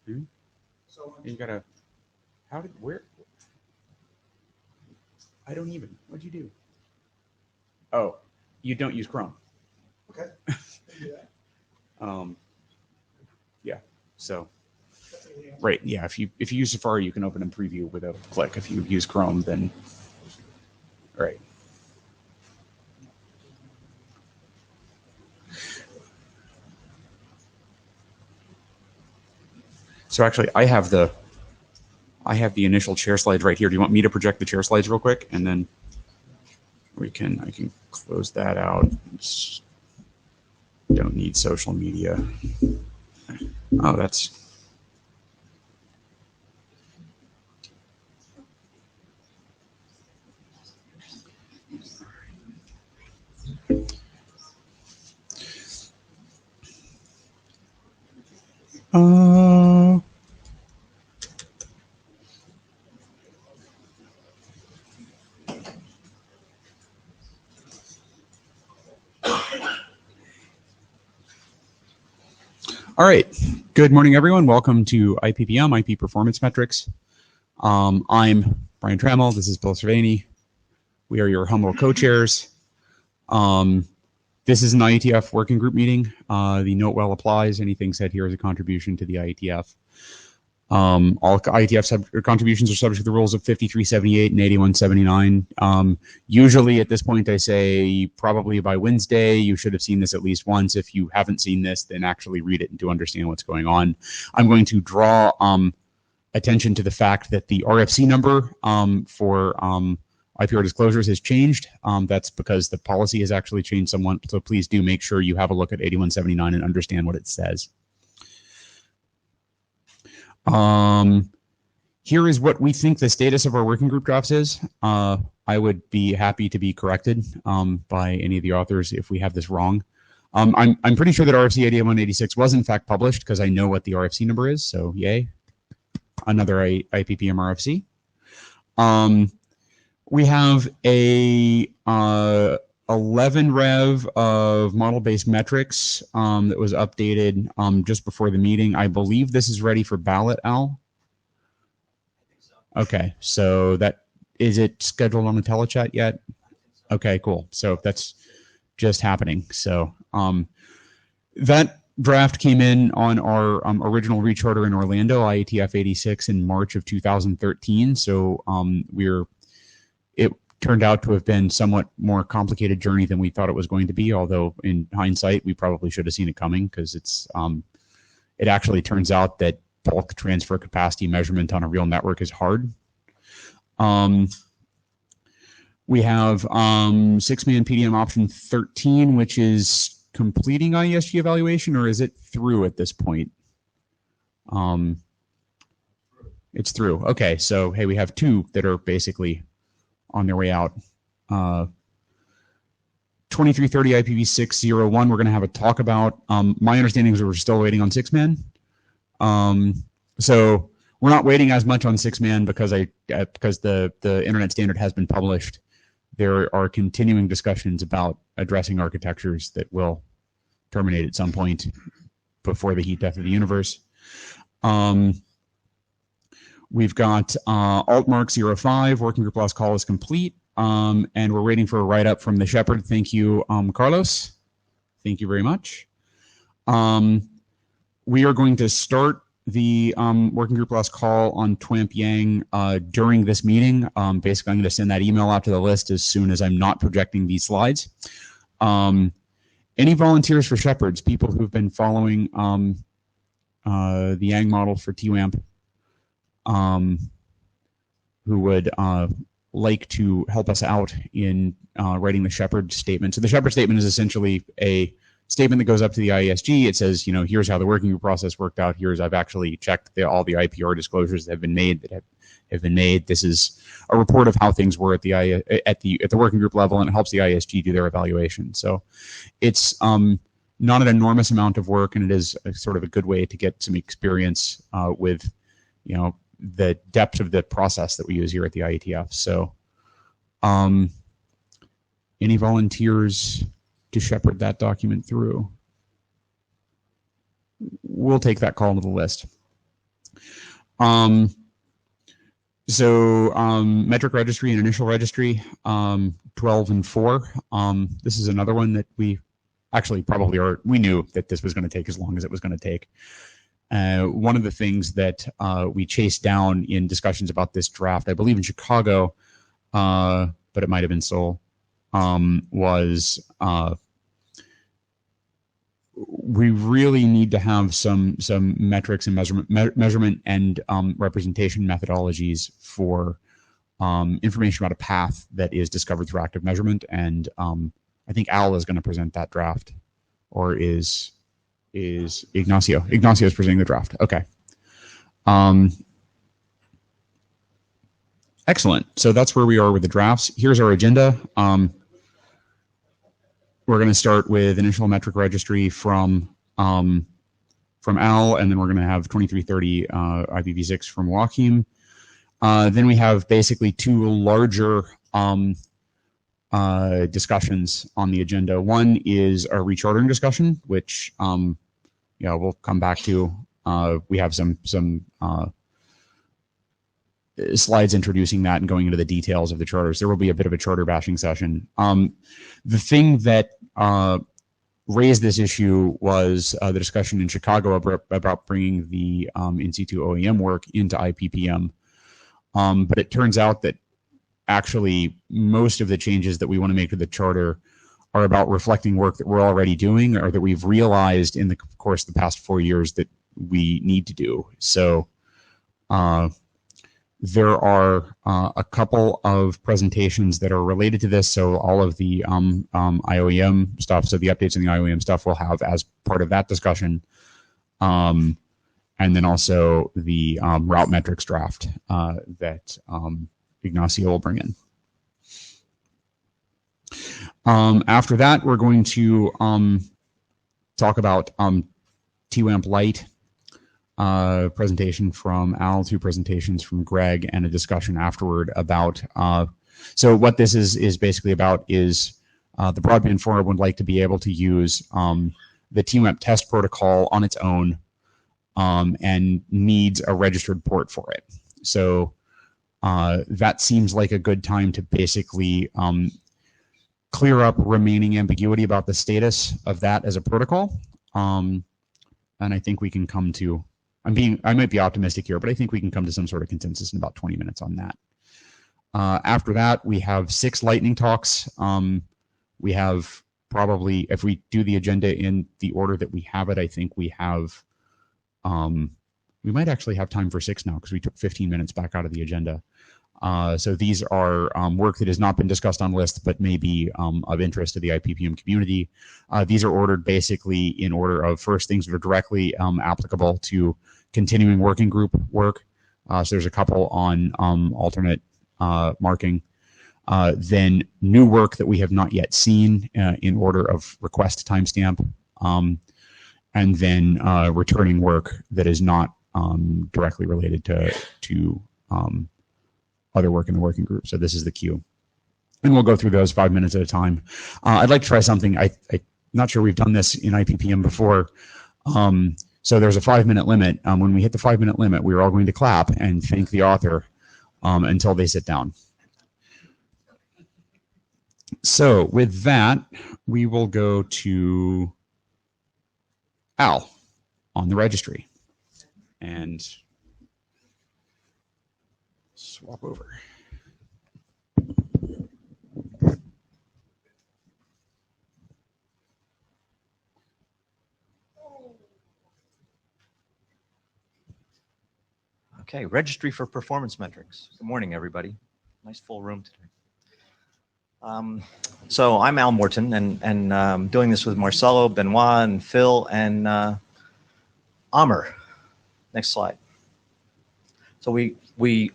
Hmm? You gotta, where? I don't even, what'd you do? Oh, you don't use Chrome. Okay. Yeah, so, right, yeah, if you use Safari, you can open in preview with a click. If you use Chrome, then, all right. So actually, I have the initial chair slides right here. Do you want me to project the chair slides real quick, and then I can close that out. Don't need social media. Oh, that's. All right. Good morning, everyone. Welcome to IPPM, IP Performance Metrics. I'm Brian Trammell. This is Bill Cervani. We are your humble co-chairs. This is an IETF working group meeting. The note well applies. Anything said here is a contribution to the IETF. All IETF contributions are subject to the rules of 5378 and 8179. Usually at this point I say probably by Wednesday you should have seen this at least once. If you haven't seen this, then actually read it and to understand what's going on. I'm going to draw attention to the fact that the RFC number for IPR disclosures has changed. That's because the policy has actually changed somewhat, so please do make sure you have a look at 8179 and understand what it says. Here is what we think the status of our working group drafts is. I would be happy to be corrected by any of the authors if we have this wrong. I'm pretty sure that RFC 88186 was in fact published because I know what the RFC number is, so yay. Another IPPM RFC. We have a 11 rev of model-based metrics that was updated just before the meeting. I believe this is ready for ballot, Al? I think so. Okay, so is it scheduled on the telechat yet? Okay, cool. So that's just happening. So that draft came in on our original recharter in Orlando, IETF 86 in March of 2013. So it turned out to have been somewhat more complicated journey than we thought it was going to be, although in hindsight we probably should have seen it coming because it actually turns out that bulk transfer capacity measurement on a real network is hard. We have 6-man PDM option 13, which is completing IESG evaluation, or is it through at this point? It's through. Okay, so hey, we have two that are basically on their way out. 2330 IPv601, we're going to have a talk about. My understanding is we're still waiting on 6-man. So we're not waiting as much on 6-man because the internet standard has been published. There are continuing discussions about addressing architectures that will terminate at some point before the heat death of the universe. We've got Altmark 05, working group last call is complete, and we're waiting for a write-up from the Shepherd. Thank you, Carlos. Thank you very much. We are going to start the working group last call on TWAMP Yang during this meeting. Basically, I'm going to send that email out to the list as soon as I'm not projecting these slides. Any volunteers for Shepherds, people who've been following the Yang model for TWAMP, who would like to help us out in writing the Shepherd statement. So the Shepherd statement is essentially a statement that goes up to the IESG. It says, you know, here's how the working group process worked out. Here's I've actually checked all the IPR disclosures that have been made. This is a report of how things were at the working group level, and it helps the IESG do their evaluation. So it's not an enormous amount of work, and it is sort of a good way to get some experience with, you know, the depth of the process that we use here at the IETF. So any volunteers to shepherd that document through? We'll take that call to the list. Metric registry and initial registry, 12 and 4. This is another one that we actually we knew that this was going to take as long as it was going to take. One of the things that we chased down in discussions about this draft, I believe in Chicago, but it might have been Seoul, was we really need to have some metrics and measurement and representation methodologies for information about a path that is discovered through active measurement. And I think Al is going to present that draft, or is Ignacio? Ignacio is presenting the draft. Okay. Excellent. So that's where we are with the drafts. Here's our agenda. We're going to start with initial metric registry from Al, and then we're going to have 2330 IPv6 from Joachim. Then we have basically two larger discussions on the agenda. One is a rechartering discussion, which we'll come back to. We have some slides introducing that and going into the details of the charters. There will be a bit of a charter bashing session. The thing that raised this issue was the discussion in Chicago about bringing the in situ OEM work into IPPM. But it turns out that actually most of the changes that we want to make to the charter are about reflecting work that we're already doing or that we've realized in the course of the past 4 years that we need to do. So there are a couple of presentations that are related to this. So all of the IOEM stuff, so the updates in the IOEM stuff we'll have as part of that discussion. And then also the route metrics draft that Ignacio will bring in. After that, we're going to talk about TWAMP Lite. Presentation from Al, 2 presentations from Greg, and a discussion afterward about. So what this is basically about is the Broadband Forum would like to be able to use the TWAMP test protocol on its own and needs a registered port for it. So that seems like a good time to basically clear up remaining ambiguity about the status of that as a protocol. And I think we can come to. I might be optimistic here, but I think we can come to some sort of consensus in about 20 minutes on that. After that, we have 6 lightning talks. We have probably, if we do the agenda in the order that we have it, I think we have, we might actually have time for 6 now because we took 15 minutes back out of the agenda. So these are work that has not been discussed on list, but may be of interest to the IPPM community. These are ordered basically in order of first things that are directly applicable to continuing working group work. So there's a couple on alternate marking. Then new work that we have not yet seen in order of request timestamp. And then returning work that is not directly related to other work in the working group. So this is the queue. And we'll go through those 5 minutes at a time. I'd like to try something. I'm not sure we've done this in IPPM before. So there's a 5-minute limit. When we hit the 5-minute limit, we're all going to clap and thank the author until they sit down. So with that, we will go to Al on the registry and swap over. Okay, Registry for Performance Metrics. Good morning, everybody. Nice full room today. So I'm Al Morton, and doing this with Marcelo, Benoit, and Phil, and Amr. Next slide. So we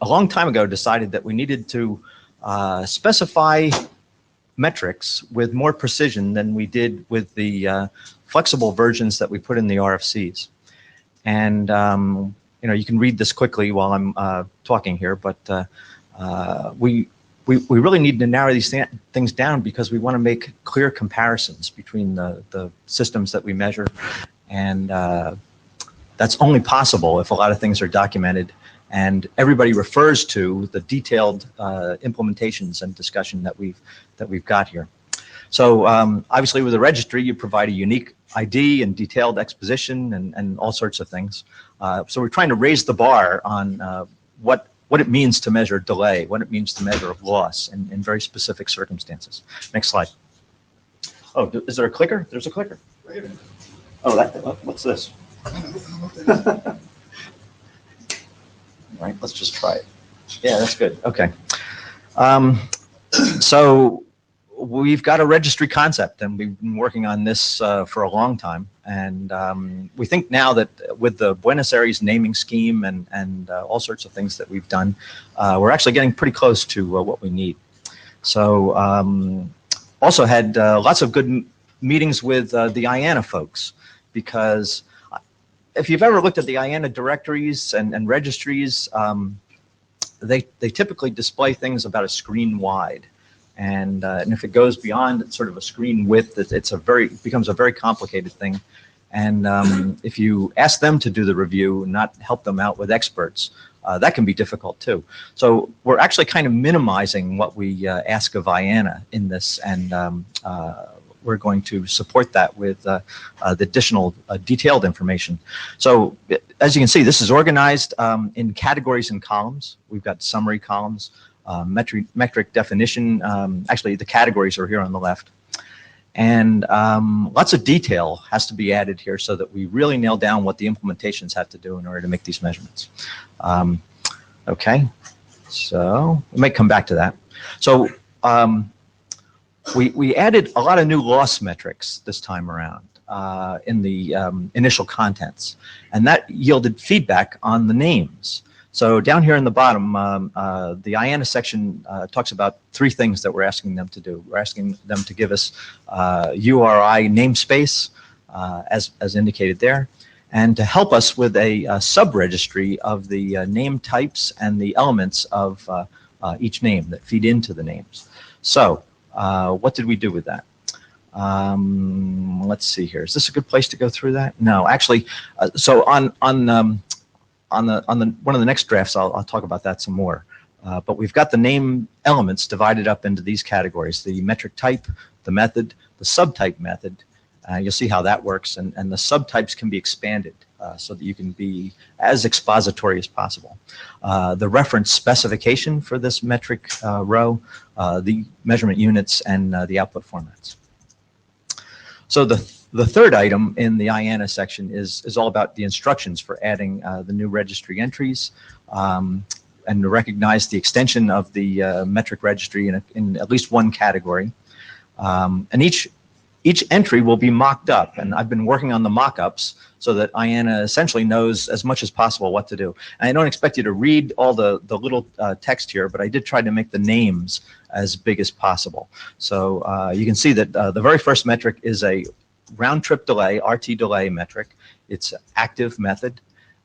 a long time ago decided that we needed to specify metrics with more precision than we did with the flexible versions that we put in the RFCs. And you can read this quickly while I'm talking here, but we really need to narrow these things down because we want to make clear comparisons between the systems that we measure, and that's only possible if a lot of things are documented and everybody refers to the detailed implementations and discussion that we've got here. So obviously with a registry, you provide a unique ID and detailed exposition and all sorts of things. So we're trying to raise the bar on what it means to measure delay, what it means to measure loss in very specific circumstances. Next slide. Oh, is there a clicker? There's a clicker. Oh, what's this? All right, let's just try it. Yeah, that's good. Okay. So we've got a registry concept, and we've been working on this for a long time. And we think now that with the Buenos Aires naming scheme and all sorts of things that we've done, we're actually getting pretty close to what we need. So also had lots of good meetings with the IANA folks, because if you've ever looked at the IANA directories and registries, they typically display things about a screen wide. And if it goes beyond sort of a screen width, it becomes a very complicated thing. And if you ask them to do the review and not help them out with experts, that can be difficult too. So we're actually kind of minimizing what we ask of IANA in this, and we're going to support that with the additional detailed information. So as you can see, this is organized in categories and columns. We've got summary columns, metric definition. Actually, the categories are here on the left. And lots of detail has to be added here so that we really nail down what the implementations have to do in order to make these measurements. Okay, so we might come back to that. So we added a lot of new loss metrics this time around in the initial contents, and that yielded feedback on the names. So down here in the bottom, the IANA section talks about three things that we're asking them to do. We're asking them to give us URI namespace, as indicated there, and to help us with a sub-registry of the name types and the elements of each name that feed into the names. So what did we do with that? Let's see here. Is this a good place to go through that? No, actually. So on one of the next drafts, I'll talk about that some more. But we've got the name elements divided up into these categories: the metric type, the method, the subtype method. You'll see how that works, and the subtypes can be expanded so that you can be as expository as possible. The reference specification for this metric row, the measurement units, and the output formats. So the third item in the IANA section is all about the instructions for adding the new registry entries, and to recognize the extension of the metric registry in at least one category. And each entry will be mocked up, and I've been working on the mock-ups so that IANA essentially knows as much as possible what to do. And I don't expect you to read all the little text here, but I did try to make the names as big as possible. So you can see that the very first metric is a round-trip delay, RT delay metric. It's active method.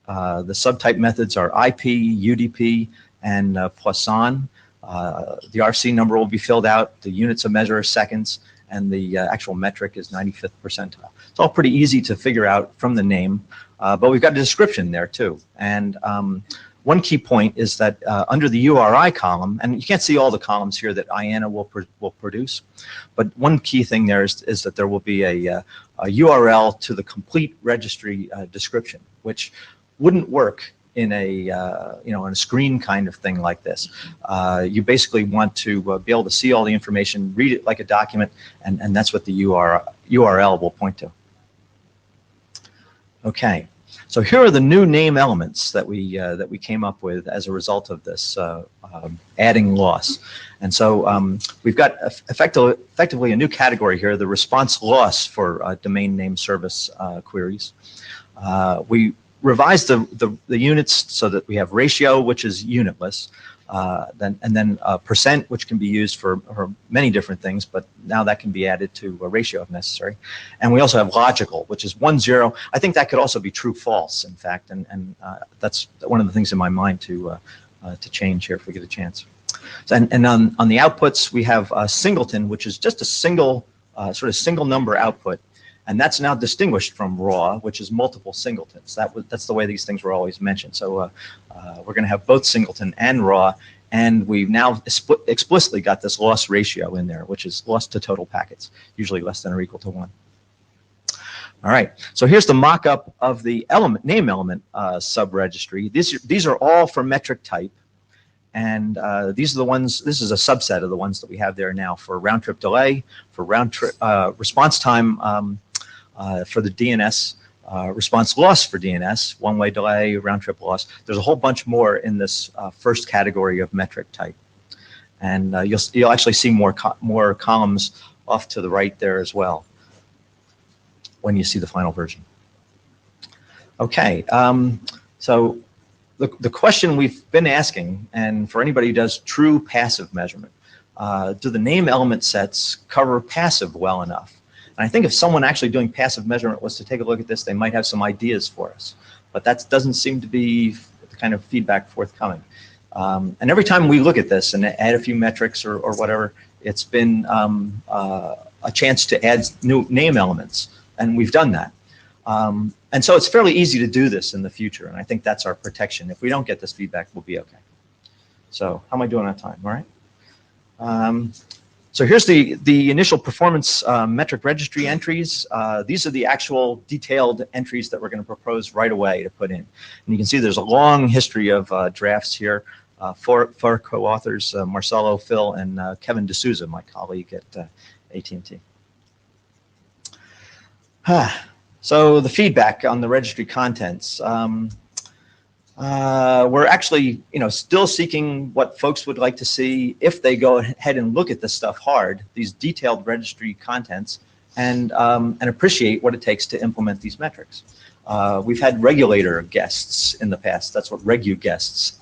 The subtype methods are IP, UDP, and Poisson. The RC number will be filled out. The units of measure are seconds, and the actual metric is 95th percentile. It's all pretty easy to figure out from the name, but we've got a description there too. And one key point is that under the URI column, and you can't see all the columns here that IANA will produce, but one key thing there is that there will be a URL to the complete registry description, which wouldn't work in a in a screen kind of thing like this. You basically want to be able to see all the information, read it like a document, and that's what the URL will point to. Okay, so here are the new name elements that we came up with as a result of this adding loss. And so we've got effectively a new category here, the response loss for domain name service queries. We revised the units so that we have ratio, which is unitless, and then percent, which can be used for many different things, but now that can be added to a ratio if necessary. And we also have logical, which is 1, 0. I think that could also be true, false, in fact, and that's one of the things in my mind to change here if we get a chance. So, and on the outputs, we have singleton, which is just a single sort of single number output. And that's now distinguished from raw, which is multiple singletons. That's the way these things were always mentioned. So we're going to have both singleton and raw, and we've now explicitly got this loss ratio in there, which is loss to total packets, usually less than or equal to 1. All right, so here's the mock-up of the name element sub-registry. These are all for metric type, and these are the ones, this is a subset of the ones that we have there now for round-trip delay, for round-trip response time for the DNS, response loss for DNS, one-way delay, round-trip loss. There's a whole bunch more in this first category of metric type. And you'll actually see more columns off to the right there as well when you see the final version. Okay, so the question we've been asking, and for anybody who does true passive measurement, do the name element sets cover passive well enough? And I think if someone actually doing passive measurement was to take a look at this, they might have some ideas for us. But that doesn't seem to be the kind of feedback forthcoming. And every time we look at this and add a few metrics or whatever, it's been a chance to add new name elements. And we've done that. And so it's fairly easy to do this in the future. And I think that's our protection. If we don't get this feedback, we'll be okay. So how am I doing on time? All right. So here's the initial performance metric registry entries. These are the actual detailed entries that we're going to propose right away to put in. And you can see there's a long history of drafts here. Four co-authors, Marcelo, Phil, and Kevin D'Souza, my colleague at AT&T. So the feedback on the registry contents. We're actually, still seeking what folks would like to see if they go ahead and look at this stuff hard, these detailed registry contents, and appreciate what it takes to implement these metrics. We've had regulator guests in the past. That's what Regu guests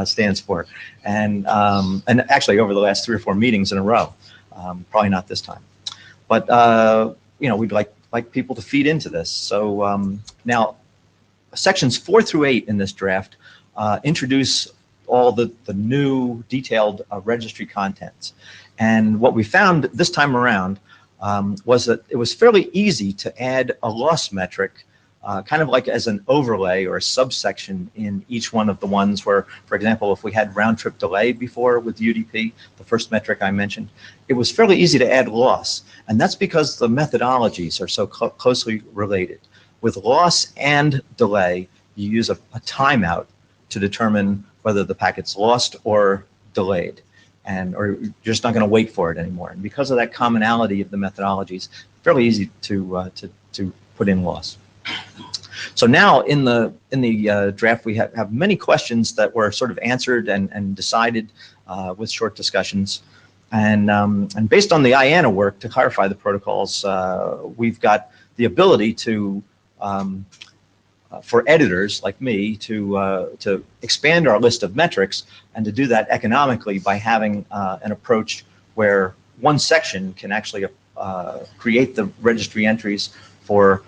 stands for, and actually over the last 3 or 4 meetings in a row. Probably not this time, but we'd like people to feed into this. So now. Sections 4 through 8 in this draft introduce all the new detailed registry contents. And what we found this time around was that it was fairly easy to add a loss metric kind of like as an overlay or a subsection in each one of the ones where, for example, if we had round-trip delay before with UDP, the first metric I mentioned, it was fairly easy to add loss. And that's because the methodologies are so closely related. With loss and delay, you use a timeout to determine whether the packet's lost or delayed, or you're just not going to wait for it anymore. And because of that commonality of the methodologies, fairly easy to put in loss. So now in the draft, we have many questions that were sort of answered and decided with short discussions. And based on the IANA work to clarify the protocols, we've got the ability to for editors like me to expand our list of metrics and to do that economically by having an approach where one section can actually create the registry entries for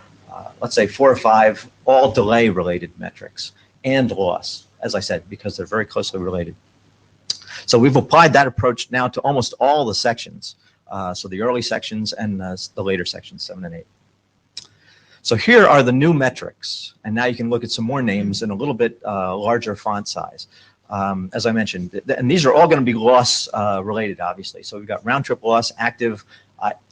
let's say 4 or 5 all delay related metrics and loss, as I said, because they're very closely related. So we've applied that approach now to almost all the sections, so the early sections and the later sections, 7 and 8. So here are the new metrics, and now you can look at some more names in a little bit larger font size. As I mentioned, and these are all going to be loss related, obviously. So we've got round-trip loss, active,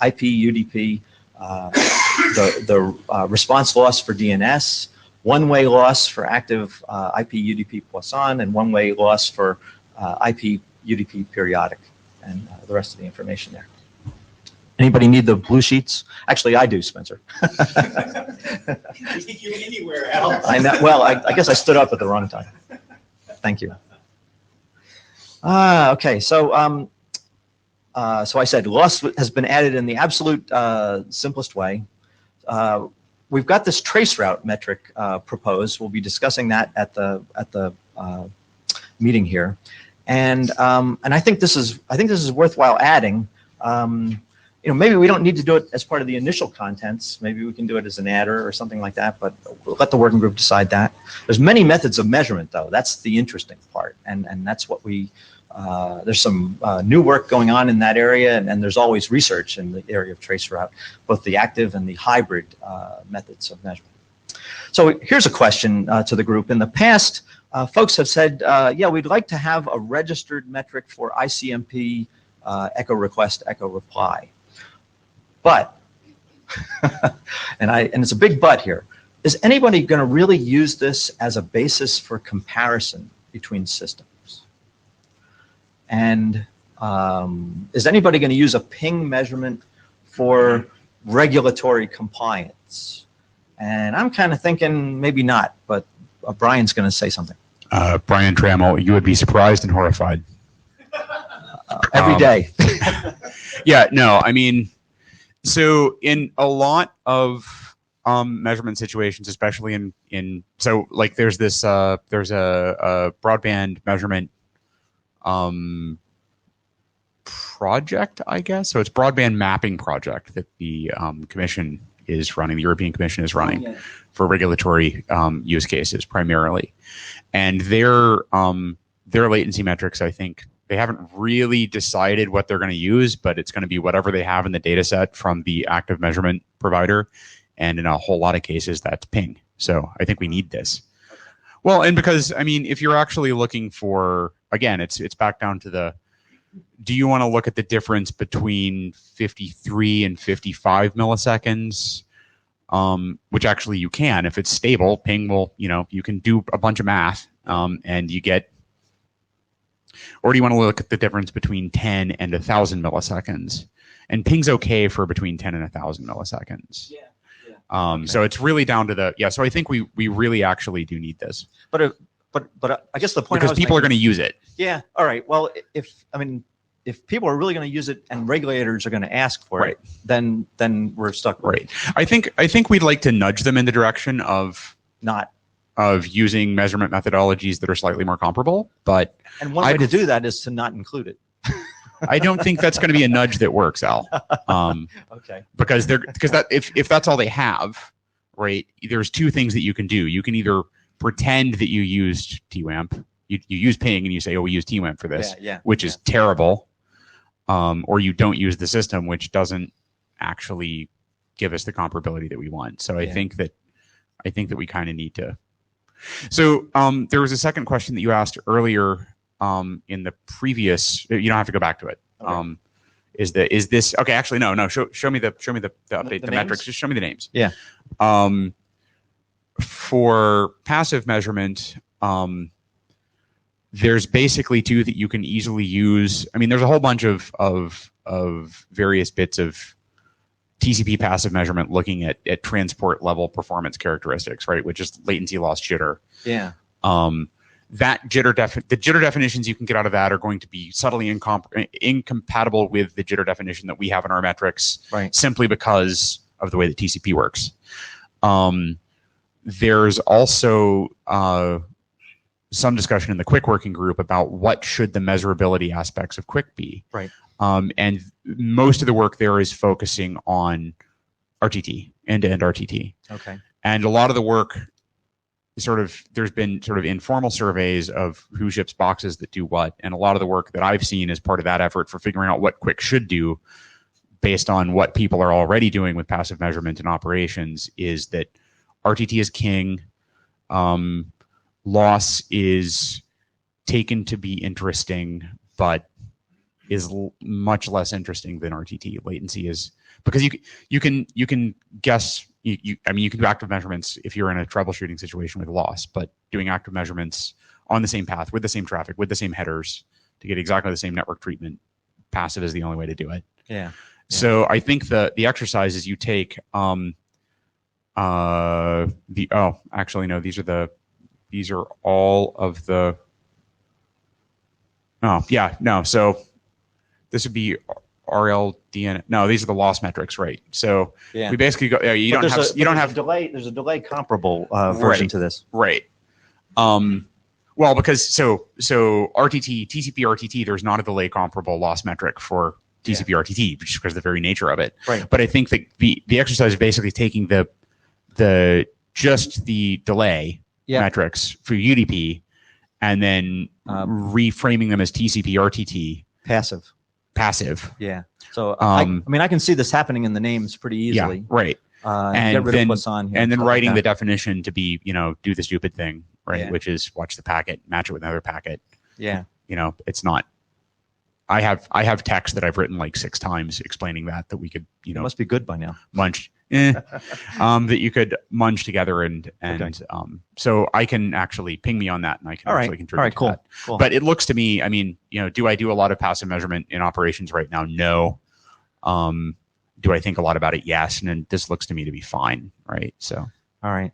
IP, UDP, the response loss for DNS, one-way loss for active IP, UDP Poisson, and one-way loss for IP, UDP periodic, and the rest of the information there. Anybody need the blue sheets? Actually, I do, Spencer. You anywhere else. I know. Well, I guess I stood up at the wrong time. Thank you. Okay, so so I said loss has been added in the absolute simplest way. We've got this trace route metric proposed. We'll be discussing that at the meeting here, and I think this is worthwhile adding. Maybe we don't need to do it as part of the initial contents. Maybe we can do it as an adder or something like that, but we'll let the working group decide that. There's many methods of measurement, though. That's the interesting part, and that's what we There's some new work going on in that area, and there's always research in the area of traceroute, both the active and the hybrid methods of measurement. So here's a question to the group. In the past, folks have said, yeah, we'd like to have a registered metric for ICMP echo request, echo reply. But, and it's a big but here, is anybody going to really use this as a basis for comparison between systems? And is anybody going to use a ping measurement for regulatory compliance? And I'm kind of thinking maybe not, but Brian's going to say something. Brian Trammell, you would be surprised and horrified. Every day. Yeah, no, I mean, so in a lot of measurement situations, especially in so like there's this there's a broadband measurement project, I guess. So it's broadband mapping project that the commission is running, the European Commission is running for regulatory use cases primarily. And their latency metrics, I think, they haven't really decided what they're going to use, but it's going to be whatever they have in the data set from the active measurement provider. And in a whole lot of cases, that's ping. So I think we need this. Well, and because, I mean, if you're actually looking for, again, it's back down to the, do you want to look at the difference between 53 and 55 milliseconds? Which actually you can. If it's stable, ping will, you can do a bunch of math and you get, or do you want to look at the difference between 10 and 1,000 milliseconds? And ping's okay for between 10 and 1,000 milliseconds. Yeah. Okay. So it's really down to the, so I think we really actually do need this. But I guess the point, because people are going to use it. Yeah. All right. Well, if people are really going to use it and regulators are going to ask for it, then we're stuck with it. I think we'd like to nudge them in the direction of using measurement methodologies that are slightly more comparable. And one way to do that is to not include it. I don't think that's going to be a nudge that works, Al. Okay. Because if that's all they have, right? There's two things that you can do. You can either pretend that you used TWAMP. You use ping and you say, oh, we use TWAMP for this, which is terrible. Or you don't use the system, which doesn't actually give us the comparability that we want. So I think that we kind of need to. So there was a second question that you asked earlier in the previous. You don't have to go back to it. Okay. Is this okay? Actually, no. Show me the update, the metrics. Just show me the names. Yeah. For passive measurement, there's basically two that you can easily use. I mean, there's a whole bunch of various bits of TCP passive measurement looking at transport level performance characteristics, right? Which is latency loss jitter. Yeah. That jitter the jitter definitions you can get out of that are going to be subtly incompatible with the jitter definition that we have in our metrics, right? Simply because of the way that TCP works. There's also some discussion in the QUIC working group about what should the measurability aspects of QUIC be. Right. And most of the work there is focusing on RTT, end-to-end RTT. Okay. And a lot of the work, there's been informal surveys of who ships boxes that do what. And a lot of the work that I've seen as part of that effort for figuring out what QUIC should do based on what people are already doing with passive measurement and operations is that RTT is king. Loss is taken to be interesting, but is much less interesting than RTT. Latency is because you can guess. You can do active measurements if you're in a troubleshooting situation with loss, but doing active measurements on the same path with the same traffic with the same headers to get exactly the same network treatment, passive is the only way to do it. Yeah. So I think the exercise is you take these are all of the. So this would be RLDN. No, these are the loss metrics, right? So we basically go. There's a delay comparable version to this, right? Well, because so RTT, TCP RTT, there's not a delay comparable loss metric for TCP RTT, just because of the very nature of it. Right. But I think that the exercise is basically taking the delay metrics for UDP and then reframing them as TCP RTT. Passive. Yeah. So I mean, I can see this happening in the names pretty easily. Yeah, right. And get rid of what's on here. And then writing the definition to be, do the stupid thing, right? Yeah. Which is watch the packet, match it with another packet. Yeah. It's not. I have text that I've written like 6 times explaining that we could, It must be good by now. munch. That you could munch together and Okay. so I can actually ping me on that and I can actually contribute. All right, to cool. that. Cool. But it looks to me, I mean, do I do a lot of passive measurement in operations right now? No. Do I think a lot about it? Yes. And then this looks to me to be fine, right? So. All right.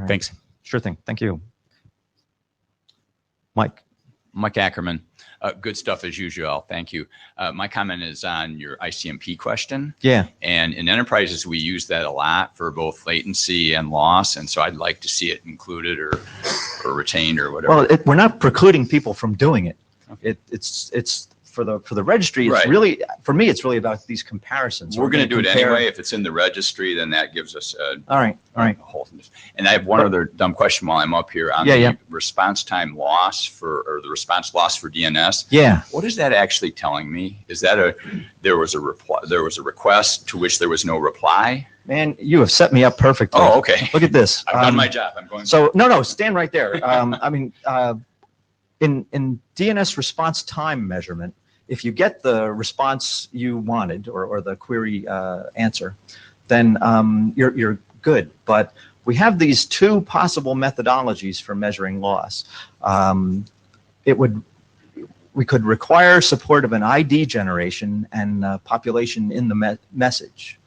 Thanks. Sure thing. Thank you. Mike Ackerman. Good stuff as usual. Thank you. My comment is on your ICMP question. Yeah. And in enterprises, we use that a lot for both latency and loss. And so I'd like to see it included or retained or whatever. Well, we're not precluding people from doing it. Okay. It's for the registry. It's Right. really, for me, it's really about these comparisons. We're going to do it compare- anyway. If it's in the registry, then that gives us All right. a whole. And I have one other dumb question while I'm up here on the response time loss or the response loss for DNS. Yeah. What is that actually telling me? Is that there was a request to which there was no reply? Man, you have set me up perfectly. Oh, okay. Look at this. I've done my job. I'm going. So no, stand right there. I mean, in DNS response time measurement, if you get the response you wanted or the query answer, then you're good. But we have these 2 possible methodologies for measuring loss. We could require support of an ID generation and population in the message,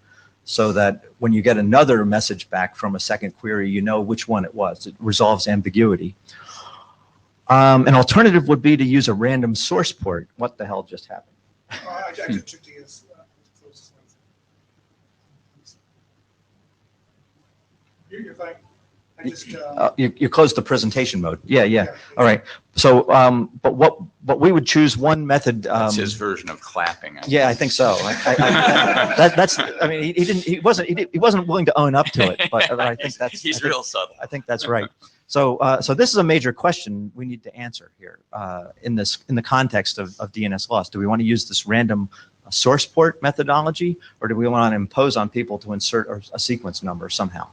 so that when you get another message back from a second query, you know which one it was. It resolves ambiguity. An alternative would be to use a random source port. What the hell just happened? I just checked against closest one. You're fine. I just You closed the presentation mode. Yeah. All right. So, but we would choose one method. That's his version of clapping. Yeah, I think so. That's. I mean, he wasn't willing to own up to it, but I think that's. He's real subtle. I think that's right. So this is a major question we need to answer here in the context of DNS loss. Do we want to use this random source port methodology, or do we want to impose on people to insert a sequence number somehow?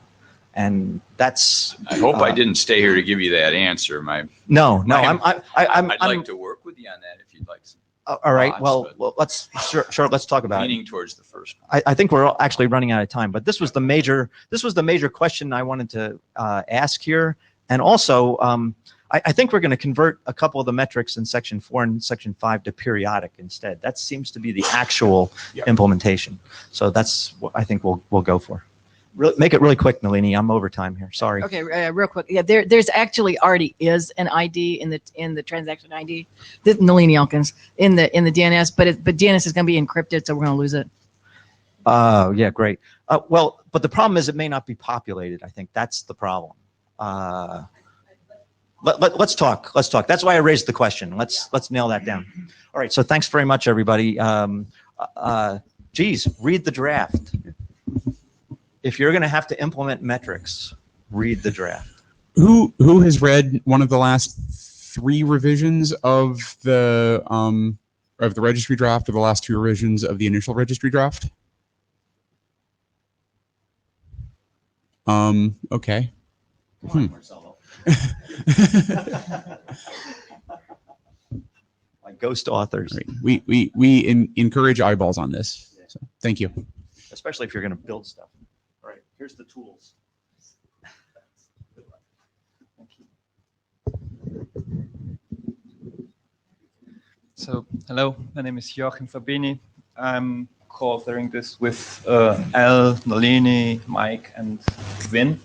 And that's. I hope I didn't stay here to give you that answer. I'd like to work with you on that if you'd like. All right. Well, let's let's talk about leaning it. towards the first one. I think we're actually running out of time, but this was the major question I wanted to ask here. And also, I think we're going to convert a couple of the metrics in Section 4 and Section 5 to periodic instead. That seems to be the actual implementation. So that's what I think we'll go for. Make it really quick, Nalini. I'm over time here. Sorry. Okay, real quick. Yeah, there's actually already is an ID in the transaction ID. Nalini Elkins in the DNS, but DNS is going to be encrypted, so we're going to lose it. Yeah, great. Well, but the problem is it may not be populated. I think that's the problem. Let's talk. That's why I raised the question. Let's nail that down. All right. So thanks very much, everybody. Geez, read the draft. If you're going to have to implement metrics, read the draft. Who has read one of the last 3 revisions of the registry draft, or the last 2 revisions of the initial registry draft? Okay. Like ghost authors. Right. We encourage eyeballs on this. So, thank you. Especially if you're going to build stuff. All right, here's the tools. So, hello, my name is Joachim Fabini. I'm co-authoring this with Al, Nalini, Mike, and Vin.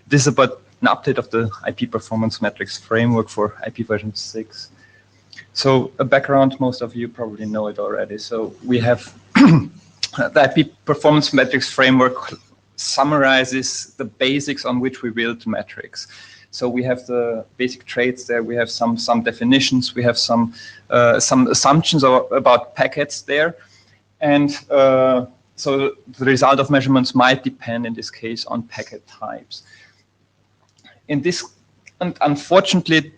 This is about an update of the IP performance metrics framework for IP version 6. So, a background, most of you probably know it already. So, we have the IP performance metrics framework summarizes the basics on which we build metrics. So we have the basic traits there. We have some definitions. We have some assumptions about packets there, and so the result of measurements might depend in this case on packet types. In this, and unfortunately,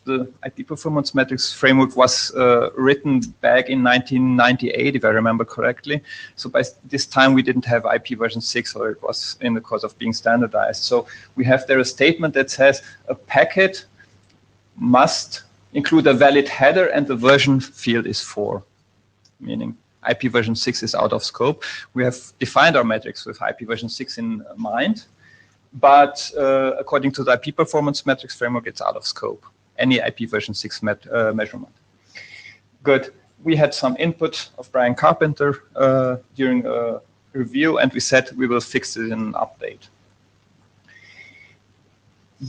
the IP performance metrics framework was written back in 1998, if I remember correctly. So by this time, we didn't have IP version 6, or it was in the course of being standardized. So we have there a statement that says a packet must include a valid header and the version field is 4, meaning IP version 6 is out of scope. We have defined our metrics with IP version 6 in mind. But according to the IP performance metrics framework, it's out of scope. Any IP version 6 measurement. Good. We had some input of Brian Carpenter during a review, and we said we will fix it in an update.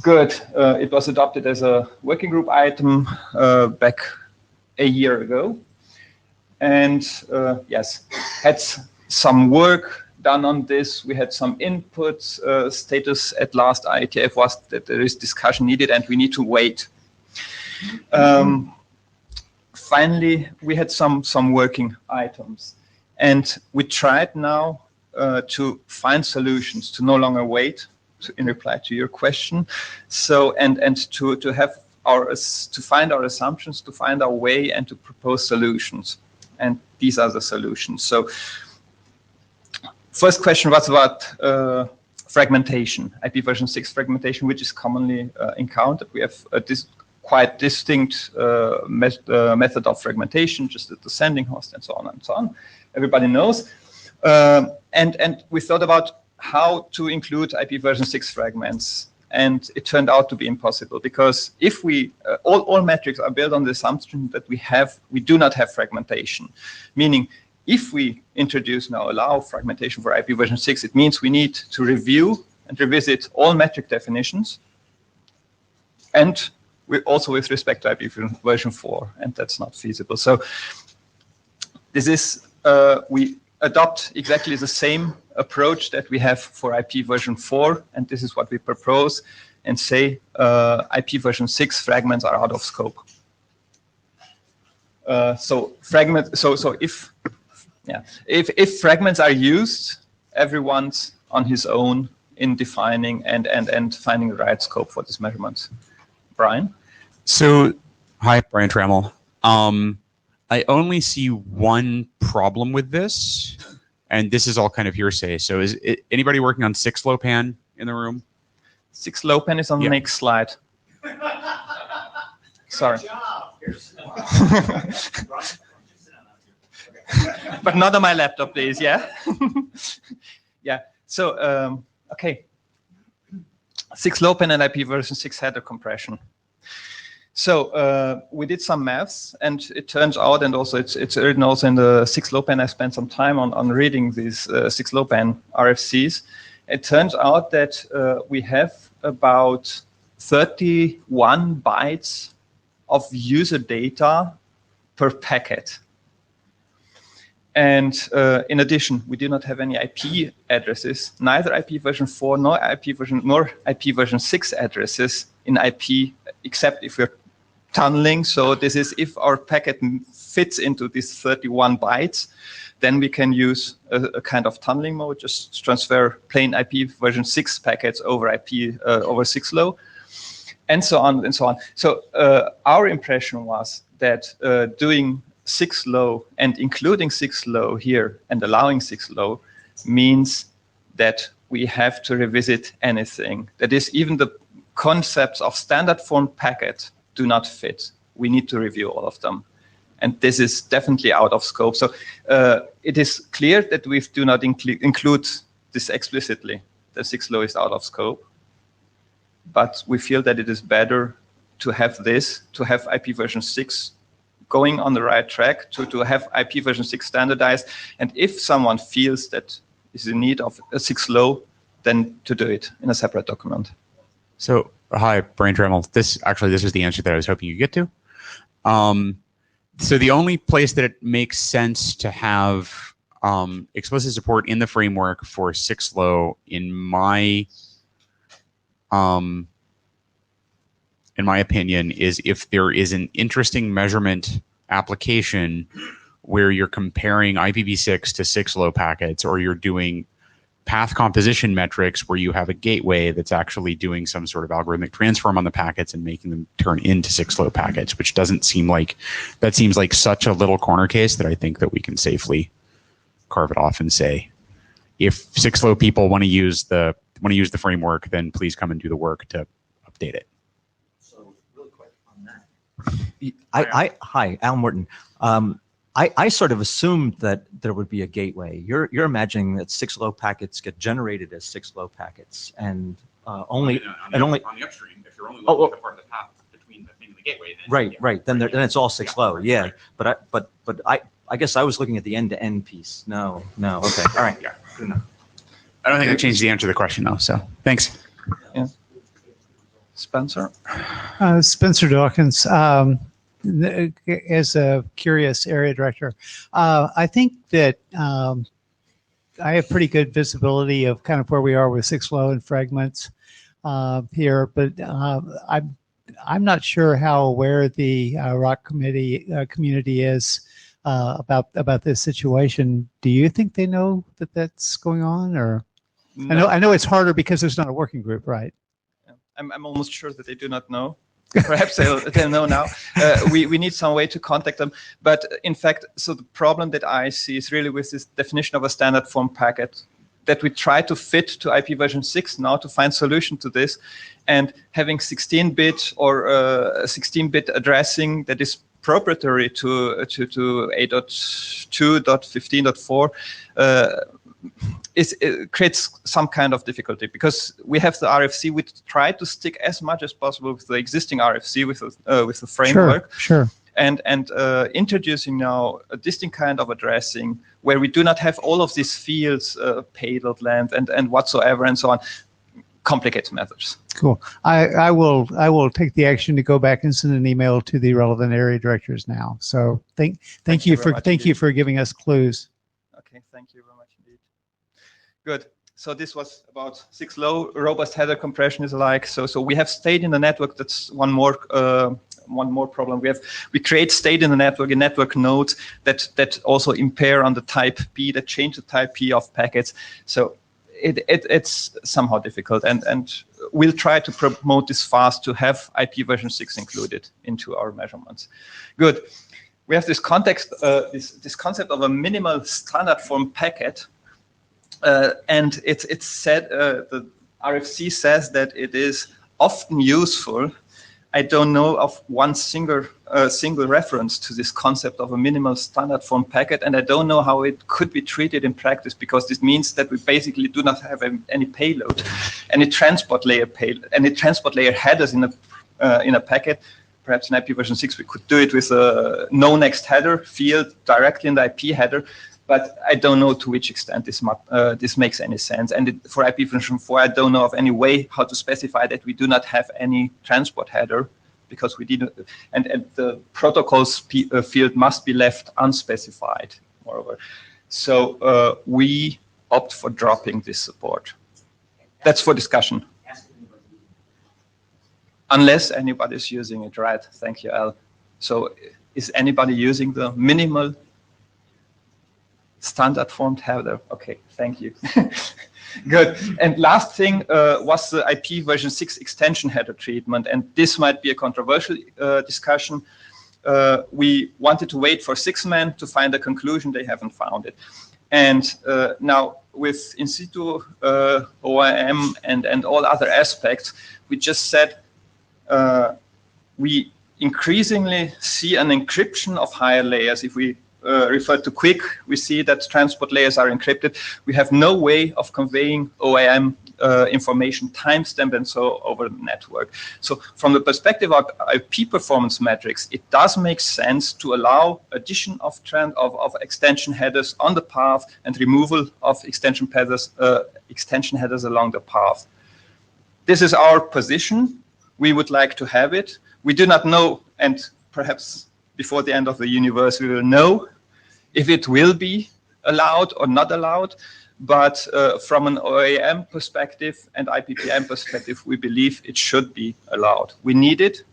Good. It was adopted as a working group item back a year ago. And yes, had some work done on this. We had some input. Status at last IETF was that there is discussion needed and we need to wait. Finally, we had some working items, and we tried now to find solutions to no longer wait. In reply to your question, so and to have to find our assumptions, to find our way, and to propose solutions. And these are the solutions. So. First question was about fragmentation, IP version 6 fragmentation, which is commonly encountered. We have this quite distinct method of fragmentation, just the descending host and so on and so on. Everybody knows. And we thought about how to include IP version 6 fragments. And it turned out to be impossible, because if we, all metrics are built on the assumption that we do not have fragmentation, meaning if we introduce now allow fragmentation for IP version 6, it means we need to review and revisit all metric definitions, and also with respect to IP version 4, and that's not feasible. So this is, we adopt exactly the same approach that we have for IP version 4, and this is what we propose, and say IP version 6 fragments are out of scope. If fragments are used, everyone's on his own in defining and finding the right scope for these measurements. Brian? So, hi, Brian Trammell. I only see one problem with this, and this is all kind of hearsay. So is anybody working on 6LoWPAN in the room? 6LoWPAN is on the next slide. Sorry. But not on my laptop, please, yeah? Yeah, so, okay. 6LoWPAN and IP version 6 header compression. So we did some maths, and it turns out, and also it's written also in the 6LoWPAN, I spent some time on reading these 6LoWPAN RFCs. It turns out that we have about 31 bytes of user data per packet. And in addition, we do not have any IP addresses, neither IP version 4 nor IP version 6 addresses in IP, except if we're tunneling. So this is if our packet fits into these 31 bytes, then we can use a kind of tunneling mode, just transfer plain IP version 6 packets over over 6LoW, and so on and so on. So our impression was that doing 6LoW and including 6LoW here and allowing 6LoW means that we have to revisit anything. That is, even the concepts of standard form packet do not fit. We need to review all of them. And this is definitely out of scope. So it is clear that we do not include this explicitly. The 6LoW is out of scope. But we feel that it is better to have this, to have IP version 6 going on the right track, to have IP version 6 standardized. And if someone feels that is in need of a 6LoW, then to do it in a separate document. So, hi, Brian Trammell. This is the answer that I was hoping you'd get to. So the only place that it makes sense to have explicit support in the framework for 6LoW, in my opinion, is if there is an interesting measurement application where you're comparing IPv6 to 6LoW packets, or you're doing path composition metrics where you have a gateway that's actually doing some sort of algorithmic transform on the packets and making them turn into 6LO packets, which doesn't seem like, that seems like such a little corner case that I think that we can safely carve it off and say, if 6LO people want to use the framework, then please come and do the work to update it. So really quick on that. Hi, Al Morton. I sort of assumed that there would be a gateway. You're imagining that 6LO packets get generated as 6LO packets, and only on the upstream. If you're only looking at the part of the path between the thing and the gateway, then right. Then it's all 6LO. Yeah, but I guess I was looking at the end-to-end piece. No. Okay. All right. Yeah. Good enough. I don't think that changed the answer to the question though. So thanks. Yeah. Spencer? Spencer Dawkins. As a curious area director, I think that I have pretty good visibility of kind of where we are with 6LO and fragments here, but I'm not sure how aware the ROC community is about this situation. Do you think they know that that's going on, or? No. I know it's harder because there's not a working group, right? I'm almost sure that they do not know. Perhaps they'll know now. We need some way to contact them. But in fact, so the problem that I see is really with this definition of a standard form packet that we try to fit to IP version 6 now to find solution to this. And having 16-bit or 16-bit addressing that is proprietary to 8.2.15.4 it creates some kind of difficulty, because we have the RFC. We try to stick as much as possible with the existing RFC, with the framework. Sure. And introducing now a distinct kind of addressing where we do not have all of these fields, payload length and whatsoever and so on, complicates matters. Cool. I will take the action to go back and send an email to the relevant area directors now. So thank you for giving us clues. Okay, thank you very much indeed. Good. So this was about 6LO. Robust header compression is alike. So we have state in the network. That's one more problem. We create state in the network in network nodes that also impair on the type P, that change the type P of packets. So it's somehow difficult, and we'll try to promote this fast to have IP version 6 included into our measurements. Good. We have this context, this concept of a minimal standard form packet, and it's said, the RFC says that it is often useful. I don't know of one single reference to this concept of a minimal standard form packet, and I don't know how it could be treated in practice, because this means that we basically do not have any payload, any transport layer headers in a packet. Perhaps in IP version 6 we could do it with a no next header field directly in the IP header, but I don't know to which extent this makes any sense. And for IP version 4, I don't know of any way how to specify that we do not have any transport header, because we didn't, and the protocols field must be left unspecified, moreover. So we opt for dropping this support. That's for discussion. Unless anybody is using it, right? Thank you, Al. So is anybody using the minimal standard formed header? Okay, thank you. Good. And last thing was the IP version 6 extension header treatment. And this might be a controversial discussion. We wanted to wait for 6man to find a conclusion. They haven't found it. And now with in situ OIM and all other aspects, we just said, we increasingly see an encryption of higher layers. If we refer to QUIC, we see that transport layers are encrypted. We have no way of conveying OIM information timestamp and so over the network. So from the perspective of IP performance metrics, it does make sense to allow addition of extension headers on the path and removal of extension headers along the path. This is our position. We would like to have it. We do not know, and perhaps before the end of the universe we will know if it will be allowed or not allowed. But from an OAM perspective and IPPM perspective, we believe it should be allowed. We need it.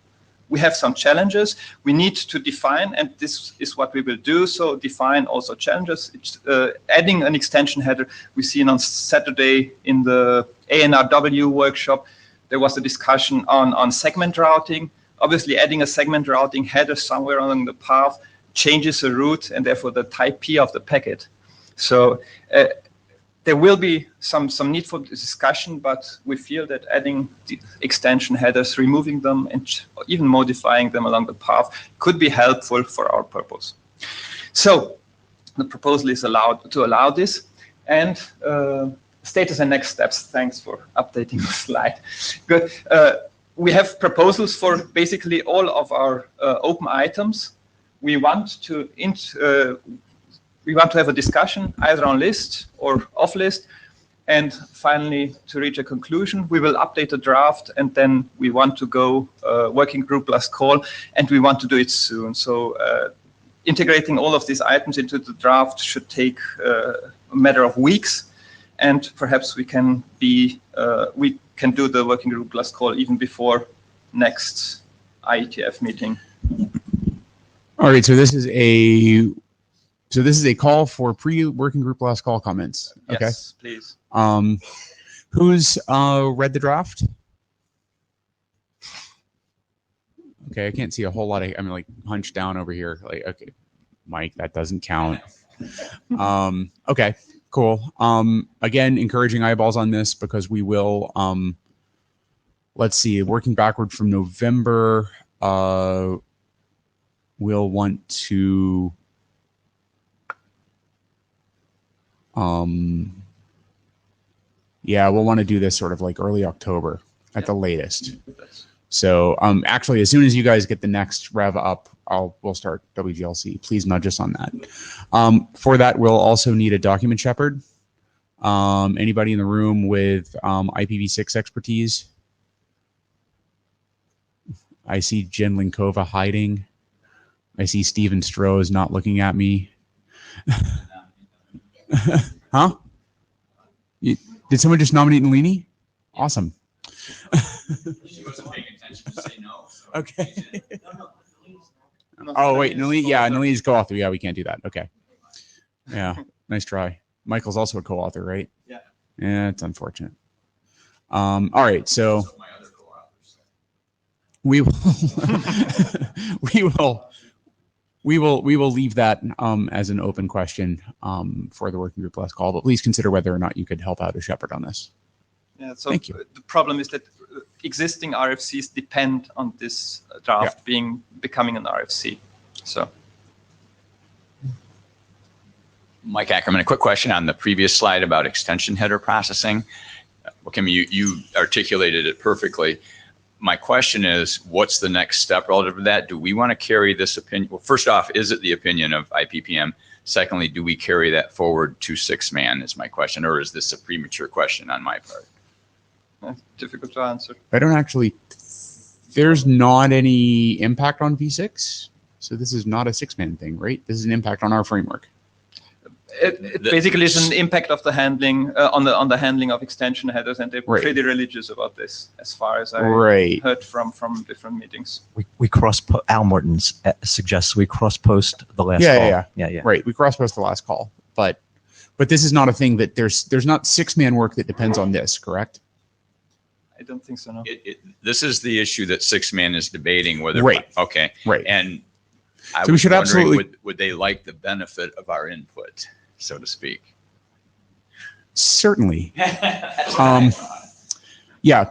we have some challenges. We need to define, and this is what we will do. So define also challenges. It's, adding an extension header. We seen on Saturday in the ANRW workshop, there was a discussion on segment routing. Obviously, adding a segment routing header somewhere along the path changes the route and therefore the type P of the packet. So there will be some need for discussion, but we feel that adding the extension headers, removing them, and even modifying them along the path could be helpful for our purpose. So the proposal is to allow this, and status and next steps. Thanks for updating the slide. Good. We have proposals for basically all of our open items. We want to have a discussion either on list or off list, and finally to reach a conclusion, we will update the draft, and then we want to go working group last call, and we want to do it soon. So integrating all of these items into the draft should take a matter of weeks, and perhaps we can do the working group last call even before next IETF meeting. All right, so this is a call for pre-working group last call comments. Okay. Yes, please. Who's read the draft? Okay, I can't see a whole lot of. I'm like hunched down over here. Like, okay, Mike, that doesn't count. Okay, cool. Again, encouraging eyeballs on this because we will. Let's see, working backward from November. We'll want to. Yeah, we'll want to do this sort of like early October at the latest. So actually, as soon as you guys get the next rev up, we'll start WGLC. Please nudge us on that. For that, we'll also need a document shepherd. Anybody in the room with IPv6 expertise? I see Jen Linkova hiding. I see Steven Stroh is not looking at me. Huh? Did someone just nominate Nalini? Awesome. She wasn't paying attention to say no. So Okay. Oh, wait. Nalini, yeah, Nalini's co-author. Yeah, we can't do that. Okay. Yeah, nice try. Michael's also a co-author, right? Yeah. Yeah, it's unfortunate. All right, so my other co-authors. we will leave that as an open question for the working group last call, but please consider whether or not you could help out as shepherd on this. Yeah, so Thank you. The problem is that existing RFCs depend on this draft becoming an RFC. So, Mike Ackerman, a quick question on the previous slide about extension header processing. Kim, you articulated it perfectly. My question is, what's the next step relative to that? Do we want to carry this opinion? Well, first off, is it the opinion of IPPM? Secondly, do we carry that forward to 6-man is my question, or is this a premature question on my part? difficult to answer. I don't actually, there's not any impact on V6. So this is not a 6-man thing, right? This is an impact on our framework. It basically is an impact of the handling on the handling of extension headers, and they're pretty religious about this, as far as I heard from different meetings. We Al Morton suggests we cross post the last call. Yeah. Right, we cross post the last call, but this is not a thing that there's not 6-man work that depends on this, correct? I don't think so. No. This is the issue that 6-man is debating whether. Okay. Right. And I so we should absolutely. Would they like the benefit of our input, so to speak? Certainly. Yeah,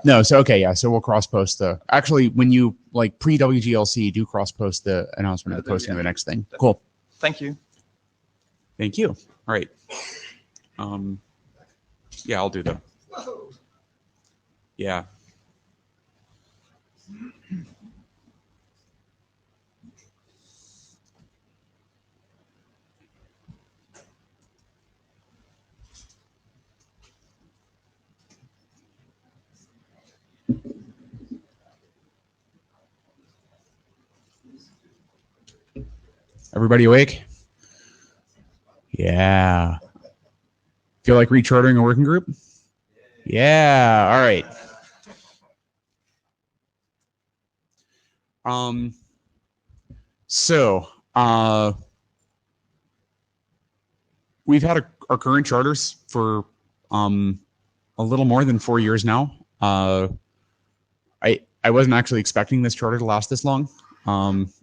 no, so okay, yeah, so we'll cross post actually when you like pre-WGLC, do cross post the announcement of the posting of the next thing. Cool. Thank you. Thank you. All right. Yeah, I'll do that. Yeah. Everybody awake? Yeah. Feel like rechartering a working group? Yeah. All right. So we've had our current charters for a little more than 4 years now. I wasn't actually expecting this charter to last this long.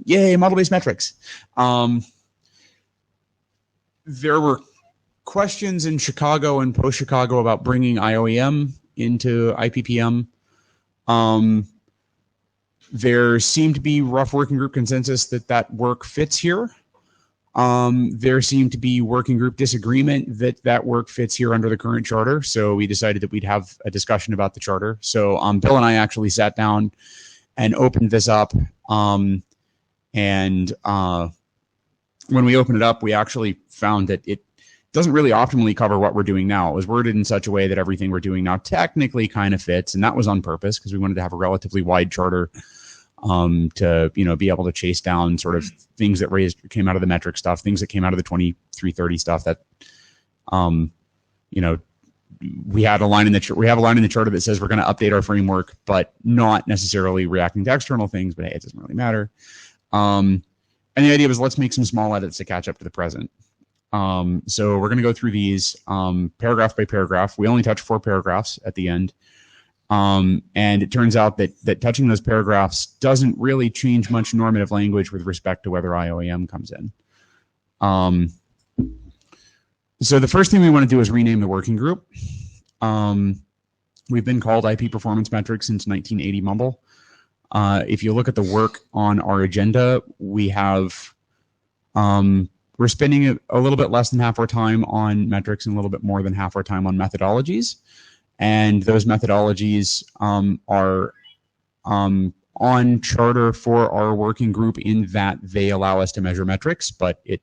Yay, model-based metrics. There were questions in Chicago and post-Chicago about bringing IOEM into IPPM. There seemed to be rough working group consensus that work fits here. There seemed to be working group disagreement that work fits here under the current charter. So we decided that we'd have a discussion about the charter. So Bill and I actually sat down and opened this up. And when we opened it up, we actually found that it doesn't really optimally cover what we're doing now. It was worded in such a way that everything we're doing now technically kind of fits. And that was on purpose because we wanted to have a relatively wide charter to be able to chase down sort of things that came out of the metric stuff, things that came out of the 2330 stuff that we have a line in the charter that says we're going to update our framework, but not necessarily reacting to external things, but hey, it doesn't really matter. And the idea was let's make some small edits to catch up to the present. So we're going to go through these paragraph by paragraph. We only touch 4 paragraphs at the end. And it turns out that touching those paragraphs doesn't really change much normative language with respect to whether IOEM comes in. So the first thing we want to do is rename the working group. We've been called IP Performance Metrics since 1980 Mumble. If you look at the work on our agenda, we have we're spending a little bit less than half our time on metrics and a little bit more than half our time on methodologies. And those methodologies are on charter for our working group in that they allow us to measure metrics, but it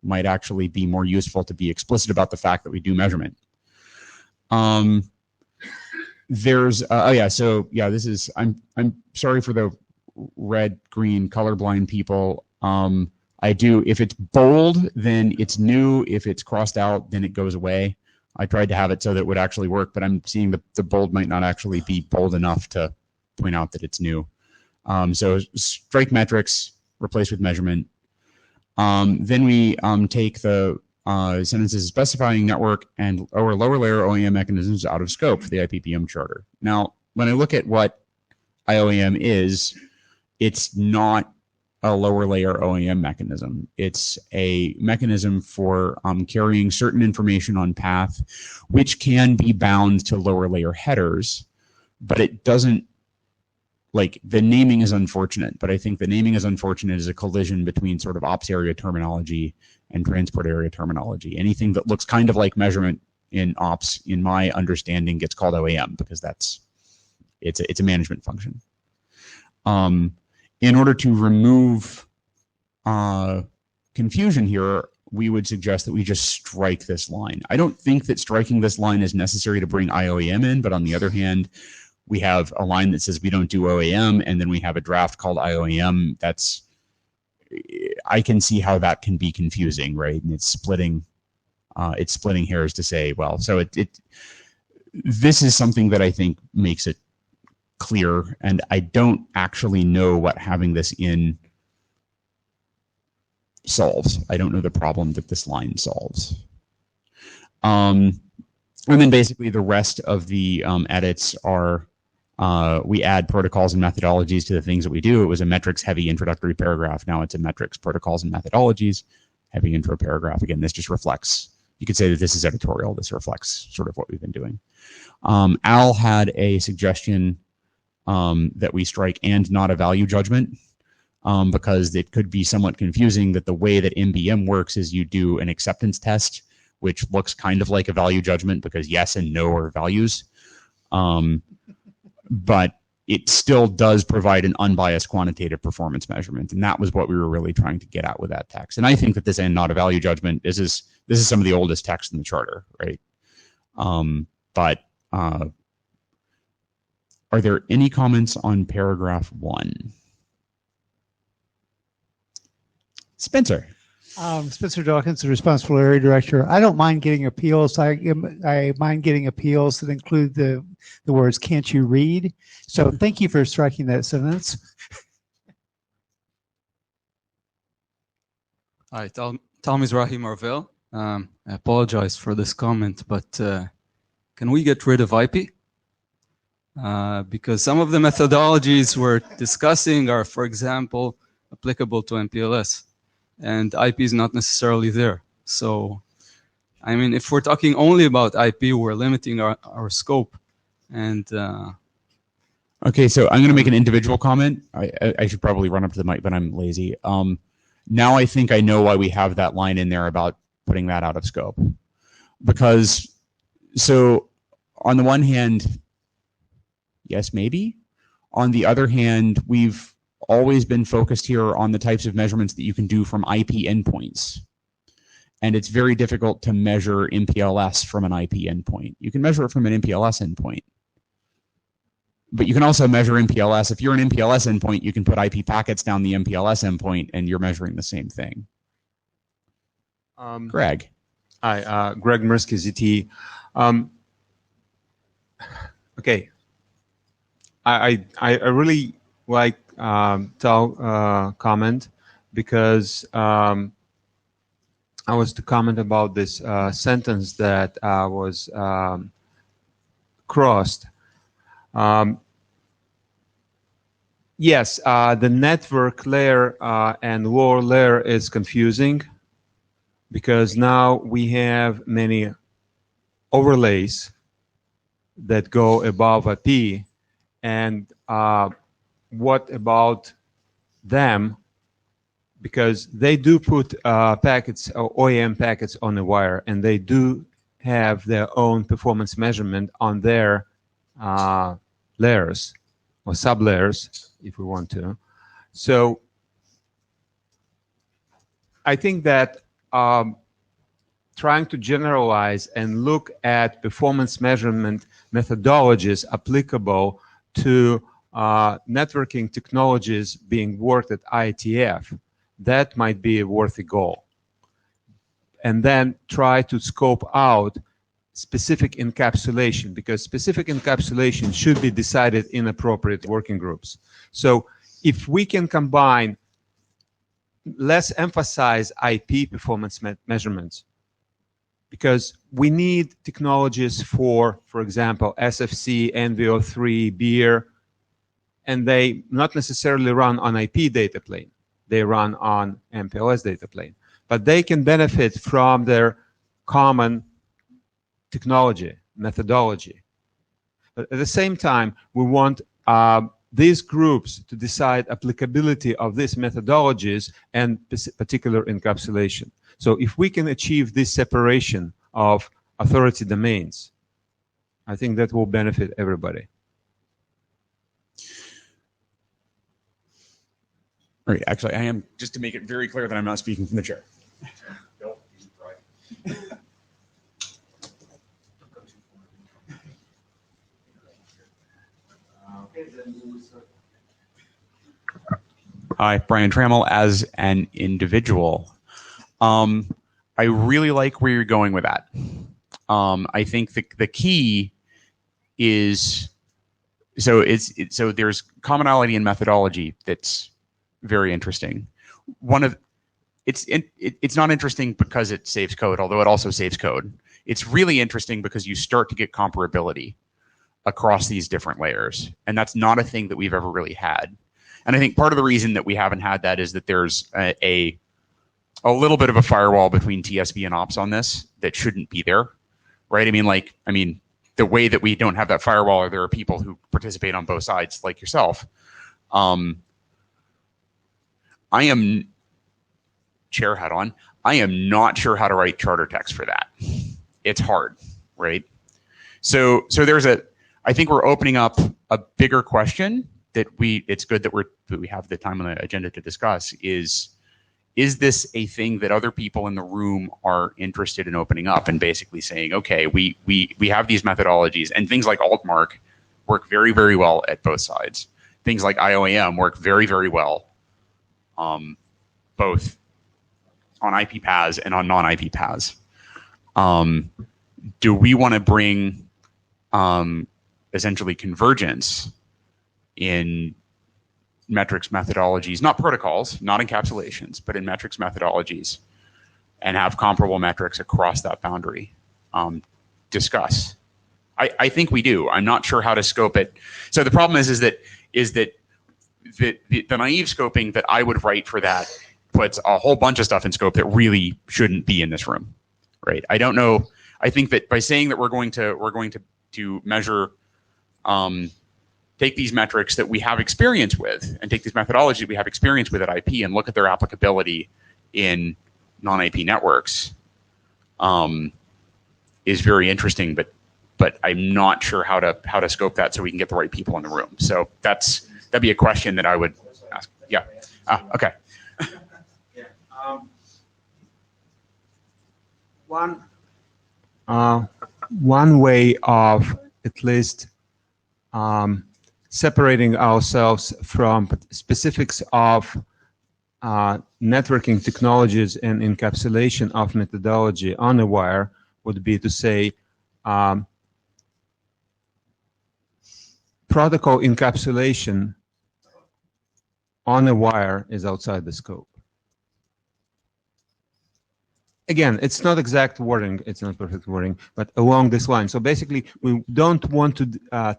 might actually be more useful to be explicit about the fact that we do measurement. This is, I'm sorry for the red, green, colorblind people. If it's bold, then it's new. If it's crossed out, then it goes away. I tried to have it so that it would actually work, but I'm seeing the bold might not actually be bold enough to point out that it's new. So strike metrics, replace with measurement. Then we take the sentences specifying network and lower layer OEM mechanisms out of scope for the IPPM charter. Now, when I look at what IOEM is, it's not a lower layer OEM mechanism. It's a mechanism for carrying certain information on path, which can be bound to lower layer headers, but it doesn't, like, the naming is unfortunate, but I think the naming is unfortunate as a collision between sort of ops area terminology and transport area terminology. Anything that looks kind of like measurement in ops, in my understanding, gets called OEM because it's a management function. In order to remove confusion here, we would suggest that we just strike this line. I don't think that striking this line is necessary to bring IOEM in, but on the other hand, we have a line that says we don't do OEM, and then we have a draft called IOEM. I can see how that can be confusing, right? And it's splitting hairs to say, well, so this is something that I think makes it clear, and I don't actually know what having this in solves. I don't know the problem that this line solves. And then basically the rest of the edits are we add protocols and methodologies to the things that we do. It was a metrics heavy introductory paragraph. Now it's a metrics, protocols, and methodologies heavy intro paragraph. Again, this just reflects, you could say that this is editorial. This reflects sort of what we've been doing. Al had a suggestion that we strike and not a value judgment because it could be somewhat confusing that the way that MBM works is you do an acceptance test, which looks kind of like a value judgment because yes and no are values. But it still does provide an unbiased quantitative performance measurement. And that was what we were really trying to get at with that text. And I think that this and not a value judgment, this is some of the oldest text in the charter, right? Are there any comments on paragraph 1? Spencer. Spencer Dawkins, the responsible area director. I don't mind getting appeals. I mind getting appeals that include the words "can't you read?" So thank you for striking that sentence. Hi, Tal Mizrahi Marvell. I apologize for this comment, but can we get rid of IP? Because some of the methodologies we're discussing are, for example, applicable to MPLS, and IP is not necessarily there. So, I mean, if we're talking only about IP, we're limiting our scope. And Okay, so I'm going to make an individual comment. I should probably run up to the mic, but I'm lazy. Now I think I know why we have that line in there about putting that out of scope. Because, so on the one hand, yes, maybe. On the other hand, we've always been focused here on the types of measurements that you can do from IP endpoints. And it's very difficult to measure MPLS from an IP endpoint. You can measure it from an MPLS endpoint. But you can also measure MPLS. If you're an MPLS endpoint, you can put IP packets down the MPLS endpoint and you're measuring the same thing. Greg. Hi, Greg Mirsky, ZTE. Okay. I really like Tal comment because I was to comment about this sentence that was crossed. Yes, the network layer and lower layer is confusing because now we have many overlays that go above IP, and what about them? Because they do put packets or OEM packets on the wire, and they do have their own performance measurement on their layers or sub-layers, if we want to. So I think that trying to generalize and look at performance measurement methodologies applicable to networking technologies being worked at IETF, that might be a worthy goal. And then try to scope out specific encapsulation, because specific encapsulation should be decided in appropriate working groups. So if we can combine, less emphasize IP performance measurements, because we need technologies for example, SFC, NVO3, beer, and they not necessarily run on IP data plane. They run on MPLS data plane. But they can benefit from their common technology, methodology. But at the same time, we want these groups to decide applicability of these methodologies and particular encapsulation. So if we can achieve this separation of authority domains, I think that will benefit everybody. All right, actually, I am, just to make it very clear that I'm not speaking from the chair. Hi, Brian Trammell as an individual. I really like where you're going with that. I think the key is, so there's commonality in methodology that's very interesting. It's not interesting because it saves code, although it also saves code. It's really interesting because you start to get comparability across these different layers, and that's not a thing that we've ever really had. And I think part of the reason that we haven't had that is that there's a little bit of a firewall between TSB and ops on this that shouldn't be there, right? I mean, the way that we don't have that firewall, or there are people who participate on both sides, like yourself. I am, chair hat on, I am not sure how to write charter text for that. It's hard, right? So I think we're opening up a bigger question that it's good that we have the time on the agenda to discuss is this a thing that other people in the room are interested in opening up and basically saying, okay, we have these methodologies, and things like altmark work very, very well at both sides. Things like IOAM work very, very well both on IP paths and on non-IP paths. Do we want to bring essentially convergence in metrics methodologies, not protocols, not encapsulations, but in metrics methodologies, and have comparable metrics across that boundary. Discuss. I think we do. I'm not sure how to scope it. So the problem is that the naive scoping that I would write for that puts a whole bunch of stuff in scope that really shouldn't be in this room, right? I don't know. I think that by saying that we're going to measure, take these metrics that we have experience with, and take these methodologies we have experience with at IP, and look at their applicability in non-IP networks, is very interesting. But I'm not sure how to scope that so we can get the right people in the room. So that'd be a question that I would ask. Yeah. Okay. One way of at least separating ourselves from specifics of networking technologies and encapsulation of methodology on a wire would be to say protocol encapsulation on a wire is outside the scope. Again, it's not exact wording, it's not perfect wording, but along this line. So basically, we don't want to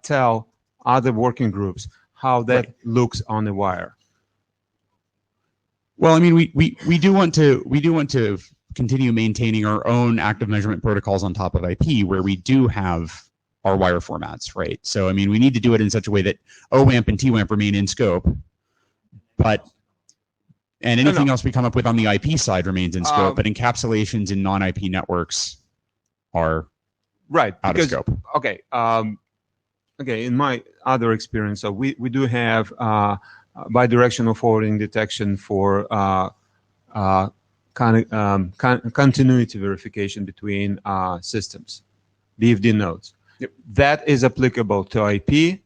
tell other working groups how that looks on the wire. Well, I mean, we do want to continue maintaining our own active measurement protocols on top of IP, where we do have our wire formats, right? So, I mean, we need to do it in such a way that OWAMP and TWAMP remain in scope, and anything else we come up with on the IP side remains in scope, but encapsulations in non-IP networks are out of scope. Okay. Okay. In my other experience, so we do have bidirectional forwarding detection for continuity verification between systems, BFD nodes. Yep. That is applicable to IP.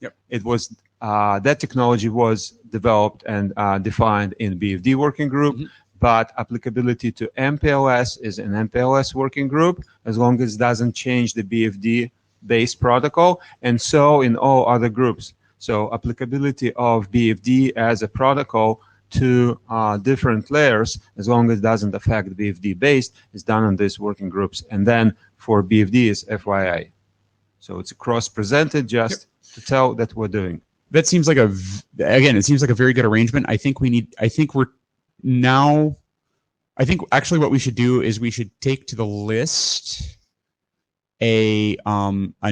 Yep. It was that technology was developed and defined in BFD working group, but applicability to MPLS is an MPLS working group as long as it doesn't change the BFD based protocol, and so in all other groups. So applicability of BFD as a protocol to different layers, as long as it doesn't affect BFD based, is done on these working groups. And then for BFD is FYI. So it's cross-presented just to tell that we're doing. That seems like it seems like a very good arrangement. I think actually what we should do is we should take to the list a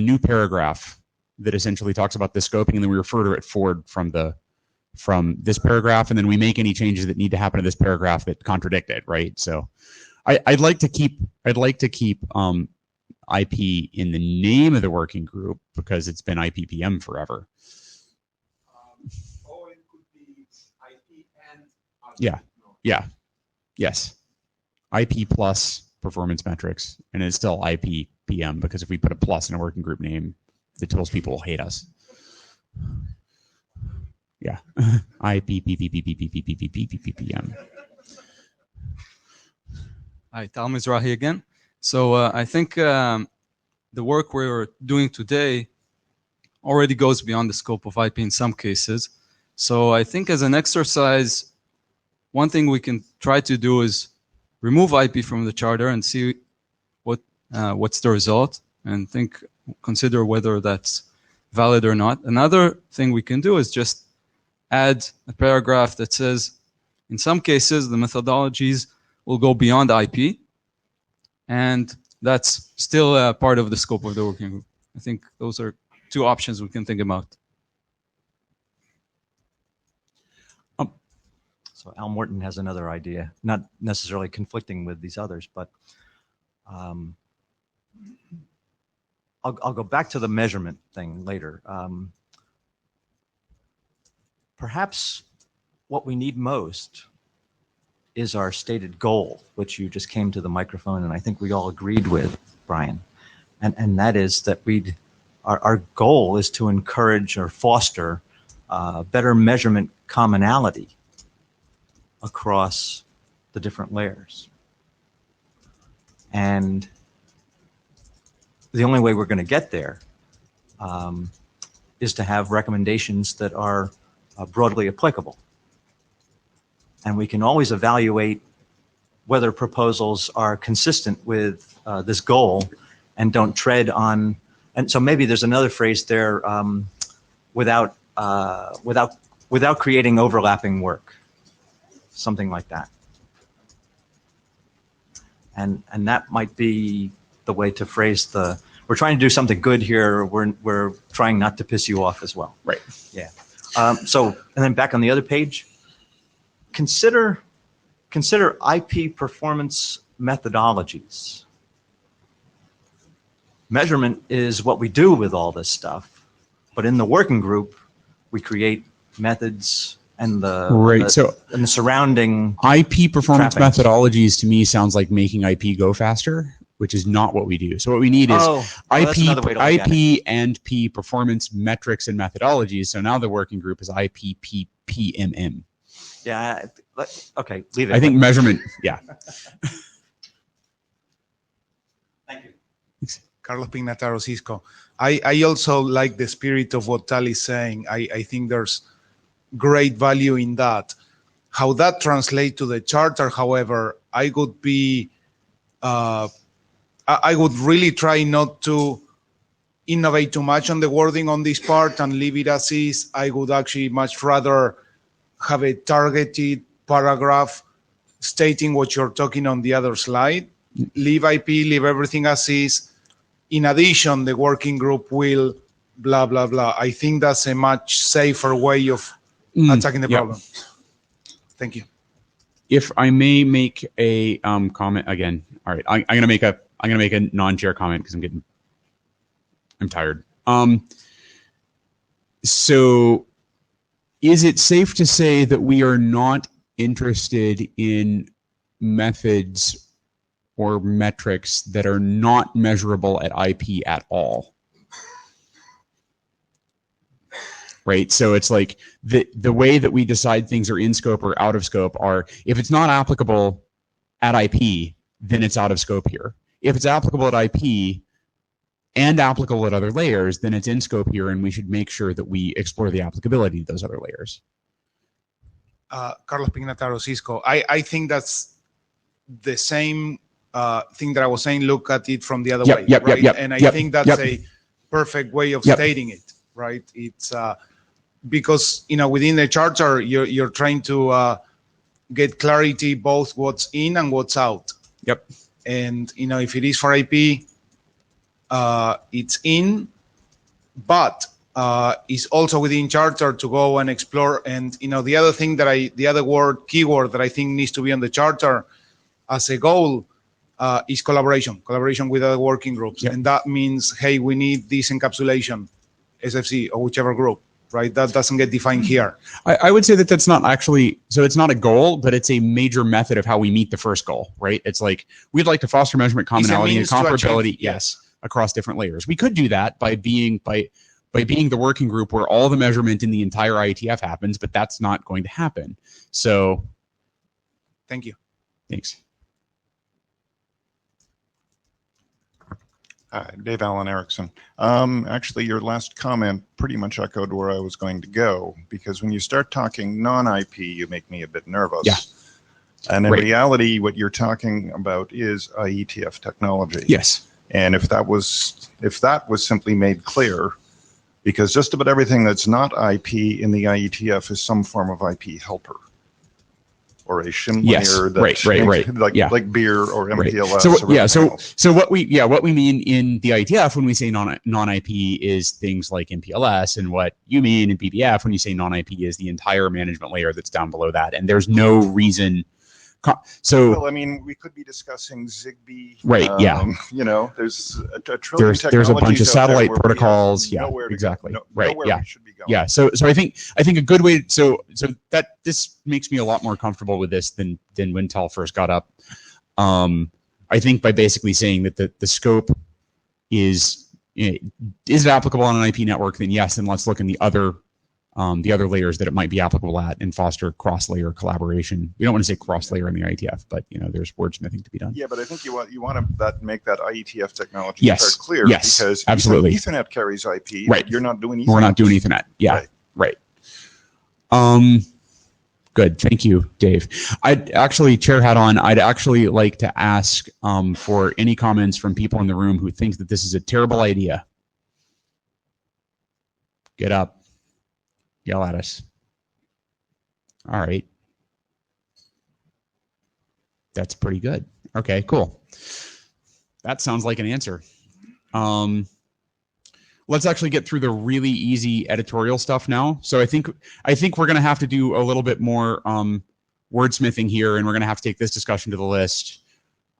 new paragraph that essentially talks about the scoping, and then we refer to it forward from this paragraph, and then we make any changes that need to happen to this paragraph that contradict it, right? So I'd like to keep IP in the name of the working group because it's been IPPM forever. Or it could be IP and yes. IP plus performance metrics, and it's still IPPM because if we put a plus in a working group name, the tools people will hate us. Yeah. IPPPPPPPPPPPM. Hi, Tal Mizrahi again. So I think the work we're doing today already goes beyond the scope of IP in some cases. So I think as an exercise, one thing we can try to do is remove IP from the charter and see what's the result, and consider whether that's valid or not. Another thing we can do is just add a paragraph that says, in some cases, the methodologies will go beyond IP, and that's still part of the scope of the working group. I think those are two options we can think about. So Al Morton has another idea, not necessarily conflicting with these others, but I'll go back to the measurement thing later. Perhaps what we need most is our stated goal, which you just came to the microphone and I think we all agreed with, Brian. And that is that our goal is to encourage or foster better measurement commonality across the different layers. And the only way we're going to get there is to have recommendations that are broadly applicable. And we can always evaluate whether proposals are consistent with this goal and don't tread on, and so maybe there's another phrase there, without creating overlapping work, something like that. And that might be the way to phrase we're trying to do something good here. We're trying not to piss you off as well. Right. Yeah. And then back on the other page, consider IP performance methodologies. Measurement is what we do with all this stuff, but in the working group, we create methods and the surrounding IP performance trappings. Methodologies to me sounds like making IP go faster, which is not what we do. So what we need is that's another way to look at IP and P performance metrics and methodologies. So now the working group is IPPPMM. Yeah. Okay. Leave it. I think measurement. Yeah. Thank you. Carlos Pignataro, Cisco. I also like the spirit of what Tal is saying. I think there's great value in that. How that translates to the charter, however, I would really try not to innovate too much on the wording on this part and leave it as is. I would actually much rather have a targeted paragraph stating what you're talking on the other slide. Leave IP, leave everything as is. In addition, the working group will blah, blah, blah. I think that's a much safer way of attacking the problem. Thank you. If I may make a comment again. All right, I'm gonna make a non-chair comment because I'm tired. So is it safe to say that we are not interested in methods or metrics that are not measurable at IP at all? Right. So it's like the way that we decide things are in scope or out of scope are, if it's not applicable at IP, then it's out of scope here. If it's applicable at IP and applicable at other layers, then it's in scope here, and we should make sure that we explore the applicability of those other layers. Carlos Pignataro, Cisco. I think that's the same thing that I was saying. Look at it from the other way, right? And I think that's a perfect way of stating it, right? It's because within the charter, you're trying to get clarity both what's in and what's out. Yep. And if it is for IP, it's in, but it's also within charter to go and explore. And the other thing that keyword that I think needs to be on the charter as a goal is collaboration with other working groups. Yep. And that means, hey, we need this encapsulation, SFC or whichever group, right? That doesn't get defined here. I would say that that's not actually, so it's not a goal, but it's a major method of how we meet the first goal, right? It's like, we'd like to foster measurement commonality and comparability, yes, across different layers. We could do that by being the working group where all the measurement in the entire IETF happens, but that's not going to happen. So. Thank you. Thanks. Dave Allen Erickson. Actually, your last comment pretty much echoed where I was going to go, because when you start talking non-IP, you make me a bit nervous. Yeah. And in reality, what you're talking about is IETF technology. Yes. And if that was simply made clear, because just about everything that's not IP in the IETF is some form of IP helper. Or a shim layer that like beer or MPLS. So what we mean in the IETF when we say non-IP is things like MPLS, and what you mean in BBF when you say non-IP is the entire management layer that's down below that. And there's no reason. Well, I mean, we could be discussing Zigbee. Right. There's a trillion technologies. There's a bunch of satellite protocols. Yeah. Exactly. Right. Yeah. Yeah. So I think a good way. So that this makes me a lot more comfortable with this than when Tal first got up. I think by basically saying that the scope is it applicable on an IP network, then yes, and let's look in the other layers that it might be applicable at and foster cross-layer collaboration. We don't want to say cross-layer in the IETF, but there's wordsmithing to be done. Yeah, but I think you want to make that IETF technology part clear. Yes, because absolutely. Ethernet carries IP. Right. You're not doing Ethernet. We're not doing Ethernet. Yeah. Right. Good. Thank you, Dave. I'd actually, chair hat on, I'd actually like to ask for any comments from people in the room who think that this is a terrible idea. Get up. Yell at us. All right. That's pretty good. Okay, cool. That sounds like an answer. Let's actually get through the really easy editorial stuff now. So I think we're going to have to do a little bit more wordsmithing here, and we're going to have to take this discussion to the list.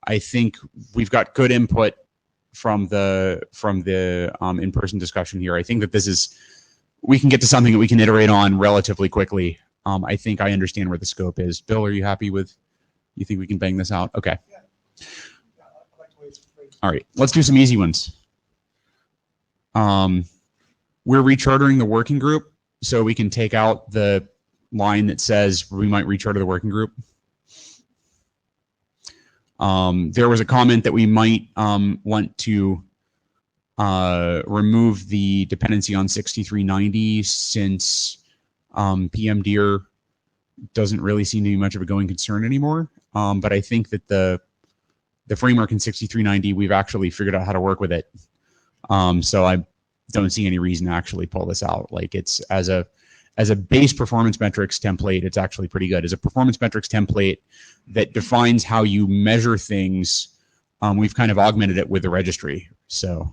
I think we've got good input from the in-person discussion here. I think that we can get to something that we can iterate on relatively quickly. I think I understand where the scope is. Bill, are you happy with? You think we can bang this out? Okay. All right. Let's do some easy ones. We're rechartering the working group, so we can take out the line that says we might recharter the working group. There was a comment that we might want to remove the dependency on 6390 since PMDIR doesn't really seem to be much of a going concern anymore. But I think that the framework in 6390, we've actually figured out how to work with it. So I don't see any reason to actually pull this out. Like, it's as a base performance metrics template, it's actually pretty good. As a performance metrics template that defines how you measure things, we've kind of augmented it with the registry. So,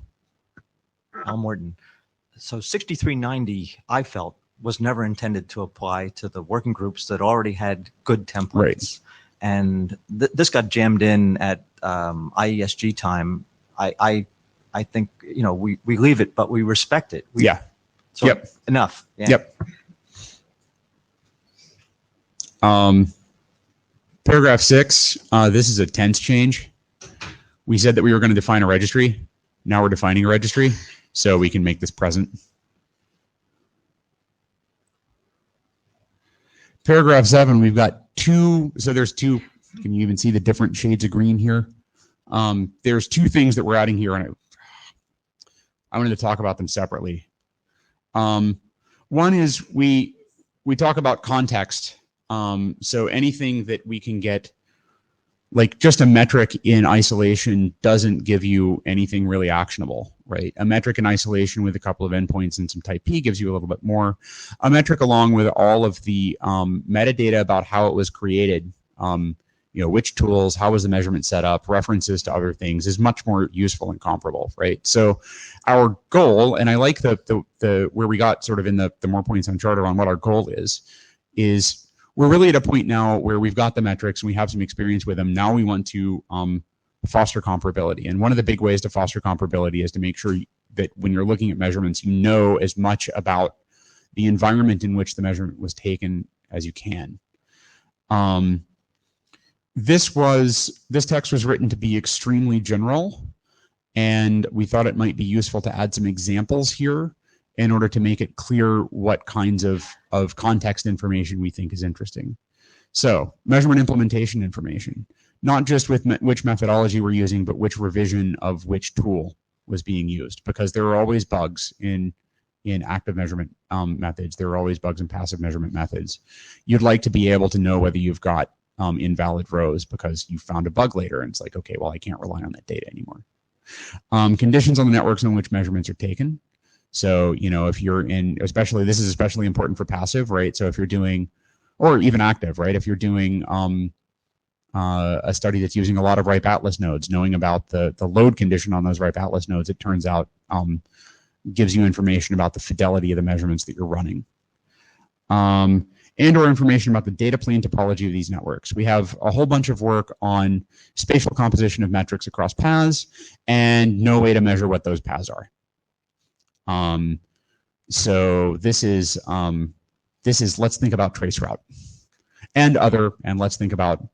Al Morton. So 6390, I felt, was never intended to apply to the working groups that already had good templates. Right. And this got jammed in at IESG time. I think, we leave it, but we respect it. Yeah. So yep. Enough. Yeah. Yep. Paragraph 6, this is a tense change. We said that we were going to define a registry. Now we're defining a registry, so we can make this present. Paragraph 7, we've got two, so there's two, can you even see the different shades of green here? There's two things that we're adding here, and I wanted to talk about them separately. One is we talk about context. So anything that we can get, like just a metric in isolation doesn't give you anything really actionable, right? A metric in isolation with a couple of endpoints and some type P gives you a little bit more. A metric along with all of the metadata about how it was created, which tools, how was the measurement set up, references to other things is much more useful and comparable, right? So our goal, and I like the where we got sort of in the more points on charter on what our goal is we're really at a point now where we've got the metrics and we have some experience with them. Now we want to foster comparability. And one of the big ways to foster comparability is to make sure that when you're looking at measurements, you know as much about the environment in which the measurement was taken as you can. This text was written to be extremely general, and we thought it might be useful to add some examples here in order to make it clear what kinds of context information we think is interesting. So, measurement implementation information, not just with which methodology we're using, but which revision of which tool was being used, because there are always bugs in active measurement methods. There are always bugs in passive measurement methods. You'd like to be able to know whether you've got invalid rows because you found a bug later, and it's like, okay, well, I can't rely on that data anymore. Conditions on the networks on which measurements are taken. So, if you're in, this is especially important for passive, right? So if you're doing, or even active, right? If you're doing a study that's using a lot of ripe atlas nodes, knowing about the load condition on those ripe atlas nodes, it turns out gives you information about the fidelity of the measurements that you're running. And or information about the data plane topology of these networks. We have a whole bunch of work on spatial composition of metrics across paths and no way to measure what those paths are. So this is let's think about traceroute and let's think about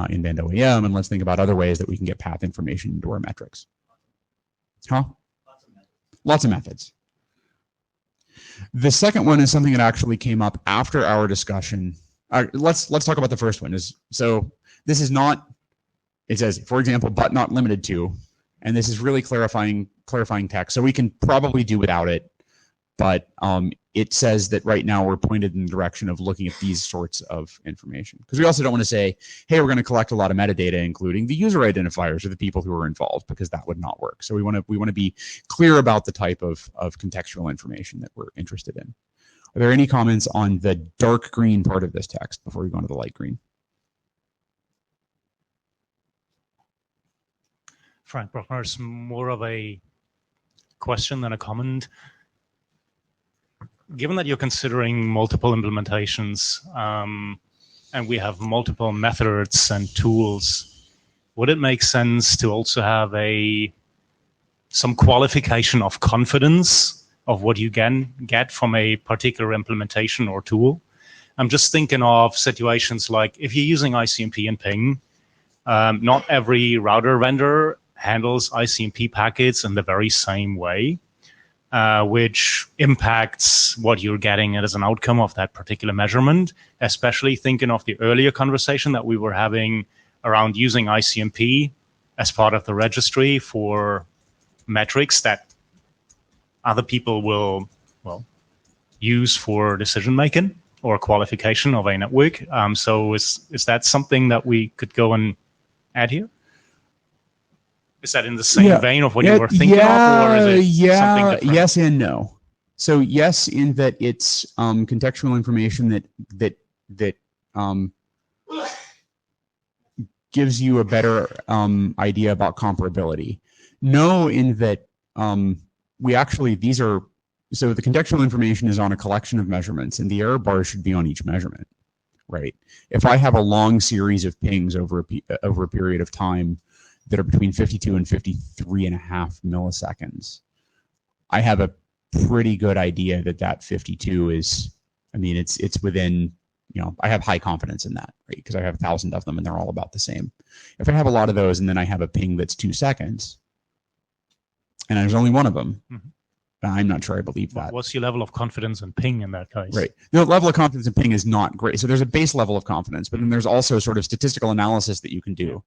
in-band OEM, and let's think about other ways that we can get path information into our metrics. Huh? Lots of methods. The second one is something that actually came up after our discussion. Let's talk about the first one. So this is not, it says, for example, but not limited to, and this is really clarifying text. So we can probably do without it. but it says that right now we're pointed in the direction of looking at these sorts of information. Because we also don't want to say, hey, we're going to collect a lot of metadata, including the user identifiers of the people who are involved, because that would not work. So we want to be clear about the type of contextual information that we're interested in. Are there any comments on the dark green part of this text before we go on to the light green? Frank Bruckner, it's more of a question than a comment. Given that you're considering multiple implementations and we have multiple methods and tools, would it make sense to also have some qualification of confidence of what you can get from a particular implementation or tool? I'm just thinking of situations like if you're using ICMP and ping, not every router vendor handles ICMP packets in the very same way. Which impacts what you're getting as an outcome of that particular measurement, especially thinking of the earlier conversation that we were having around using ICMP as part of the registry for metrics that other people will, use for decision-making or qualification of a network. So is that something that we could go and add here? Is that in the same vein of what you were thinking of, or is it something different? Yes and no. So yes, in that it's contextual information that gives you a better idea about comparability. No, in that so the contextual information is on a collection of measurements, and the error bars should be on each measurement, right? If I have a long series of pings over a period of time that are between 52 and 53.5 milliseconds, I have a pretty good idea that 52 is, it's within, I have high confidence in that, right? Because I have 1,000 of them and they're all about the same. If I have a lot of those and then I have a ping that's 2 seconds and there's only one of them, I'm not sure I believe that. What's your level of confidence in ping in that case? Right. The level of confidence in ping is not great. So there's a base level of confidence, but then there's also sort of statistical analysis that you can do.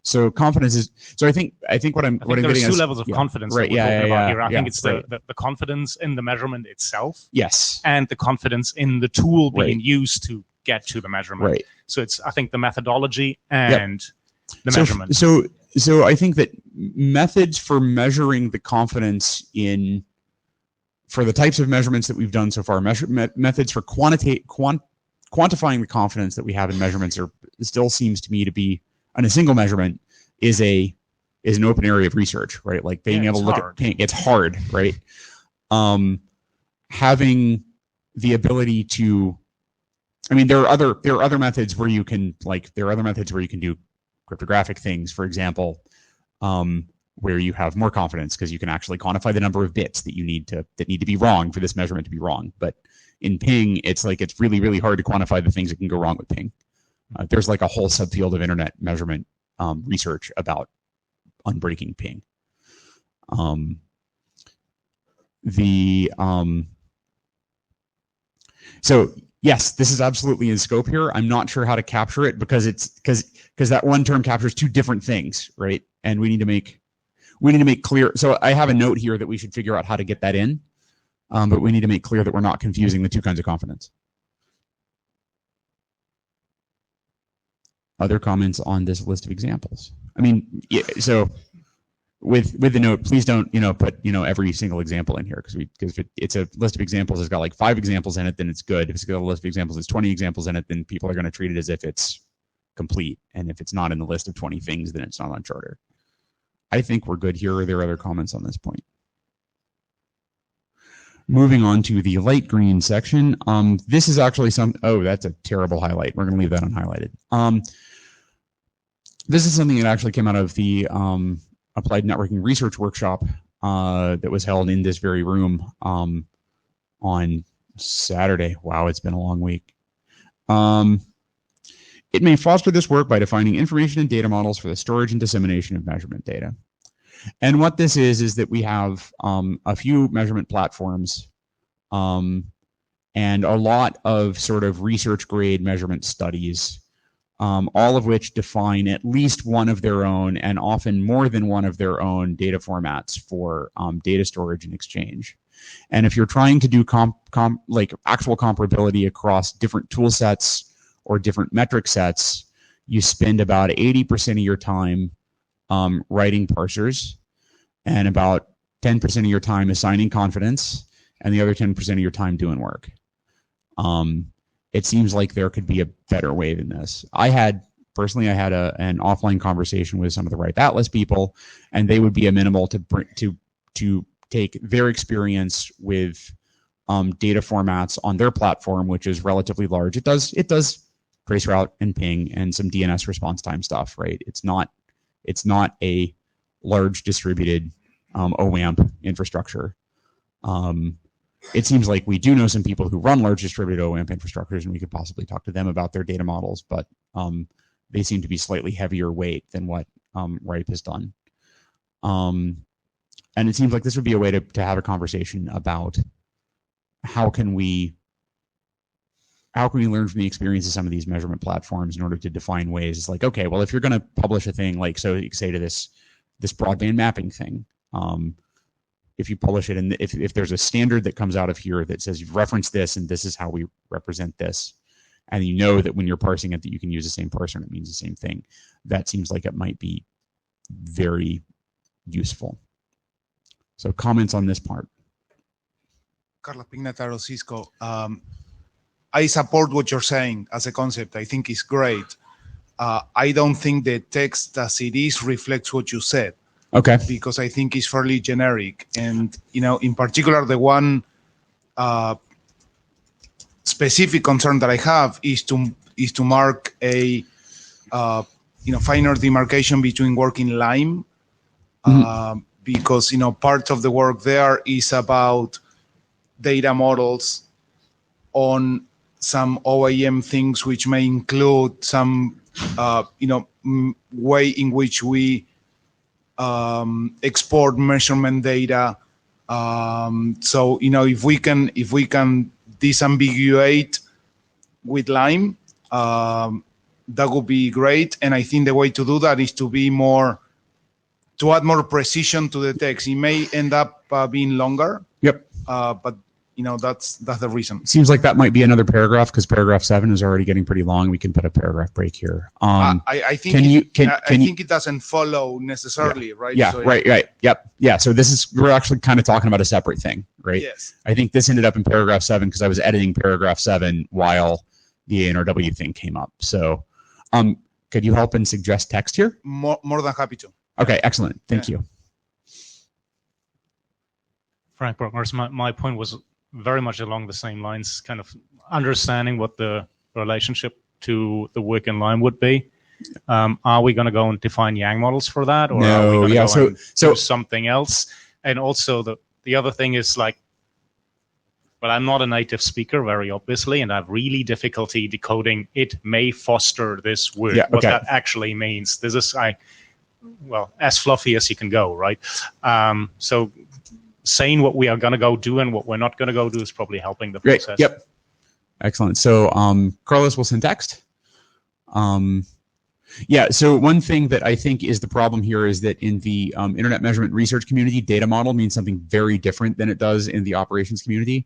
So confidence is. So I think what I'm getting there's is two levels of confidence. Right. That we're talking about here. I think it's right. the confidence in the measurement itself. Yes. And the confidence in the tool being used to get to the measurement. Right. So it's, I think, the methodology and the measurement. So I think that methods for measuring the confidence for the types of measurements that we've done so far, methods for quantifying the confidence that we have in measurements still seems to me to be, on a single measurement, is an open area of research, right? Like being able to look at ping, it's hard, right? Having the ability to, there are other methods where you can do cryptographic things, for example, where you have more confidence because you can actually quantify the number of bits that need to be wrong for this measurement to be wrong. But in ping, it's really, really hard to quantify the things that can go wrong with ping. There's like a whole subfield of internet measurement research about unbreaking ping. So yes, this is absolutely in scope here. I'm not sure how to capture it because that one term captures two different things, right? And we need to make clear. So I have a note here that we should figure out how to get that in, but we need to make clear that we're not confusing the two kinds of confidence. Other comments on this list of examples? So with the note, please don't put every single example in here because if it's a list of examples that's got like 5 examples in it, then it's good. If it's got a list of examples that's 20 examples in it, then people are going to treat it as if it's complete. And if it's not in the list of 20 things, then it's not on Charter. I think we're good here. Are there other comments on this point? Moving on to the light green section. This is actually that's a terrible highlight. We're going to leave that unhighlighted. This is something that actually came out of the Applied Networking Research Workshop that was held in this very room on Saturday. Wow, it's been a long week. It may foster this work by defining information and data models for the storage and dissemination of measurement data. And what this is that we have a few measurement platforms and a lot of sort of research grade measurement studies, all of which define at least one of their own and often more than one of their own data formats for data storage and exchange. And if you're trying to do like actual comparability across different tool sets or different metric sets, you spend about 80% of your time writing parsers and about 10% of your time assigning confidence and the other 10% of your time doing work. It seems like there could be a better way than this. I had an offline conversation with some of the Ripe Atlas people, and they would be amenable to take their experience with data formats on their platform, which is relatively large. It does traceroute and ping and some DNS response time stuff, right? It's not a large distributed OWAMP infrastructure. It seems like we do know some people who run large distributed OWAMP infrastructures, and we could possibly talk to them about their data models, but they seem to be slightly heavier weight than what Ripe has done. And it seems like this would be a way to have a conversation about how can we learn from the experience of some of these measurement platforms in order to define ways. It's like, okay, well, if you're going to publish a thing, like, so you say to this broadband mapping thing, if you publish it, and if there's a standard that comes out of here that says you've referenced this and this is how we represent this, and you know that when you're parsing it that you can use the same parser and it means the same thing, that seems like it might be very useful. So comments on this part. Carlos Pignataro, Cisco. I support what you're saying as a concept. I think it's great. I don't think the text as it is reflects what you said. Okay. Because I think it's fairly generic. And, in particular, the one specific concern that I have is to mark a, finer demarcation between work in Lime. Because, part of the work there is about data models on some OAM things, which may include some, way in which we export measurement data. So, if we can disambiguate with Lime, that would be great. And I think the way to do that is to add more precision to the text. It may end up being longer. Yep. But that's the reason. Seems like that might be another paragraph because paragraph 7 is already getting pretty long. We can put a paragraph break here. I think it doesn't follow necessarily, yeah, right? Yeah, so, right. Yep. Yeah. So we're actually kind of talking about a separate thing, right? Yes. I think this ended up in paragraph 7 because I was editing paragraph 7 while the ANRW thing came up. So, could you help and suggest text here? More than happy to. Okay, excellent. Thank you. Frank Brockmers, my point was very much along the same lines, kind of understanding what the relationship to the work in Lime would be. Are we going to go and define Yang models for that, or are we going to go and do something else? And also the other thing is like, well, I'm not a native speaker, very obviously, and I have really difficulty decoding it may foster this word, what that actually means. This is as fluffy as you can go, right? So saying what we are going to go do and what we're not going to go do is probably helping the process. Right. Yep. Excellent. So Carlos will send text. So one thing that I think is the problem here is that in the internet measurement research community, data model means something very different than it does in the operations community.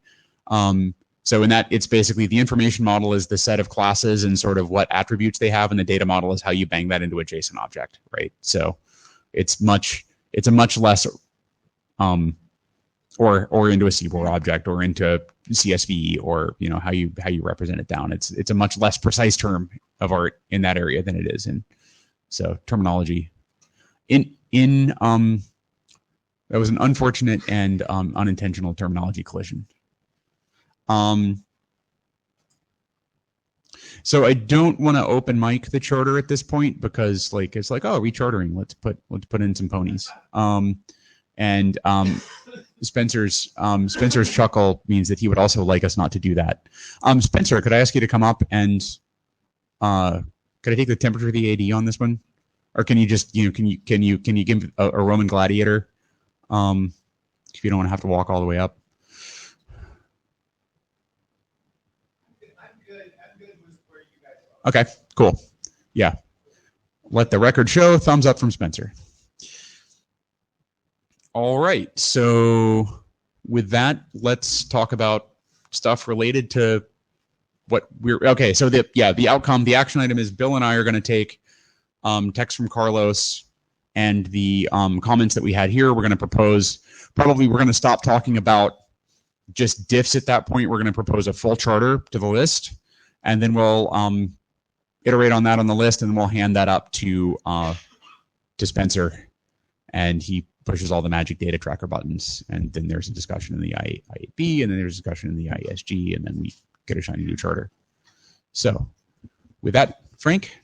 So in that, it's basically the information model is the set of classes and sort of what attributes they have, and the data model is how you bang that into a JSON object, right? So it's a much less, or into a CBOR object or into CSV, or how you represent it down. It's a much less precise term of art in that area than it is in. So terminology that was an unfortunate and unintentional terminology collision. So I don't want to open mic the charter at this point because it's like, oh, rechartering. Let's put in some ponies. Spencer's chuckle means that he would also like us not to do that. Spencer, could I ask you to come up and could I take the temperature of the AD on this one, or can you just can you give a Roman gladiator if you don't want to have to walk all the way up? Okay, cool. Yeah. Let the record show. Thumbs up from Spencer. All right. So with that, let's talk about stuff related to what we're okay. So the outcome, the action item is Bill and I are going to take text from Carlos and the comments that we had here. We're going to propose, probably we're going to stop talking about just diffs at that point. We're going to propose a full charter to the list, and then we'll iterate on that on the list, and then we'll hand that up to Spencer, and he pushes all the magic data tracker buttons, and then there's a discussion in the IAB, and then there's a discussion in the IESG, and then we get a shiny new charter. So with that, Frank,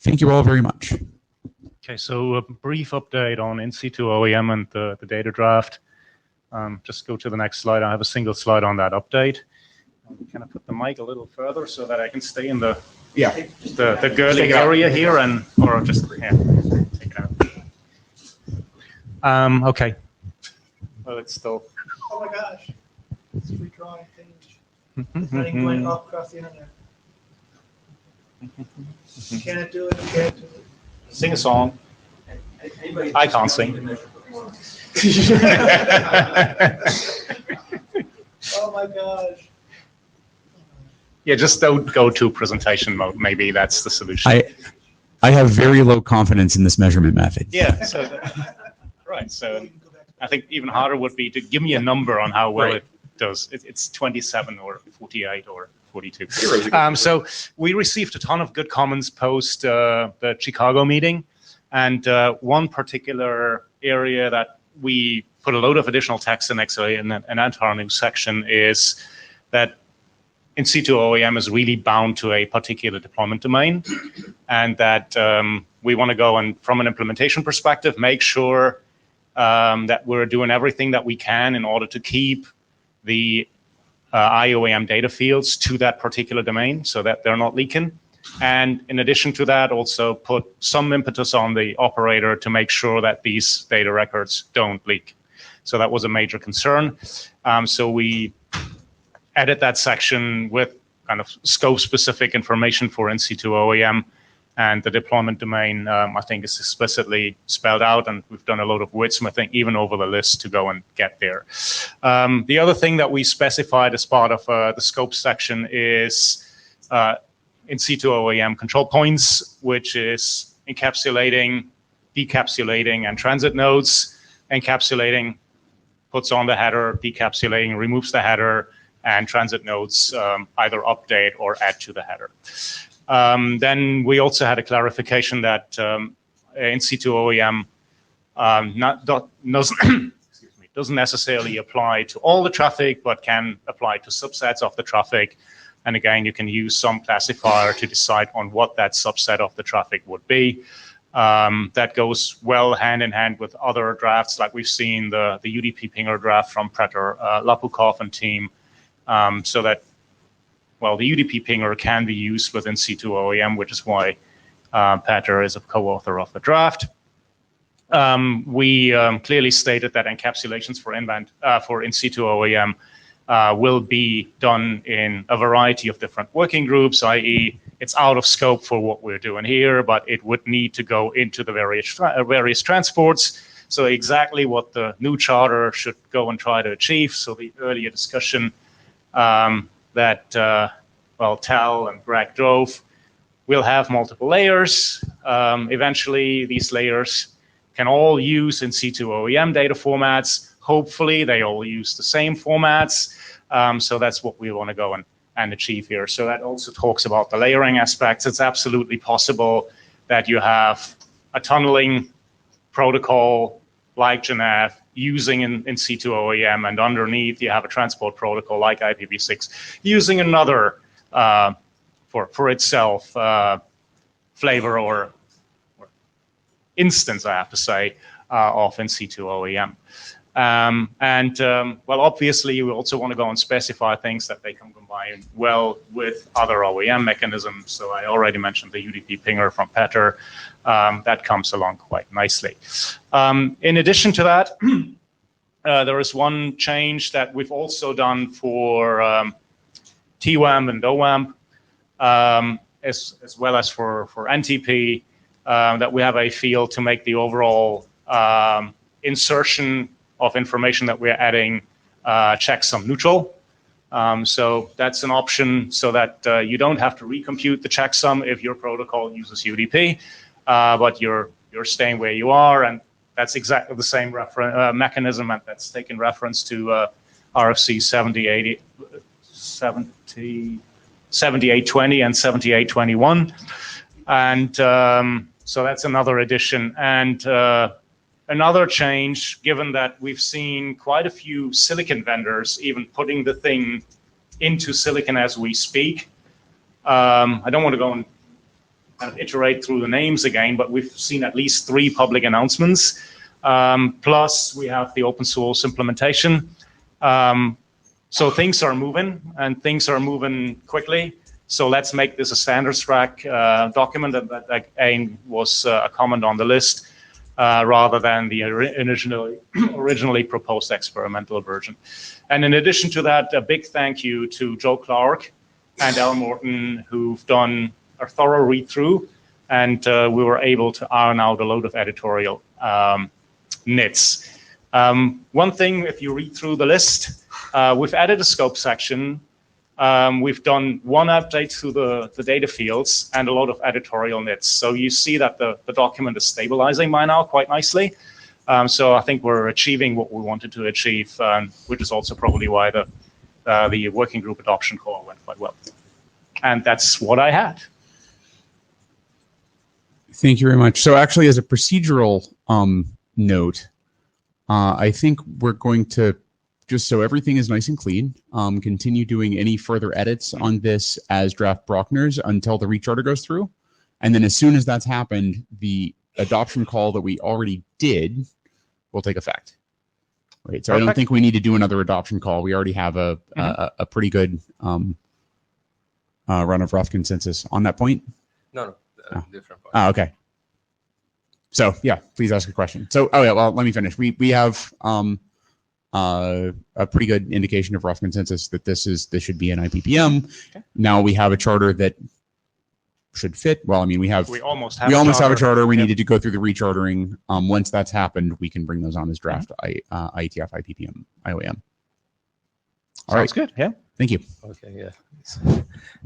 thank you all very much. Okay, so a brief update on in-situ OEM and the data draft. Just go to the next slide. I have a single slide on that update. Can I put the mic a little further so that I can stay in the girly area here, and or just take it out. Okay. Well, it's still. Oh my gosh! It's a free drawing page. Running going all across the internet. Can it do it? Can it do it? Sing a song. I can't sing. Oh my gosh. Yeah, just don't go to presentation mode. Maybe that's the solution. I have very low confidence in this measurement method. Yeah, so right. So I think even harder would be to give me a number on how well it does. It's 27 or 48 or 42. So we received a ton of good comments post the Chicago meeting, and one particular area that we put a load of additional text in actually in an entire new section is that in-situ OEM is really bound to a particular deployment domain, and that we want to go and, from an implementation perspective, make sure that we're doing everything that we can in order to keep the IOAM data fields to that particular domain so that they're not leaking. And in addition to that, also put some impetus on the operator to make sure that these data records don't leak. So that was a major concern. So we edit that section with kind of scope-specific information for in-situ OEM, and the deployment domain, I think, is explicitly spelled out, and we've done a load of wordsmithing even over the list to go and get there. The other thing that we specified as part of the scope section is in-situ OEM control points, which is encapsulating, decapsulating, and transit nodes. Encapsulating puts on the header, decapsulating removes the header, and transit nodes either update or add to the header. Then we also had a clarification that in-situ OEM doesn't necessarily apply to all the traffic, but can apply to subsets of the traffic. And again, you can use some classifier to decide on what that subset of the traffic would be. That goes well hand in hand with other drafts, like we've seen the UDP pinger draft from Petr Lapukov and team. So that, well, the UDP pinger can be used with in-situ OEM, which is why Petr is a co-author of the draft. We clearly stated that encapsulations for in-situ OEM will be done in a variety of different working groups, i.e. it's out of scope for what we're doing here, but it would need to go into the various transports. So exactly what the new charter should go and try to achieve. So the earlier discussion that Tal and Greg drove, we'll have multiple layers. Eventually, these layers can all use in-situ OEM data formats. Hopefully, they all use the same formats. So that's what we want to go and achieve here. So that also talks about the layering aspects. It's absolutely possible that you have a tunneling protocol like Genève using in-situ OEM, and underneath you have a transport protocol like IPv6 using another for itself flavor or instance, I have to say, of in-situ OEM. Well, obviously, we also want to go and specify things that they can combine well with other OEM mechanisms. So I already mentioned the UDP pinger from Petr. That comes along quite nicely. In addition to that, there is one change that we've also done for TWAMP and OWAMP, as well as for NTP, that we have a field to make the overall insertion of information that we're adding checksum neutral. So that's an option so that you don't have to recompute the checksum if your protocol uses UDP, but you're staying where you are, and that's exactly the same mechanism that's taken reference to RFC 7820 and 7821. And so that's another addition. And another change, given that we've seen quite a few silicon vendors even putting the thing into silicon as we speak. I don't want to go and kind of iterate through the names again, but we've seen at least 3 public announcements. Plus, we have the open source implementation. So things are moving, and things are moving quickly. So let's make this a standards track document that again was a comment on the list, rather than the originally proposed experimental version. And in addition to that, a big thank you to Joe Clark and Al Morton, who've done a thorough read-through, and we were able to iron out a load of editorial nits. One thing, if you read through the list, we've added a scope section. We've done one update to the data fields and a lot of editorial nits. So you see that the document is stabilizing by now quite nicely. So I think we're achieving what we wanted to achieve, which is also probably why the working group adoption call went quite well. And that's what I had. Thank you very much. So actually, as a procedural note, I think we're going to, just so everything is nice and clean, continue doing any further edits on this as draft Brockners until the recharter goes through. And then as soon as that's happened, the adoption call that we already did will take effect. Right. So I don't think we need to do another adoption call. We already have a pretty good run of rough consensus on that point. No, different point. Okay. So yeah, please ask a question. So, well, let me finish. We have a pretty good indication of rough consensus that this should be an IPPM. Okay. Now we have a charter that should fit. Well, I mean, we almost have a charter. We needed to go through the rechartering. Once that's happened, we can bring those on as draft IETF IPPM IOM. Sounds good. Yeah. Thank you. Okay. Yeah.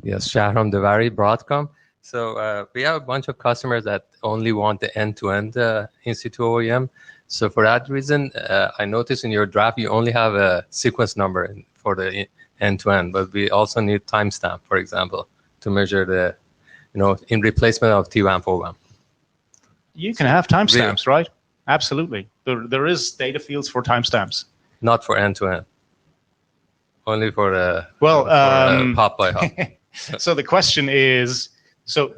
Yes. Shahram Devari, Broadcom. So we have a bunch of customers that only want the end-to-end in-situ OEM. So for that reason, I noticed in your draft you only have a sequence number for the end-to-end, but we also need timestamp, for example, to measure the, in replacement of TWAMP OWAMP. You can have timestamps, really? Right? Absolutely. There is data fields for timestamps. Not for end-to-end. Only for hop by hop. So the question is, so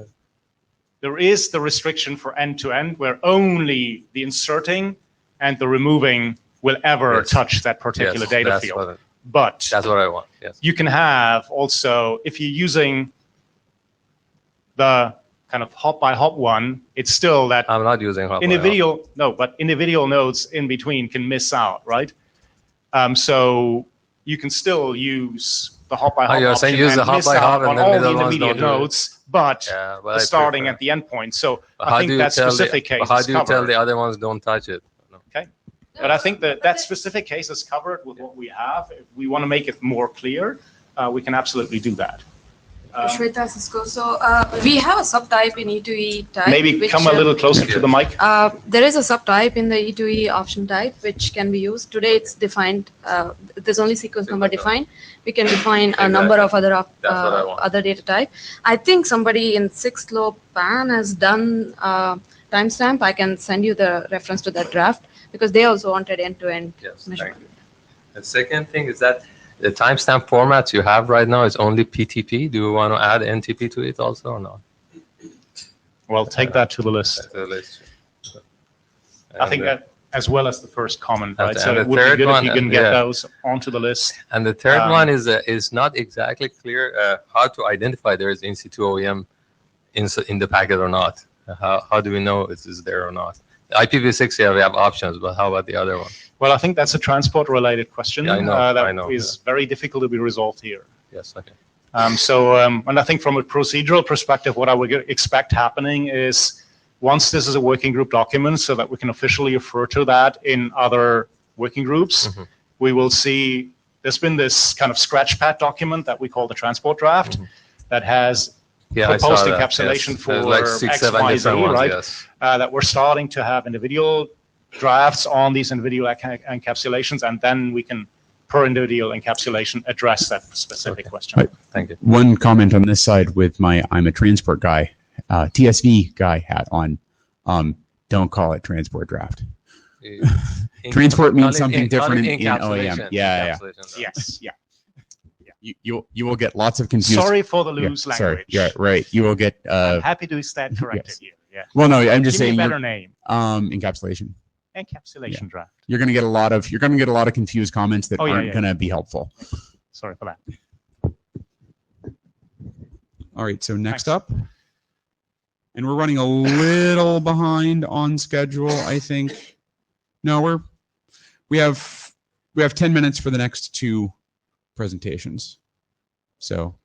there is the restriction for end-to-end where only the inserting and the removing will ever touch that particular data field. But that's what I want. Yes. You can have also, if you're using the kind of hop by hop one, it's still that I'm not using hop individual by hop. No, but individual nodes in between can miss out, right? So you can still use the hop by hop. You're saying use the hop by hop and all the intermediate nodes, but the starting at the end point. So I think that specific case. How do you tell the other ones don't touch it? Okay, but I think that specific case is covered with what we have. If we want to make it more clear, we can absolutely do that. Shweta Cisco. So we have a subtype in E2E type. Maybe come a little closer to the mic. There is a subtype in the E2E option type which can be used. Today it's defined. There's only sequence number defined. We can define a number of other data type. I think somebody in 6LoWPAN has done timestamp. I can send you the reference to that draft because they also wanted end-to-end measurement. The second thing is that the timestamp formats you have right now is only PTP. Do you want to add NTP to it also or not? Well, take that to the list. I think that as well as the first comment, right? So it would be good if you can get those onto the list. And the third one is not exactly clear how to identify there is in-situ OEM in the packet or not. How do we know it is there or not? IPv6, we have options, but how about the other one? Well, I think that's a transport-related question. Yeah, I know, is very difficult to be resolved here. Yes, okay. And I think from a procedural perspective, what I would expect happening is once this is a working group document so that we can officially refer to that in other working groups, we will see there's been this kind of scratchpad document that we call the transport draft that has proposed encapsulation for like 6, X, 7 Y, Z, different ones, right? yes. That we're starting to have individual drafts on these individual encapsulations, and then we can, per individual encapsulation, address that specific question. Right. Thank you. One comment on this side with my I'm a transport guy, TSV guy hat on. Don't call it transport draft. Transport means something different in OEM. Yes. You will get lots of confusion. Sorry for the loose language. Sorry. Yeah, right. You will get. I'm happy to stand corrected here. Yeah. Well, no, I'm just Give me saying. a better name. Encapsulation. Encapsulation draft. You're going to get a lot of confused comments that aren't going to be helpful. Sorry for that. All right. So next up, and we're running a little behind on schedule, I think. No, we have 10 minutes for the next two presentations. So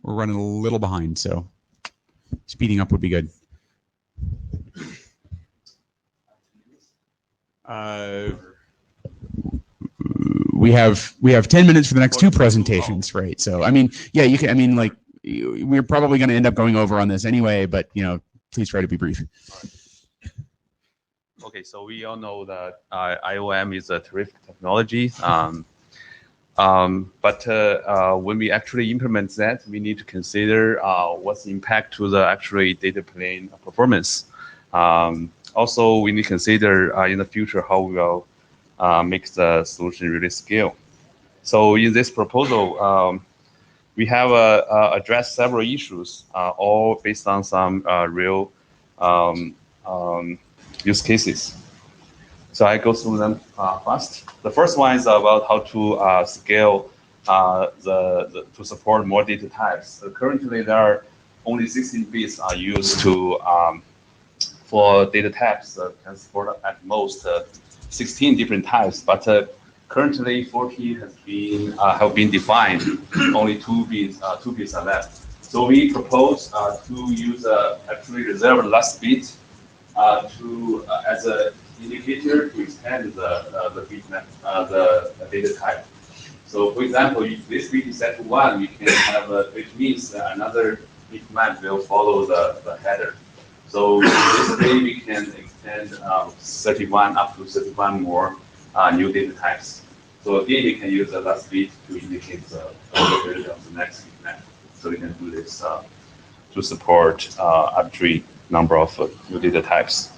we're running a little behind, so speeding up would be good. We have 10 minutes for the next two presentations, right? So I mean, yeah, you can. I mean, like we're probably going to end up going over on this anyway, but please try to be brief. Okay, so we all know that IOM is a terrific technology, but when we actually implement that, we need to consider what's the impact to the actually data plane performance. Also, we need to consider in the future how we will make the solution really scale. So in this proposal, we have addressed several issues, all based on some real use cases. So I go through them fast. The first one is about how to scale to support more data types. So currently, there are only 16 bits are used for data types that can support at most 16 different types. But currently, 40 have been defined. Only 2 bits are left. So we propose to use actually reserve last bit as an indicator to expand the bit the data type. So, for example, if this bit is set to 1, we can have which means that another bit map will follow the header. So this way we can extend 31 up to 31 more new data types. So again, we can use the last bit to indicate the probability of the next bit map. So we can do this to support arbitrary number of new data types.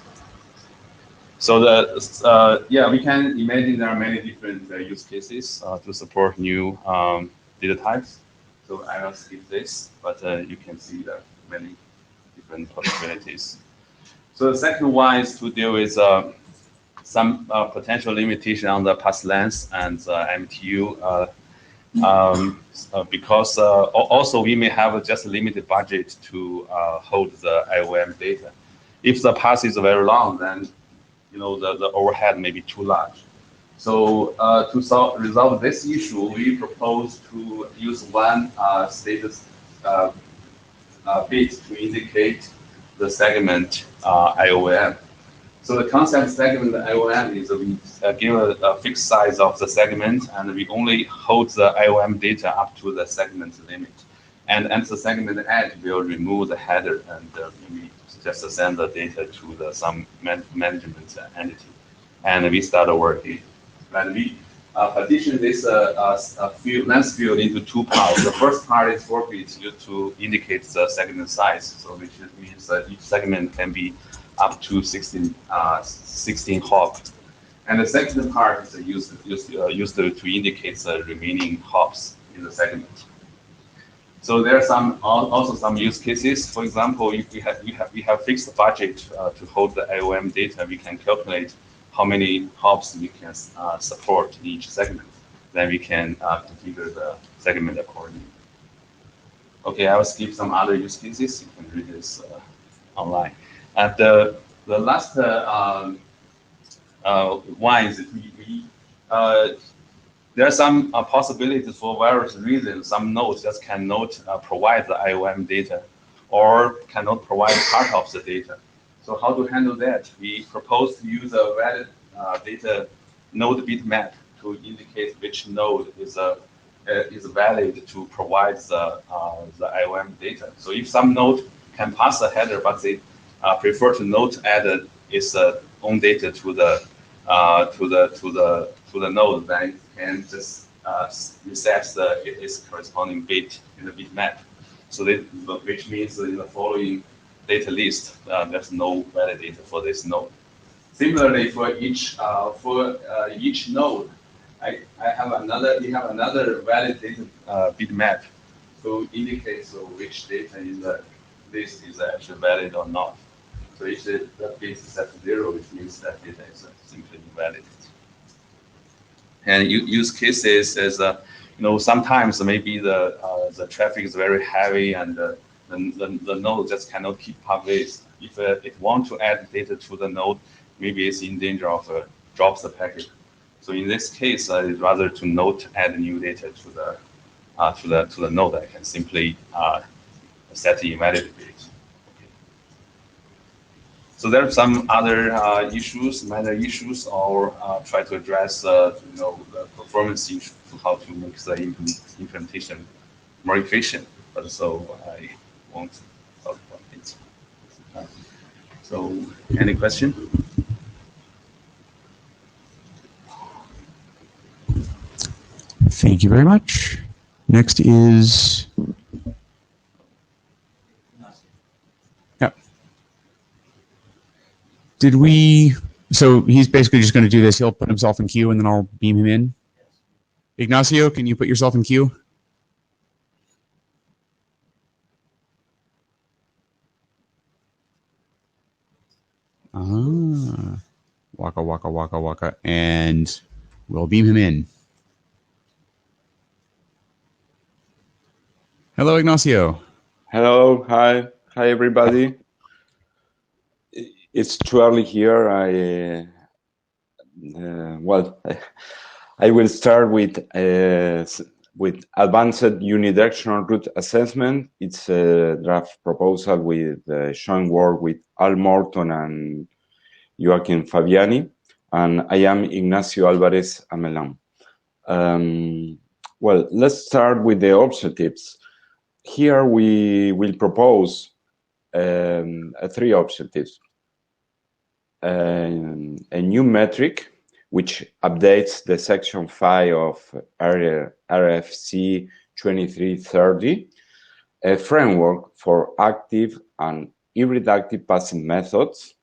So we can imagine there are many different use cases to support new data types. So I will skip this, but you can see that many different possibilities. So the second one is to deal with some potential limitation on the path length and MTU, because also we may have just a limited budget to hold the IOM data. If the path is very long, then the overhead may be too large. So to resolve this issue, we propose to use one status bit to indicate the segment IOM. So the concept segment IOM is we give a fixed size of the segment, and we only hold the IOM data up to the segment limit. And at the segment edge, we'll remove the header and we just send the data to some management entity. And we start working. And we partition this length field into 2 parts. The first part is 4 bits used to indicate the segment size, so which means that each segment can be up to 16 hops. And the second part is used to indicate the remaining hops in the segment. So there are also some use cases. For example, if we have fixed budget to hold the IOM data, we can calculate how many hops we can support in each segment. Then we can configure the segment accordingly. Okay, I will skip some other use cases. You can read this online. And the last one is there are some possibilities for various reasons. Some nodes just cannot provide the IOM data or cannot provide part of the data. So how to handle that? We propose to use a valid data node bitmap to indicate which node is valid to provide the IOM data. So if some node can pass a header, but they prefer to not add its own data to the node, then it can just reset its corresponding bit in the bitmap. So which means in the following data list, there's no valid data for this node. Similarly, for each node, we have another valid data bitmap to indicate which data in the list is actually valid or not. So if that bit is set to 0, which means that data is simply invalid. And use cases as sometimes maybe the traffic is very heavy and the node just cannot keep up with. If it wants to add data to the node, maybe it's in danger of drops the packet. So in this case, it's rather to not add new data to the node. I can simply set the invalid bit. So there are some other minor issues, or try to address the performance issue, how to make the implementation more efficient. But so I won't talk about it. So any question? Thank you very much. Next is. Did we, so he's basically just going to do this. He'll put himself in queue and then I'll beam him in. Ignacio, can you put yourself in queue? Waka, waka, waka, waka. And we'll beam him in. Hello, Ignacio. Hello. Hi. Hi, everybody. It's too early here. I will start with advanced unidirectional route assessment. It's a draft proposal with joint work with Al Morton and Joaquin Fabiani, and I am Ignacio Alvarez Amelan. Well, let's start with the objectives. Here we will propose 3 objectives. A new metric, which updates the section 5 of RFC 2330, a framework for active and irreductive passing methods,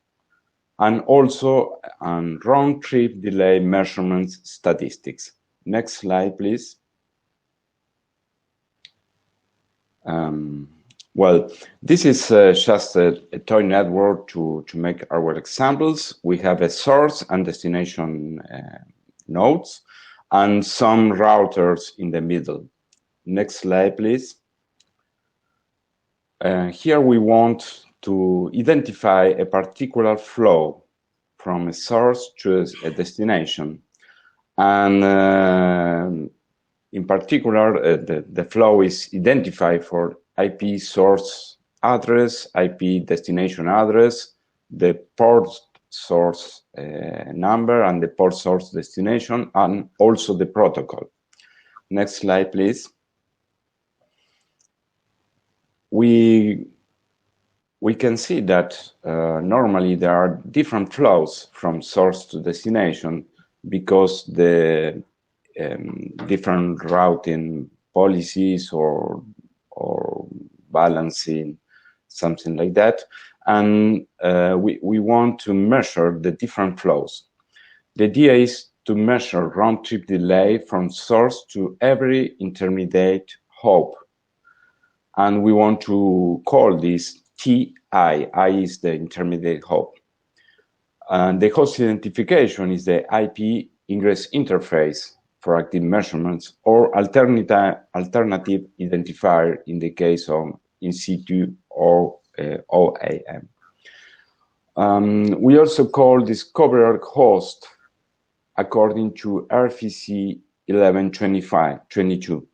and also round-trip delay measurements statistics. Next slide, please. Well, this is just a toy network to make our examples. We have a source and destination nodes and some routers in the middle. Next slide, please. Here we want to identify a particular flow from a source to a destination. And in particular, the flow is identified for IP source address, IP destination address, the port source number, and the port source destination, and also the protocol. Next slide, please. We can see that normally there are different flows from source to destination because the different routing policies or balancing, something like that. And we want to measure the different flows. The idea is to measure round-trip delay from source to every intermediate hop. And we want to call this TI. I is the intermediate hop. And the host identification is the IP ingress interface for active measurements, or alternative identifier in the case of in situ or OAM. We also call discoverer host according to RFC 1125-22.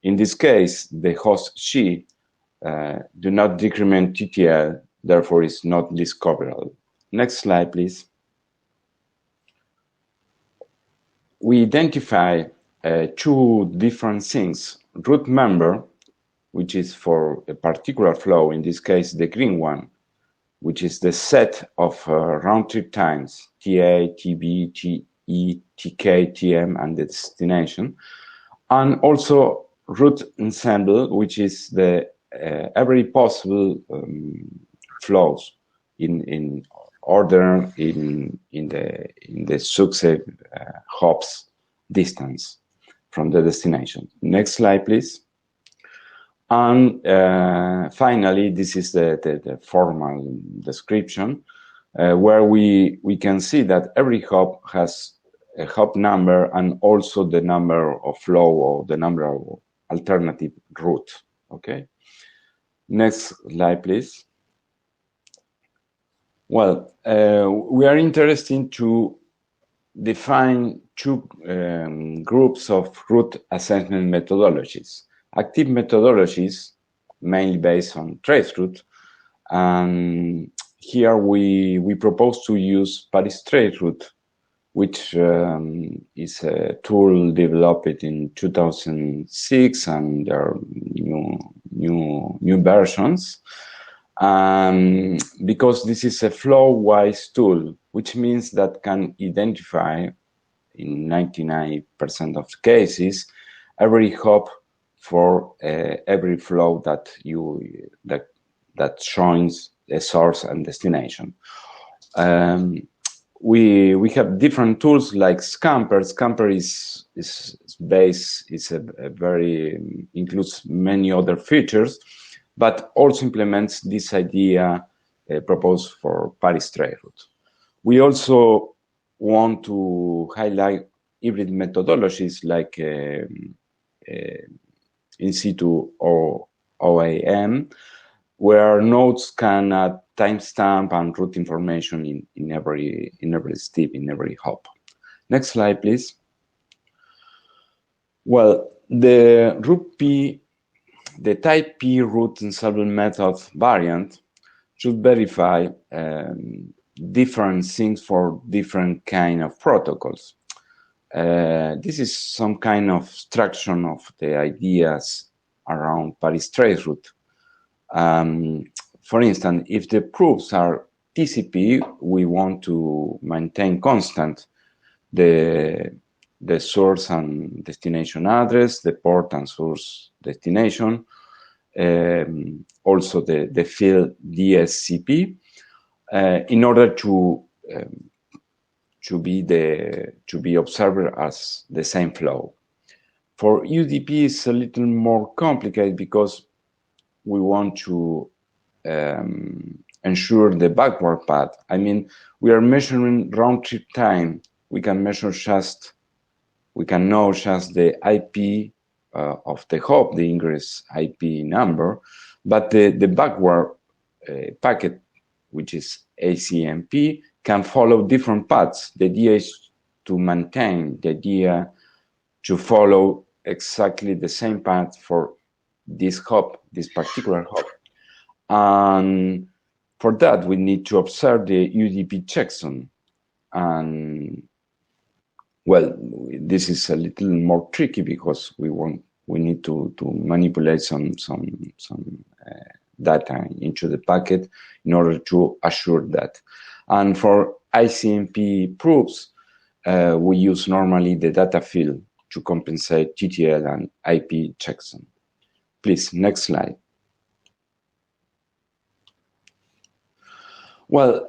In this case, the host G do not decrement TTL, therefore is not discoverable. Next slide, please. we identify two different things: root member, which is for a particular flow, in this case the green one, which is the set of round trip times, TA, TB, TE, TK, TM, and the destination, and also route ensemble, which is the every possible flows in order in the successive hops distance from the destination. Next slide, please. And finally, this is the formal description, where we can see that every hop has a hop number and also the number of flow or the number of alternative route. Okay. Next slide, please. Well, we are interested to define two groups of route assessment methodologies. Active methodologies, mainly based on trace route, and here we propose to use Paris trace route, which is a tool developed in 2006, and there are new versions. Because this is a flow-wise tool, which means that can identify, in 99% of cases, every hop for every flow that joins a source and destination. We have different tools like Scamper. Scamper includes many other features, but also implements this idea proposed for Paris trace route. We also want to highlight hybrid methodologies like in situ or OAM, where nodes can add timestamp and route information in every step, in every hop. Next slide, please. Well, the type P route ensemble method variant should verify different things for different kind of protocols. This is some kind of abstraction of the ideas around Paris trace route. For instance, if the proofs are TCP, we want to maintain constant the source and destination address, the port and source destination, also the field DSCP, in order to be observed as the same flow. For UDP, it's a little more complicated because we want to ensure the backward path. I mean, we are measuring round trip time. We can know just the IP of the hop, the ingress IP number, but the backward packet, which is ACMP, can follow different paths. The idea is to maintain the idea to follow exactly the same path for this hop, this particular hop. And for that, we need to observe the UDP checksum. And well, this is a little more tricky because we need to manipulate some data into the packet in order to assure that. And for ICMP proofs, we use normally the data field to compensate TTL and IP checksum. Please, next slide. Well,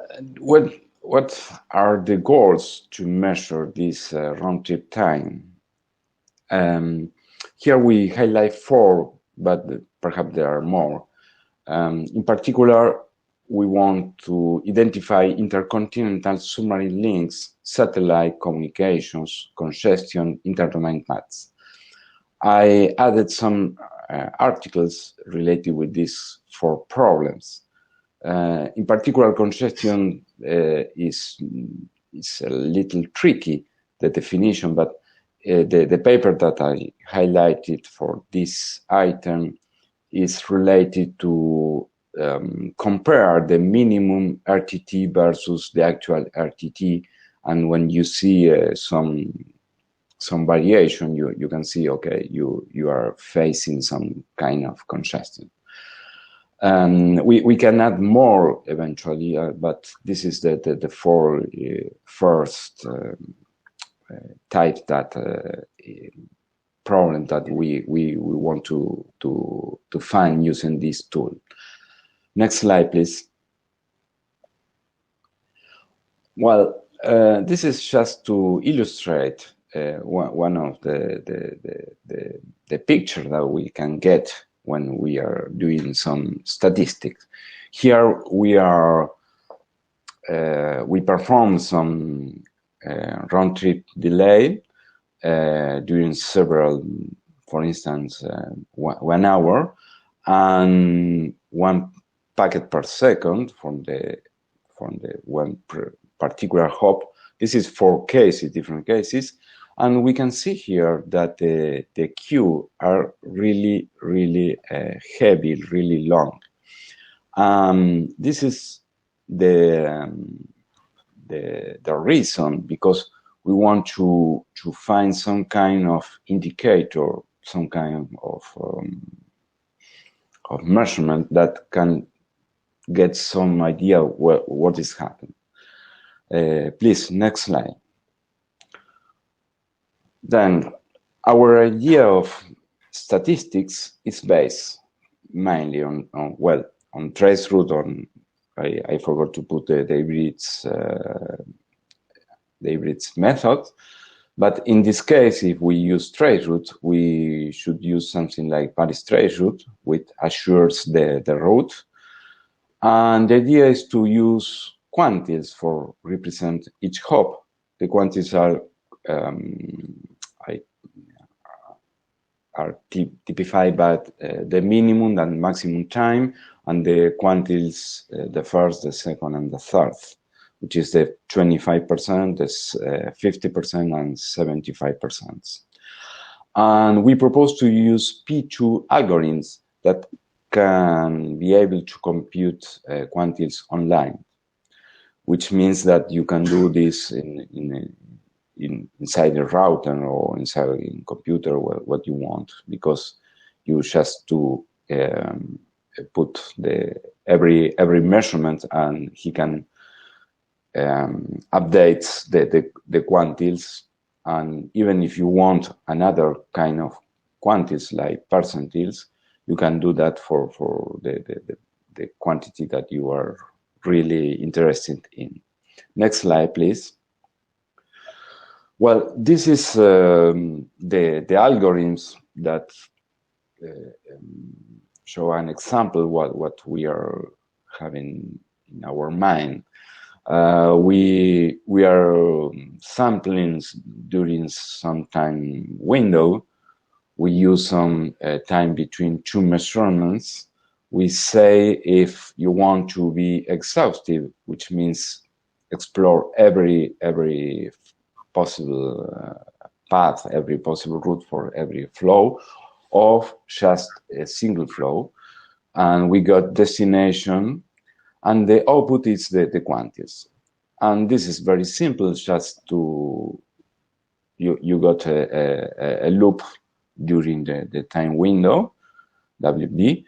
what are the goals to measure this round trip time? Here we highlight 4, but perhaps there are more. In particular, we want to identify intercontinental submarine links, satellite communications, congestion, interdomain paths. I added some articles related with these 4 problems. In particular, congestion is a little tricky, the definition, but the paper that I highlighted for this item is related to compare the minimum RTT versus the actual RTT. And when you see some some variation, you can see, okay, you are facing some kind of congestion. We can add more eventually, but this is the four first type that problem that we want to find using this tool. Next slide, please. Well, this is just to illustrate one of the picture that we can get when we are doing some statistics. Here we perform some round trip delay during several, for instance, 1 hour, and 1 packet per second from the one particular hop. This is 4 cases, different cases, and we can see here that the queue are really heavy, really long. This is the reason, because we want to find some kind of indicator, some kind of measurement that can get some idea what is happening. Please, next slide. Then our idea of statistics is based mainly on trace route. I forgot to put the David's method, but in this case, if we use trace route, we should use something like Paris trace route, which assures the route. And the idea is to use quantiles for represent each hop. The quantiles are typified by the minimum and maximum time, and the quantiles, the first, the second, and the third, which is the 25%, the 50%, and 75%. And we propose to use P2 algorithms that can be able to compute quantiles online, which means that you can do this inside a router or inside a computer, what you want, because you just to put every measurement, and he can update the quantiles. And even if you want another kind of quantiles like percentiles, you can do that for the quantity that you are really interested in. Next slide, please. Well, this is the algorithms that show an example what we are having in our mind. We are sampling during some time window. We use some time between 2 measurements. We say if you want to be exhaustive, which means explore every possible path, every possible route for every flow, of just a single flow, and we got destination, and the output is the quantities. And this is very simple, just to you got a loop during the time window, WB,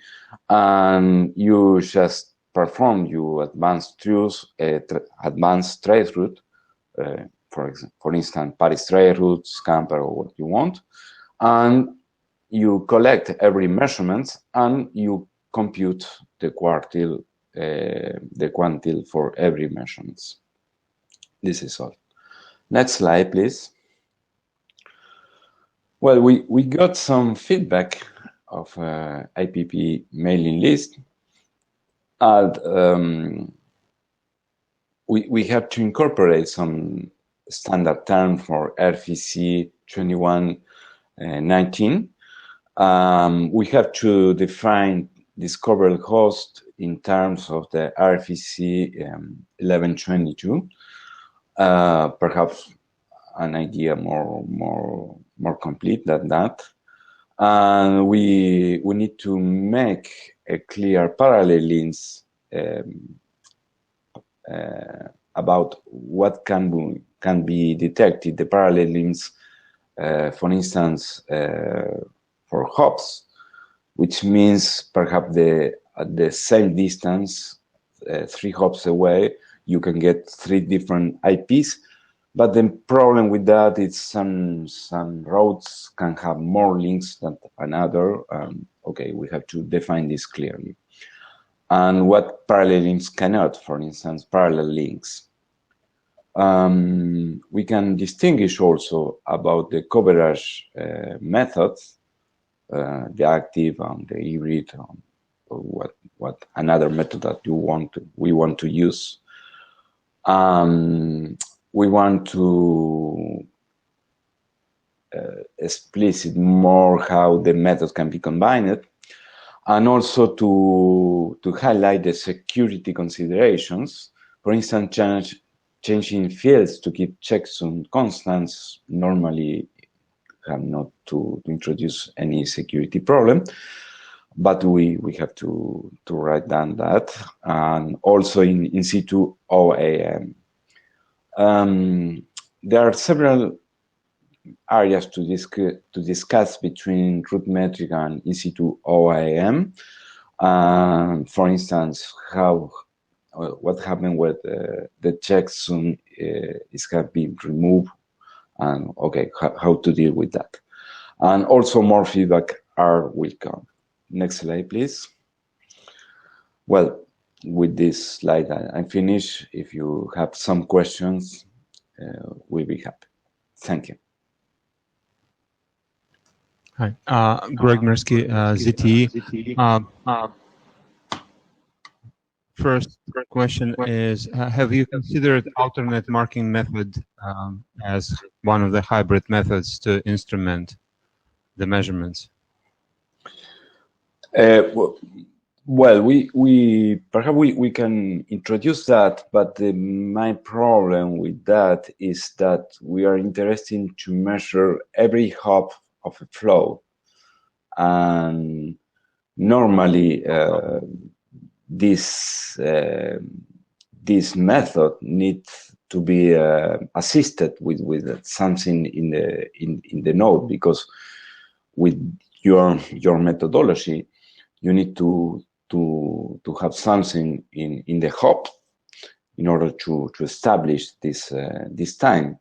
and you just perform your advanced trace route, for instance, Paris trace route, Scamper, or what you want, and you collect every measurement and you compute the quantile for every measurement. This is all. Next slide, please. Well, we got some feedback of IPP mailing list, and we have to incorporate some standard term for RFC 2119. We have to define discovered host in terms of the RFC 1122. Perhaps an idea more complete than that. And we need to make a clear parallelism about what can be detected, the parallelisms for instance, for hops, which means perhaps at the same distance, 3 hops away, you can get 3 different IPs. But the problem with that is some roads can have more links than another. Okay, we have to define this clearly. And what parallel links cannot, for instance, parallel links. We can distinguish also about the coverage methods, the active and the hybrid, or what another method that we want to use. We want to explicit more how the method can be combined, and also to highlight the security considerations. For instance, changing fields to keep checksum constants normally have not to introduce any security problem, but we have to write down that. And also in situ OAM. There are several areas to discuss between root metric and in situ OAM. For instance, what happened with the checksum is have been removed, and okay, how to deal with that. And also more feedback will come. Next slide, please. Well, with this slide, I'm finished. If you have some questions, we'll be happy. Thank you. Hi, Greg Mirsky, ZTE. First question is, have you considered alternate marking method as one of the hybrid methods to instrument the measurements? Well, perhaps we can introduce that, but my problem with that is that we are interested to measure every hop of a flow, and normally this method needs to be assisted with something in the node, because with your methodology you need to have something in the hop in order to establish this time.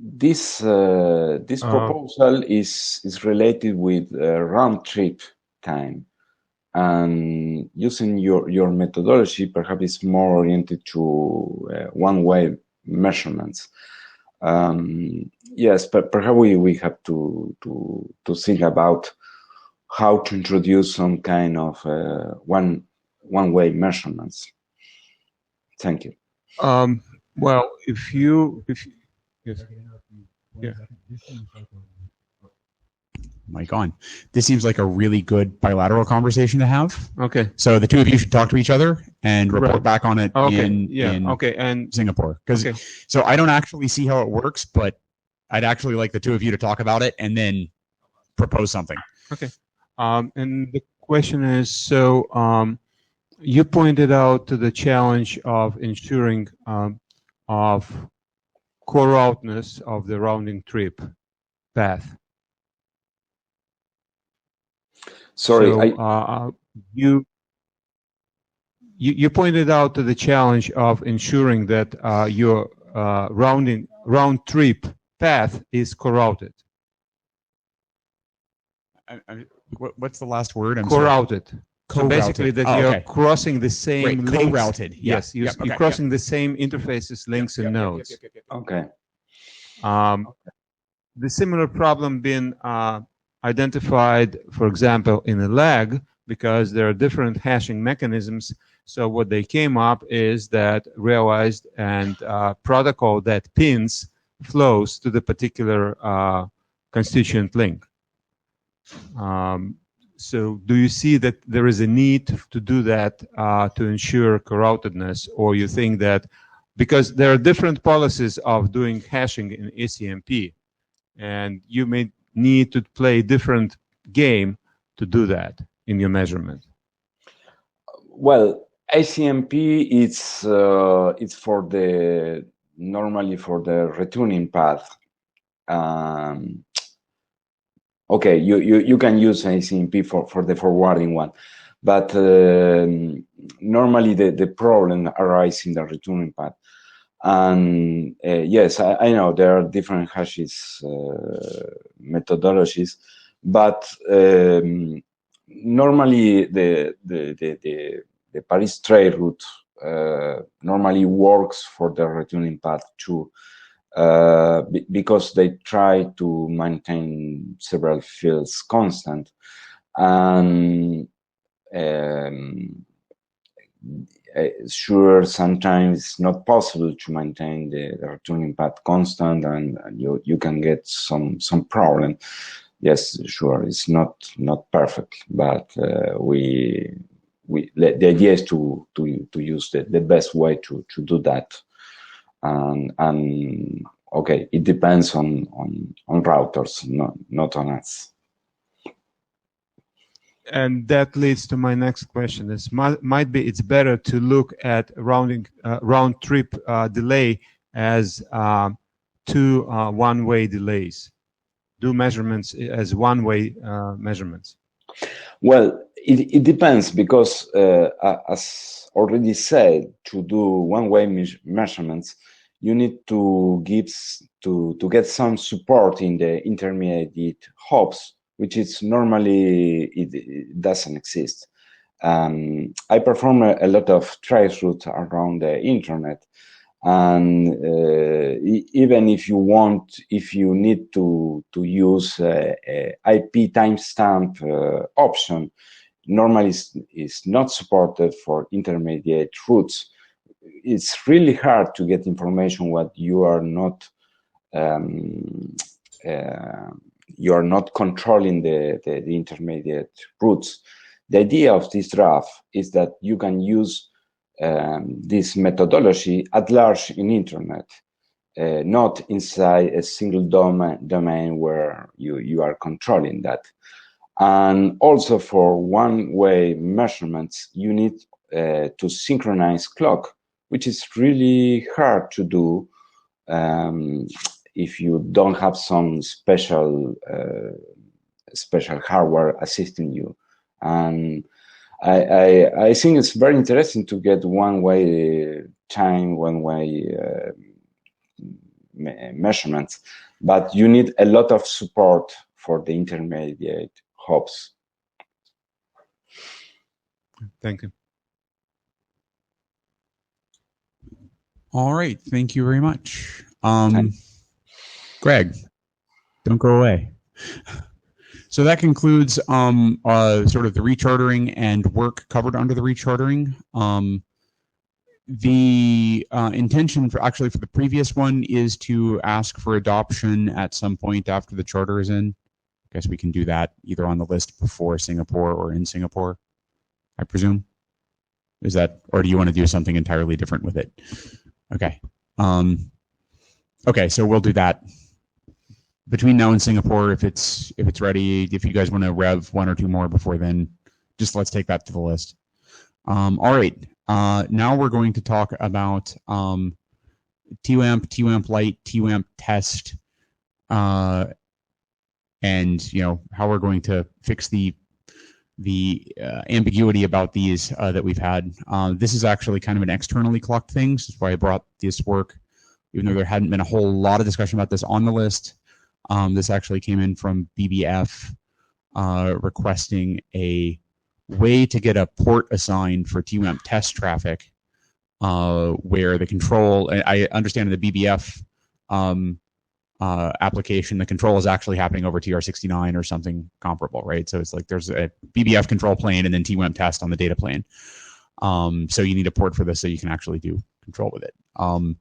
This proposal is related with round trip time, and using your methodology perhaps is more oriented to one-way measurements. Yes, but perhaps we have to think about how to introduce some kind of one-way measurements. Thank you. Well, if you yes. Yeah. Mic on. This seems like a really good bilateral conversation to have. Okay. So the two of you should talk to each other and report back on it in Singapore. So I don't actually see how it works, but I'd actually like the two of you to talk about it and then propose something. Okay. And the question is, so you pointed out to the challenge of ensuring of co-routeness of the rounding trip path. Sorry, so, you pointed out to the challenge of ensuring that your round trip path is co-routed. What's the last word? Co-routed. So basically that you're crossing the same links. Co-routed. Yes, you're crossing the same interfaces, links, and nodes. Okay. The similar problem been identified, for example, in a lag, because there are different hashing mechanisms. So what they came up is that realized and protocol that pins flows to the particular constituent link. So do you see that there is a need to do that to ensure co-routedness, or you think that because there are different policies of doing hashing in ECMP, and you may need to play different game to do that in your measurement? Well, ACMP it's for the normally for the retuning path, okay, you can use ACMP for the forwarding one, but normally the problem arises in the returning path. And yes, I know there are different hashes methodologies, but normally the Paris trade route normally works for the returning path too. Because they try to maintain several fields constant, and sure, sometimes it's not possible to maintain the returning path constant, and you can get some problem. Yes, sure, it's not perfect, but the idea is to use the best way to do that. And okay, it depends on routers, not on us. And that leads to my next question. Might be it's better to look at round trip delay as two one-way delays. Do measurements as one-way measurements? Well, it depends, because as already said, to do one-way measurements, you need to get some support in the intermediate hops, which is normally it doesn't exist. I perform a lot of trace routes around the internet, and even if you need to use a IP timestamp option, normally is not supported for intermediate routes. It's really hard to get information what you are not controlling the intermediate routes. The idea of this draft is that you can use this methodology at large in internet, not inside a single domain where you are controlling that. And also for one-way measurements, you need to synchronize clock, which is really hard to do if you don't have some special hardware assisting you. And I think it's very interesting to get one-way measurements, but you need a lot of support for the intermediate hops. Thank you. All right, thank you very much. Greg, don't go away. So that concludes sort of the rechartering and work covered under the rechartering. The intention for the previous one is to ask for adoption at some point after the charter is in. I guess we can do that either on the list before Singapore or in Singapore, I presume. Is that, or do you want to do something entirely different with it? Okay. Okay, so we'll do that between now and Singapore. If it's ready, if you guys want to rev one or two more before then, just let's take that to the list. All right. Now we're going to talk about TWAMP, TWAMP Lite, TWAMP Test, and how we're going to fix the ambiguity about these that we've had. This is actually kind of an externally clocked thing. So that's why I brought this work, even though there hadn't been a whole lot of discussion about this on the list. This actually came in from BBF requesting a way to get a port assigned for TWAMP test traffic where the control, I understand in the BBF application, the control is actually happening over TR69 or something comparable, right? So it's like there's a BBF control plane and then TWAMP test on the data plane. So you need a port for this so you can actually do control with it. And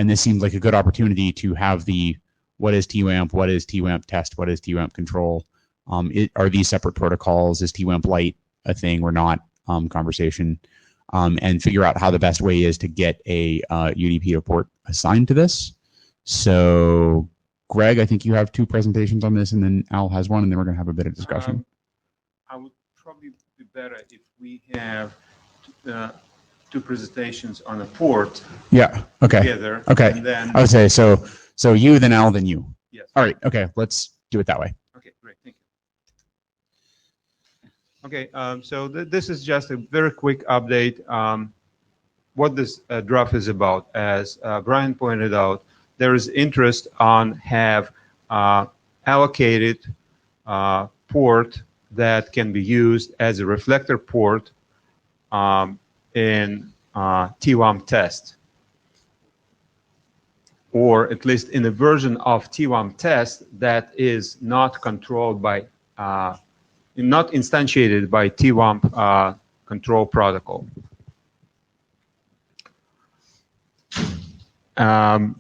this seemed like a good opportunity to have the what is TWAMP, what is TWAMP test, what is TWAMP control, are these separate protocols, is TWAMP Lite a thing or not, conversation, and figure out how the best way is to get a UDP port assigned to this. So Greg, I think you have two presentations on this, and then Al has one, and then we're going to have a bit of discussion. I would probably be better if we have two presentations on a port. Yeah. Okay. Together. Okay. And then, I would say so you, then Al, then you. Yes. All right. Okay. Let's do it that way. Okay, great. Thank you. Okay, so this is just a very quick update. What this draft is about. As Brian pointed out, there is interest on have allocated port that can be used as a reflector port in TWAM test, or at least in a version of TWAM test that is not controlled by, not instantiated by TWAM control protocol.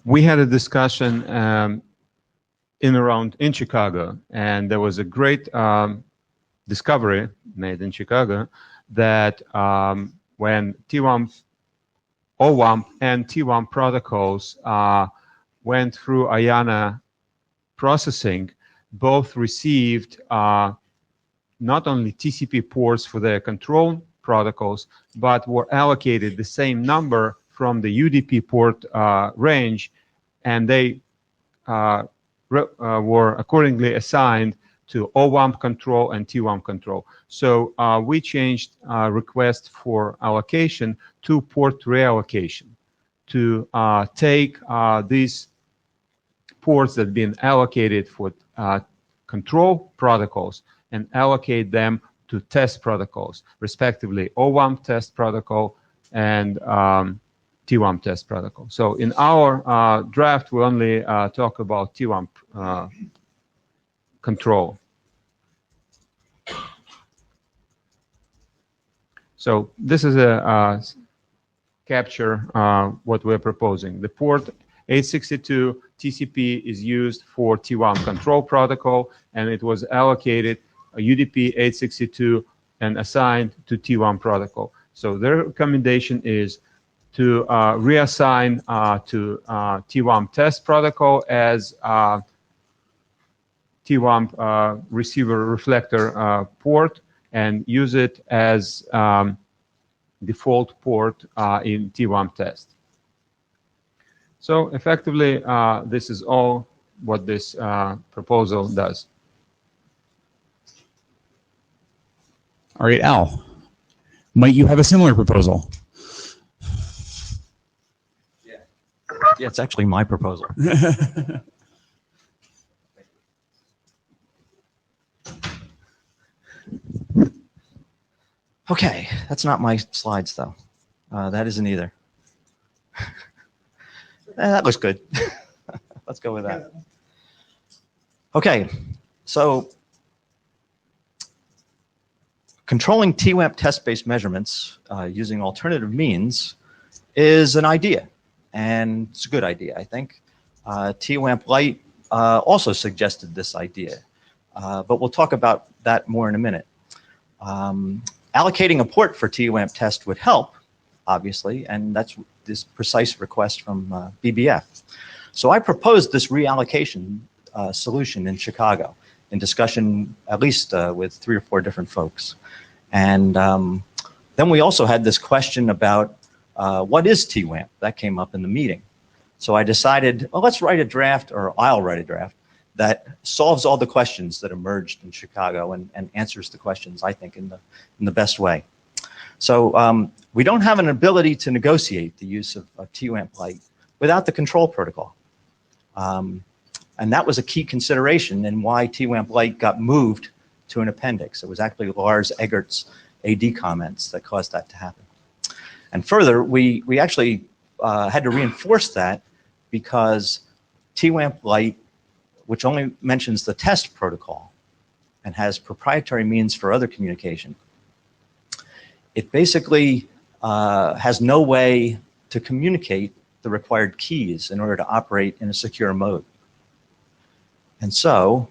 We had a discussion in Chicago, and there was a great discovery made in Chicago that when TWAM, OWAMP and TWAM protocols went through IANA processing, both received not only TCP ports for their control protocols, but were allocated the same number from the UDP port range, and they were accordingly assigned to OWAMP control and TWAM control. So we changed request for allocation to port reallocation to take these ports that have been allocated for control protocols and allocate them to test protocols, respectively OWAMP test protocol and TWAM test protocol. So in our draft, we only talk about TWAM control. So this is a capture what we're proposing. The port 862 TCP is used for TWAM control protocol, and it was allocated a UDP 862 and assigned to TWAM protocol. So their recommendation is to reassign to TWAM test protocol as TWAM receiver reflector port, and use it as default port in TWAM test. So effectively, this is all what this proposal does. All right, Al, might you have a similar proposal? Yeah, it's actually my proposal. Okay, that's not my slides, though. That isn't either. That looks good. Let's go with that. Okay, so controlling TWAMP test-based measurements using alternative means is an idea, and it's a good idea, I think. TWAMP Lite also suggested this idea, but we'll talk about that more in a minute. Allocating a port for TWAMP test would help, obviously, and that's this precise request from BBF. So I proposed this reallocation solution in Chicago in discussion at least with 3 or 4 different folks. And then we also had this question about what is TWAMP? That came up in the meeting. So I decided, well, let's write a draft, or I'll write a draft, that solves all the questions that emerged in Chicago and answers the questions, I think, in the best way. So we don't have an ability to negotiate the use of TWAMP Lite without the control protocol. And that was a key consideration in why TWAMP Lite got moved to an appendix. It was actually Lars Eggert's AD comments that caused that to happen. And further, we actually had to reinforce that because TWAMP Lite, which only mentions the test protocol and has proprietary means for other communication, it basically has no way to communicate the required keys in order to operate in a secure mode. And so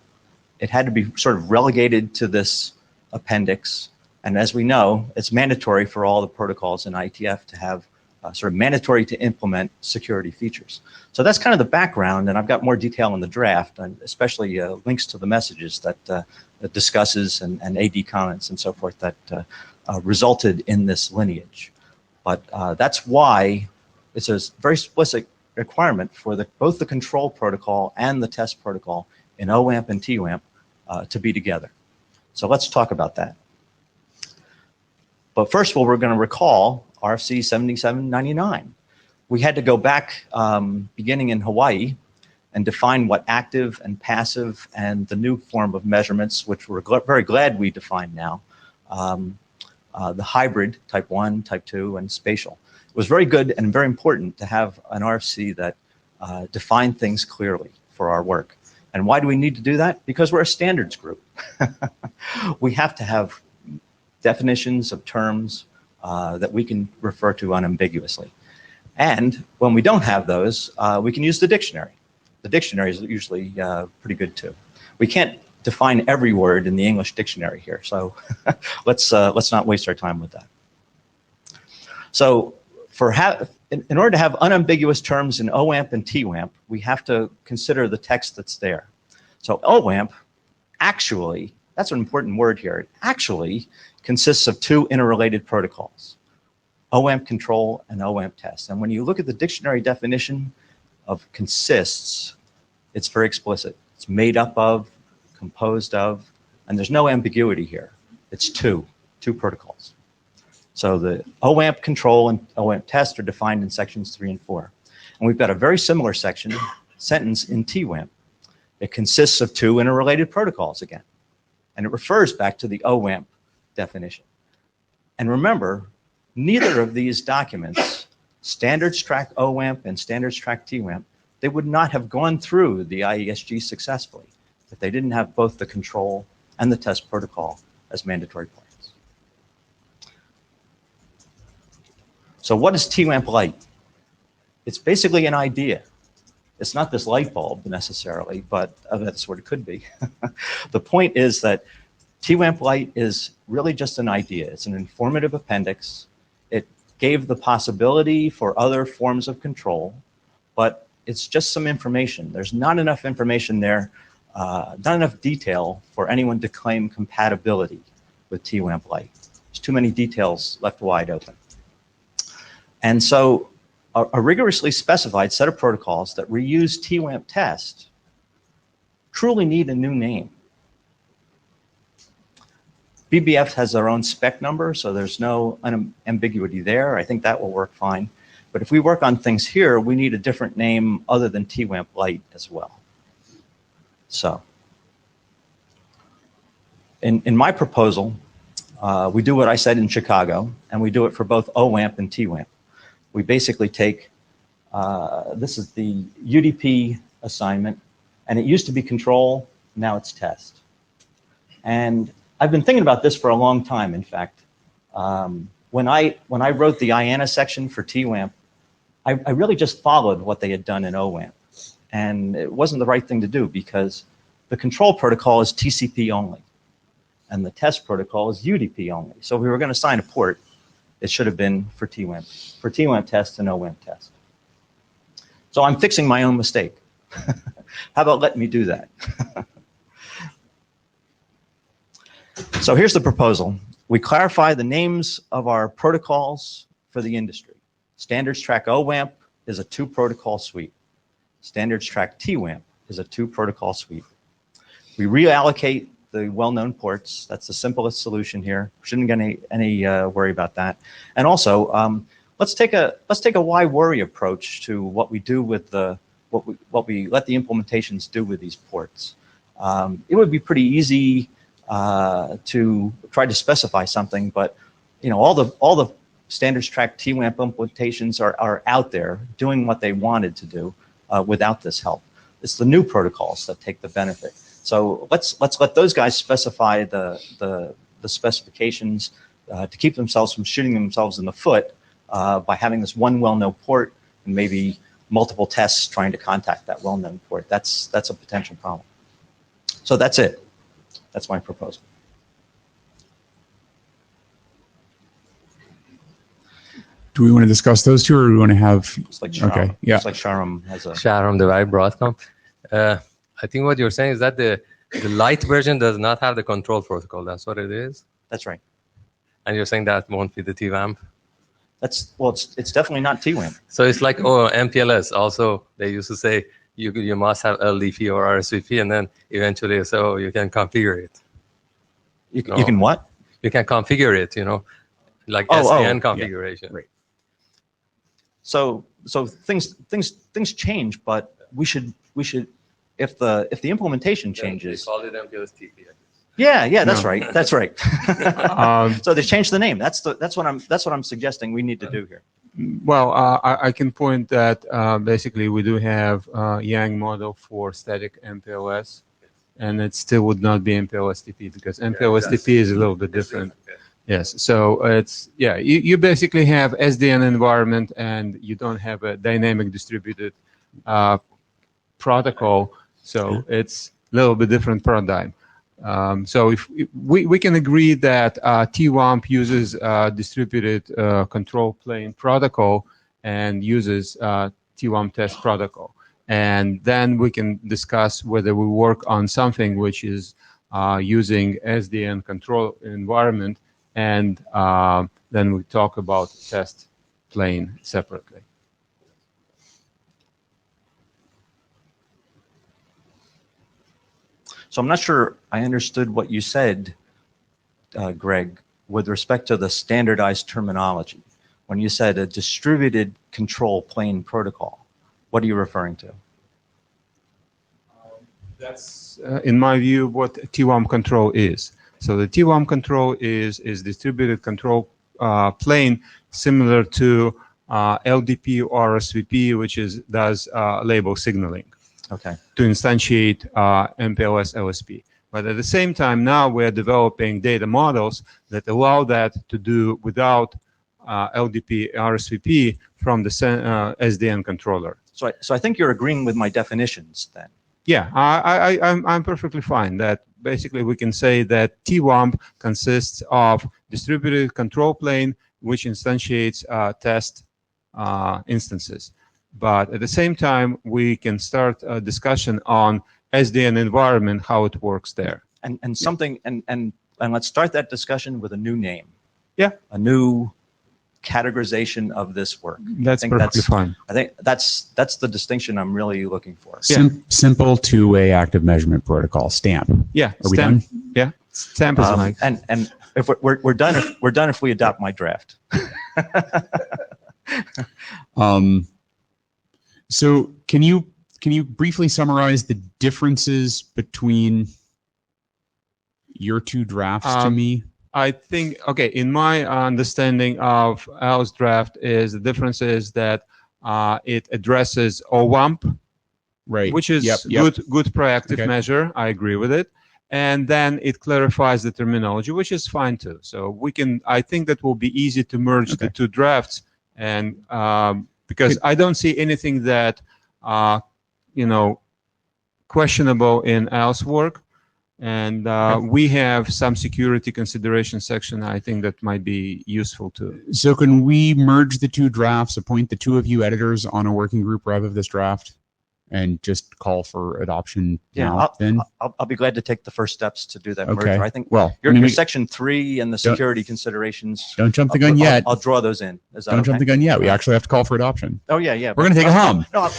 it had to be sort of relegated to this appendix. And as we know, it's mandatory for all the protocols in IETF to have sort of mandatory to implement security features. So that's kind of the background, and I've got more detail in the draft, and especially links to the messages that, that discusses and AD comments and so forth that resulted in this lineage. But that's why it's a very explicit requirement for both the control protocol and the test protocol in OAMP and TWAMP to be together. So let's talk about that. But first of all, we're going to recall RFC 7799. We had to go back beginning in Hawaii and define what active and passive and the new form of measurements, which we're very glad we defined now, the hybrid, type 1, type 2, and spatial. It was very good and very important to have an RFC that defined things clearly for our work. And why do we need to do that? Because we're a standards group. We have to have definitions of terms that we can refer to unambiguously. And when we don't have those, we can use the dictionary. The dictionary is usually pretty good too. We can't define every word in the English dictionary here, so let's not waste our time with that. So in order to have unambiguous terms in OAMP and TWAMP, we have to consider the text that's there. So OAMP actually, that's an important word here, it actually consists of two interrelated protocols, OAMP control and OAMP test. And when you look at the dictionary definition of consists, it's very explicit. It's made up of, composed of, and there's no ambiguity here. It's two protocols. So the OAMP control and OAMP test are defined in sections 3 and 4. And we've got a very similar sentence in TWAMP. It consists of two interrelated protocols again. And it refers back to the OAMP definition. And remember, neither of these documents, standards track OAMP and standards track TWAMP, they would not have gone through the IESG successfully if they didn't have both the control and the test protocol as mandatory parts. So what is TWAMP Lite? It's basically an idea. It's not this light bulb necessarily, but that's what it could be. The point is that TWAMP Lite is really just an idea. It's an informative appendix. It gave the possibility for other forms of control, but it's just some information. There's not enough information there, not enough detail for anyone to claim compatibility with TWAMP Lite. There's too many details left wide open. And so a rigorously specified set of protocols that reuse TWAMP test truly need a new name. BBF has their own spec number, so there's no ambiguity there. I think that will work fine. But if we work on things here, we need a different name other than TWAMP Lite as well. So in my proposal, we do what I said in Chicago, and we do it for both OAMP and TWAMP. We basically take, this is the UDP assignment, and it used to be control, now it's test. And I've been thinking about this for a long time, in fact. When I wrote the IANA section for TWAMP, I really just followed what they had done in OAMP. And it wasn't the right thing to do because the control protocol is TCP only, and the test protocol is UDP only. So if we were going to assign a port, it should have been for TWAMP test and OAMP test. So I'm fixing my own mistake. How about letting me do that? So here's the proposal. We clarify the names of our protocols for the industry. Standards track OAMP is a 2-protocol suite. Standards track TWAMP is a 2-protocol suite. We reallocate the well-known ports. That's the simplest solution here. Shouldn't get any worry about that. And also, let's take a why worry approach to what we do with what we let the implementations do with these ports. It would be pretty easy to try to specify something, but all the standards track TWAMP implementations are out there doing what they wanted to do without this help. It's the new protocols that take the benefit. So let's let those guys specify the specifications to keep themselves from shooting themselves in the foot by having this one well-known port and maybe multiple tests trying to contact that well-known port. That's a potential problem. So that's it. That's my proposal. Do we want to discuss those two, or do we want to have? It's like Sharam. Okay, yeah. It's like Sharam has a. Sharam Devari Broadcom. I think what you're saying is that the light version does not have the control protocol. That's what it is. That's right. And you're saying that won't be the TWAMP? It's definitely not TWAMP. So it's like MPLS. Also, they used to say you must have LDP or RSVP, and then eventually so you can configure it. You can what? You can configure it. Like SDN configuration. Yeah. Right. So things change, but we should if the implementation changes. They call it MPLS TP. Yeah, that's right. That's right. So they changed the name. That's what I'm suggesting we need to do here. Well, I can point that basically we do have Yang model for static MPLS, and it still would not be MPLS TP because MPLS TP is a little bit different. Yes, so it's you basically have SDN environment and you don't have a dynamic distributed protocol, so it's a little bit different paradigm. So if we can agree that TWAMP uses distributed control plane protocol and uses TWAMP test protocol, and then we can discuss whether we work on something which is using SDN control environment, and then we talk about test plane separately. So I'm not sure I understood what you said, Greg, with respect to the standardized terminology. When you said a distributed control plane protocol, what are you referring to? That's, in my view, what TWAMP control is. So the TWAMP control is distributed control plane similar to LDP or RSVP, which does label signaling. Okay. To instantiate MPLS LSP. But at the same time, now we're developing data models that allow that to do without LDP RSVP from the SDN controller. So I think you're agreeing with my definitions then. Yeah, I'm perfectly fine. That basically we can say that TWAMP consists of distributed control plane which instantiates test instances. But at the same time, we can start a discussion on SDN environment, how it works there. And let's start that discussion with a new name. Yeah. A new categorization of this work. That's perfectly fine. I think that's the distinction I'm really looking for. Simple two-way active measurement protocol, STAMP. Yeah. Are we done? Yeah. STAMP is nice. And if we're done, we're done if we adopt my draft. So can you briefly summarize the differences between your two drafts to me? I think, okay, in my understanding of Al's draft is the difference is that it addresses OWAMP, right, which is good proactive measure. I agree with it. And then it clarifies the terminology, which is fine too. So I think that will be easy to merge the two drafts, and because I don't see anything that, questionable in Al's work. And we have some security consideration section I think that might be useful too. So can we merge the two drafts, appoint the two of you editors on a working group rev of this draft, and just call for adoption now? I'll be glad to take the first steps to do that merger. I think your section 3 and the security considerations. Don't jump the gun yet. I'll draw those in. Is that don't jump the gun yet. We actually have to call for adoption. Oh yeah. We're going to take a hum. No,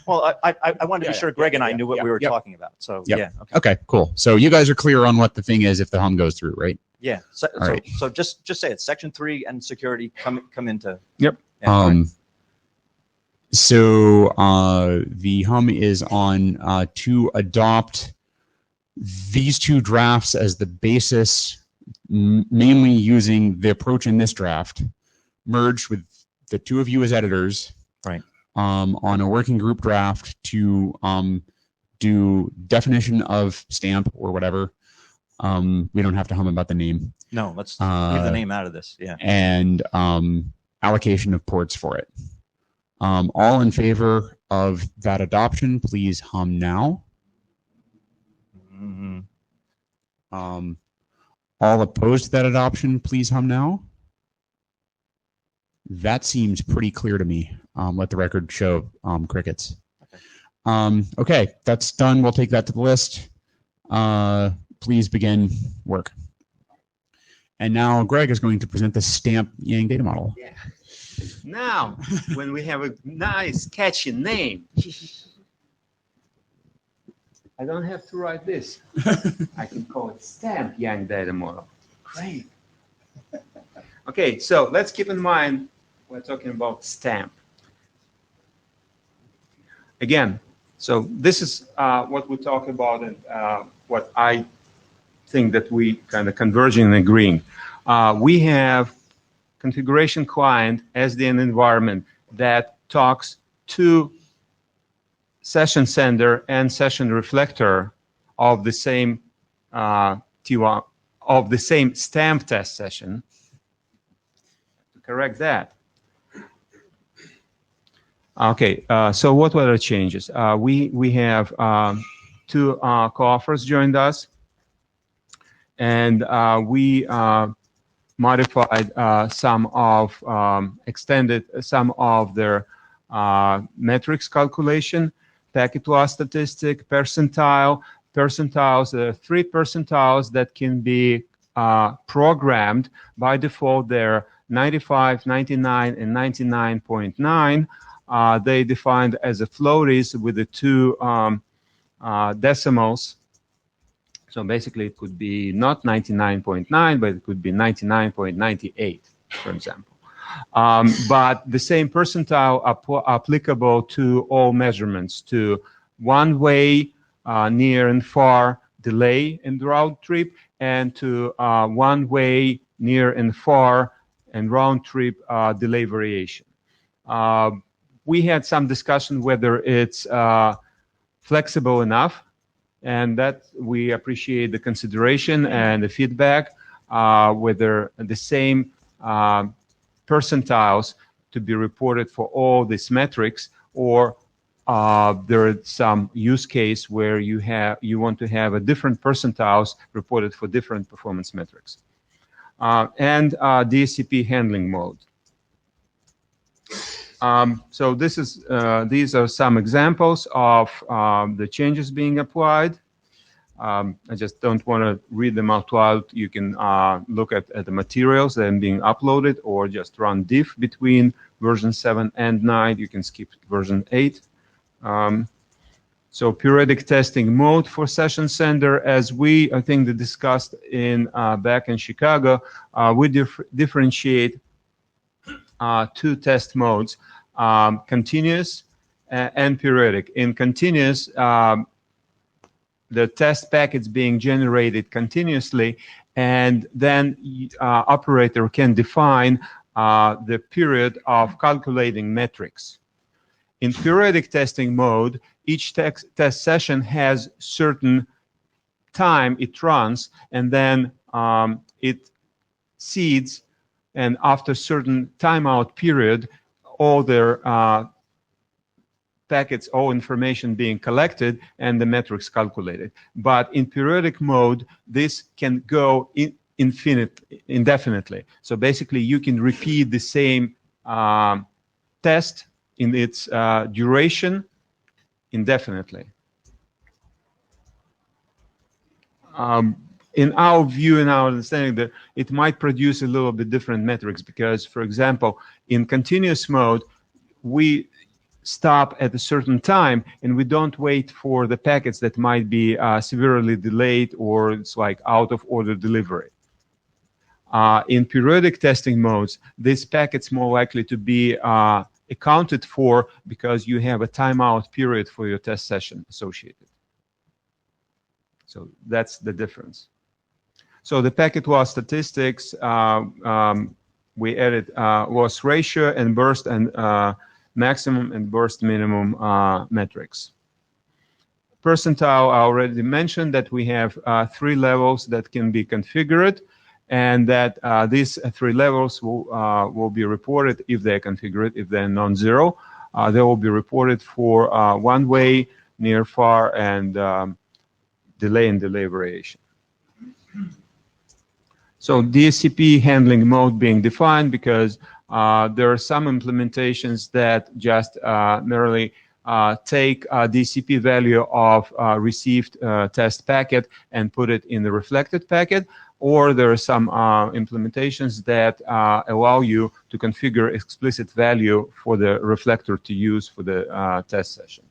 well, I wanted to be sure Greg and I knew what we were talking about. So yeah. Okay, cool. So you guys are clear on what the thing is if the hum goes through, right? Yeah. So just say it. Section 3 and security come into. Yep. Yeah, So the hum is on to adopt these two drafts as the basis, mainly using the approach in this draft, merged with the two of you as editors, right? On a working group draft to do definition of stamp or whatever. We don't have to hum about the name. No, let's leave the name out of this. Yeah. And allocation of ports for it. All in favor of that adoption, please hum now. Mm-hmm. All opposed to that adoption, please hum now. That seems pretty clear to me. Let the record show crickets. Okay, that's done. We'll take that to the list. Please begin work. And now Greg is going to present the stamp Yang data model. Yeah. Now, when we have a nice, catchy name, I don't have to write this. I can call it stamp Yang data model. Great. Okay, so let's keep in mind we're talking about stamp. Again, so this is what we talk about and what I think that we kind of converging and agreeing. We have configuration client as the environment that talks to session sender and session reflector of the same T1 of the same stamp test session. To correct that. Okay, so what were the changes? We have two co-authors joined us, and we modified some of extended some of their metrics calculation, packet loss statistic, percentile. Percentiles, there are 3 percentiles that can be programmed. By default, they're 95, 99, and 99.9. They defined as a floaties with the 2 decimals. So basically, it could be not 99.9, but it could be 99.98, for example. But the same percentile applicable to all measurements, to one-way, near and far delay and round trip, and to one-way, near and far and round trip delay variation. We had some discussion whether it's flexible enough, and that we appreciate the consideration and the feedback, whether the same percentiles to be reported for all these metrics, or there is some use case where you want to have a different percentiles reported for different performance metrics. And DSCP handling mode. So this is these are some examples of the changes being applied. I just don't want to read them out loud. You can look at the materials that are being uploaded, or just run diff between version 7 and 9. You can skip version 8. So periodic testing mode for session sender, as we, I think, discussed back in Chicago, we differentiate 2 test modes, continuous and periodic. In continuous, the test packets being generated continuously, and then operator can define the period of calculating metrics. In periodic testing mode, each test session has certain time it runs, and then it seeds, and after certain timeout period, all their packets, all information being collected, and the metrics calculated. But in periodic mode, this can go indefinitely. So basically, you can repeat the same test in its duration indefinitely. In our view and our understanding, that it might produce a little bit different metrics, because, for example, in continuous mode, we stop at a certain time, and we don't wait for the packets that might be severely delayed, or it's like out of order delivery. In periodic testing modes, these packets more likely to be accounted for, because you have a timeout period for your test session associated. So that's the difference. So the packet loss statistics, we added loss ratio and burst and maximum and burst minimum metrics. Percentile, I already mentioned that we have 3 levels that can be configured, and that these 3 levels will be reported if they're configured. If they're non-zero, they will be reported for one-way, near, far, and delay and delay variation. So DSCP handling mode being defined, because there are some implementations that just merely take DCP value of received test packet and put it in the reflected packet, or there are some implementations that allow you to configure explicit value for the reflector to use for the test session.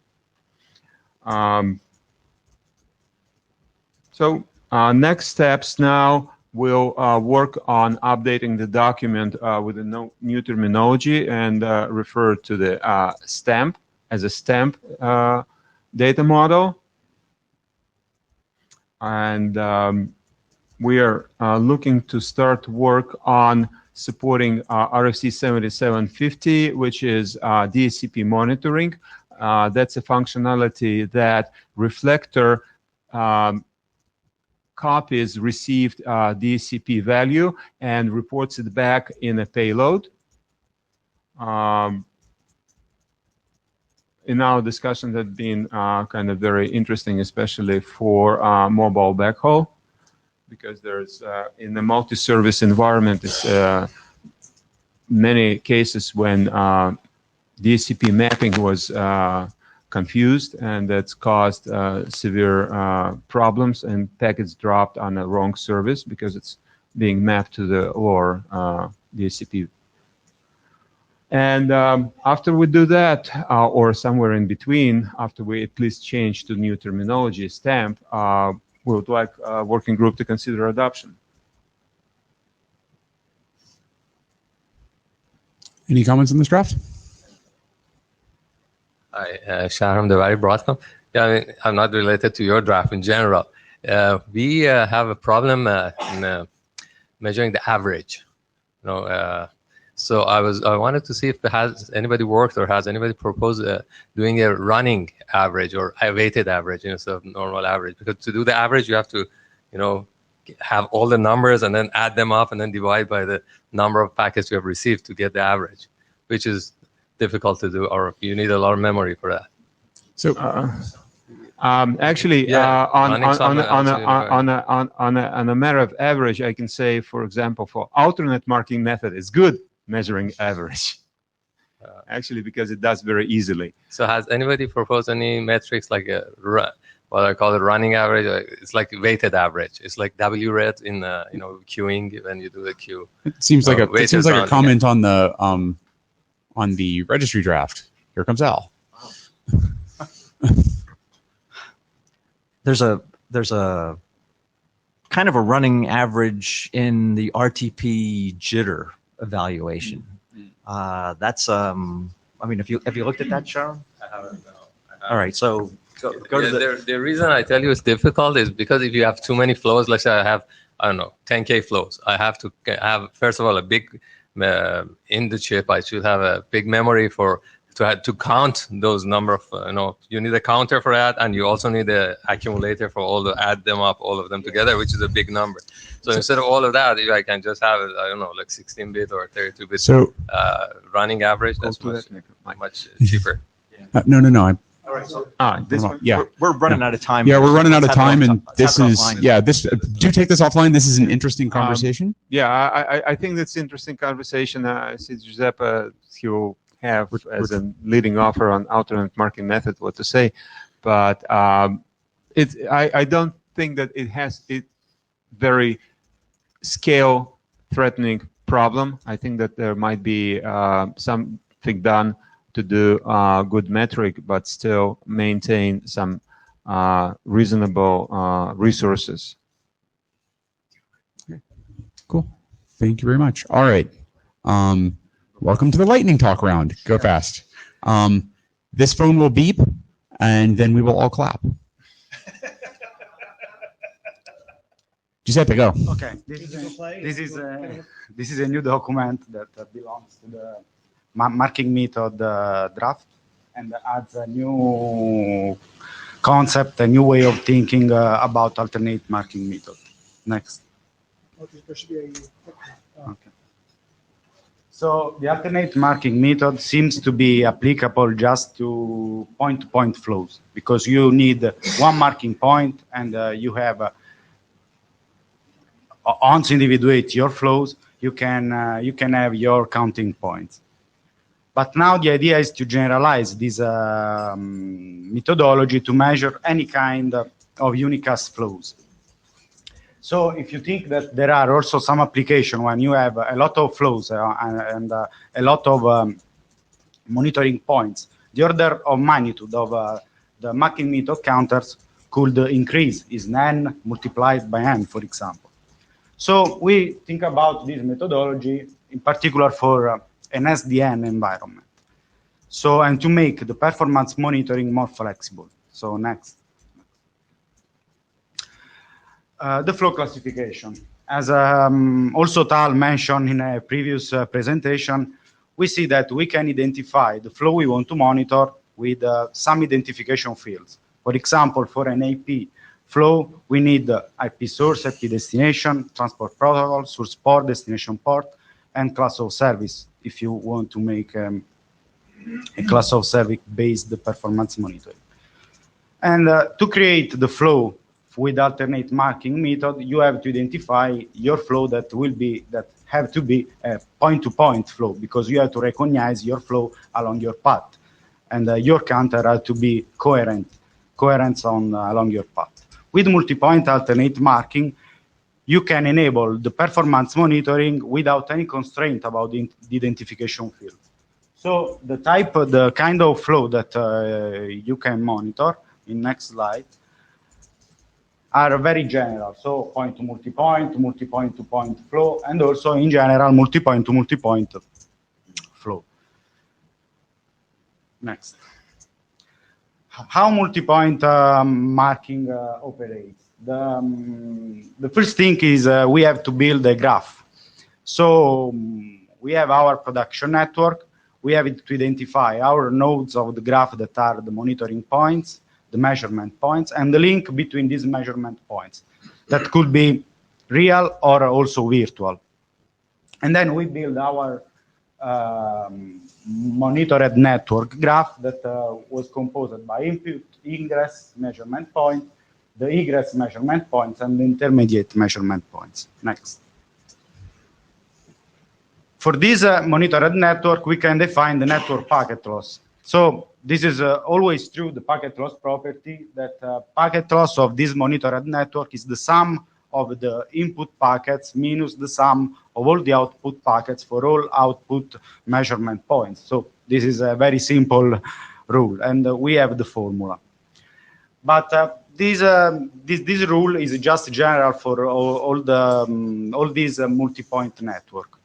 So next steps now, we'll work on updating the document with a new terminology and refer to the stamp as a stamp data model. And we are looking to start work on supporting RFC 7750, which is DHCP monitoring. That's a functionality that reflector copies received DHCP value and reports it back in a payload. In our discussion, that's been kind of very interesting, especially for mobile backhaul, because there's in the multi-service environment, it's many cases when DHCP mapping was confused, and that's caused severe problems and packets dropped on a wrong service because it's being mapped to the lower DHCP. And after we do that, or somewhere in between, after we at least change to new terminology, stamp, we would like a working group to consider adoption. Any comments on this draft? Hi, Sharon Devari, Broadcom. Yeah, I mean, I'm not related to your draft in general. We have a problem in measuring the average. You know, so I wanted to see if has anybody worked or has anybody proposed doing a running average or a weighted average instead of normal average. Because to do the average, you have to, you know, have all the numbers and then add them up and then divide by the number of packets you have received to get the average, which is difficult to do, or you need a lot of memory for that. So actually, Yeah, on a matter of average, I can say, for example, for alternate marking method, it's good measuring average. Actually, because it does very easily. So has anybody proposed any metrics like a what I call it running average? It's like weighted average. It's like WRED in you know, queuing when you do the queue. It seems like a comment on the registry draft. Here comes Al. There's a kind of a running average in the RTP jitter evaluation. That's I mean, have you looked at that, Sharon? I haven't. No. All right, so go to the reason I tell you it's difficult is because if you have too many flows, let's say I have, I don't know, 10K flows, I have to have, first of all, a big in the chip. I should have a big memory to count those number of, you know, you need a counter for that, and you also need the accumulator for all the add them up, all of them together, which is a big number. So instead of all of that, if I can just have, I don't know, like 16-bit or 32-bit running average, that's much cheaper. No. All right, so yeah, we're running out of time. Yeah, we're running out of time, and this is do take this offline. This is an interesting conversation. I think that's an interesting conversation. I see Giuseppe, he'll have as a leading offer on alternate marking method what to say, but I don't think that it has very scale threatening problem. I think that there might be something done to do good metric, but still maintain some reasonable resources. Okay. Cool. Thank you very much. All right. Welcome to the lightning talk round. Go fast. This phone will beep, and then we will all clap. Giuseppe, go. Okay. This is a new document that belongs to the marking method draft, and adds a new concept, a new way of thinking about alternate marking method. Next. Okay, there should be a. Okay. So the alternate marking method seems to be applicable just to point-to-point flows, because you need one marking point, and you have once individuate your flows, you can have your counting points. But now the idea is to generalize this methodology to measure any kind of unicast flows. So if you think that there are also some application when you have a lot of flows and a lot of monitoring points, the order of magnitude of the marking method counters could increase, is n multiplied by n, for example. So we think about this methodology in particular for an SDN environment. So, and to make the performance monitoring more flexible. So next. The flow classification. As also Tal mentioned in a previous presentation, we see that we can identify the flow we want to monitor with some identification fields. For example, for an AP flow, we need IP source, IP destination, transport protocol, source port, destination port, and class of service if you want to make a class of service based performance monitoring. And to create the flow with alternate marking method, you have to identify your flow that have to be a point-to-point flow, because you have to recognize your flow along your path, and your counter has to be coherence along your path. With multi-point alternate marking, you can enable the performance monitoring without any constraint about the identification field. So the kind of flow that you can monitor in next slide are very general. So point to multi-point, multi-point to point flow, and also in general multi-point to multi-point flow. Next. How multi-point marking operates? The first thing is we have to build a graph. So we have our production network. We have to identify our nodes of the graph that are the monitoring points, the measurement points, and the link between these measurement points. That could be real or also virtual. And then we build our monitored network graph that was composed by input, ingress, measurement point, the egress measurement points, and the intermediate measurement points. Next. For this monitored network, we can define the network packet loss. So this is always true, the packet loss property, that packet loss of this monitored network is the sum of the input packets minus the sum of all the output packets for all output measurement points. So this is a very simple rule, and we have the formula. But this rule is just general for all these multi-point network.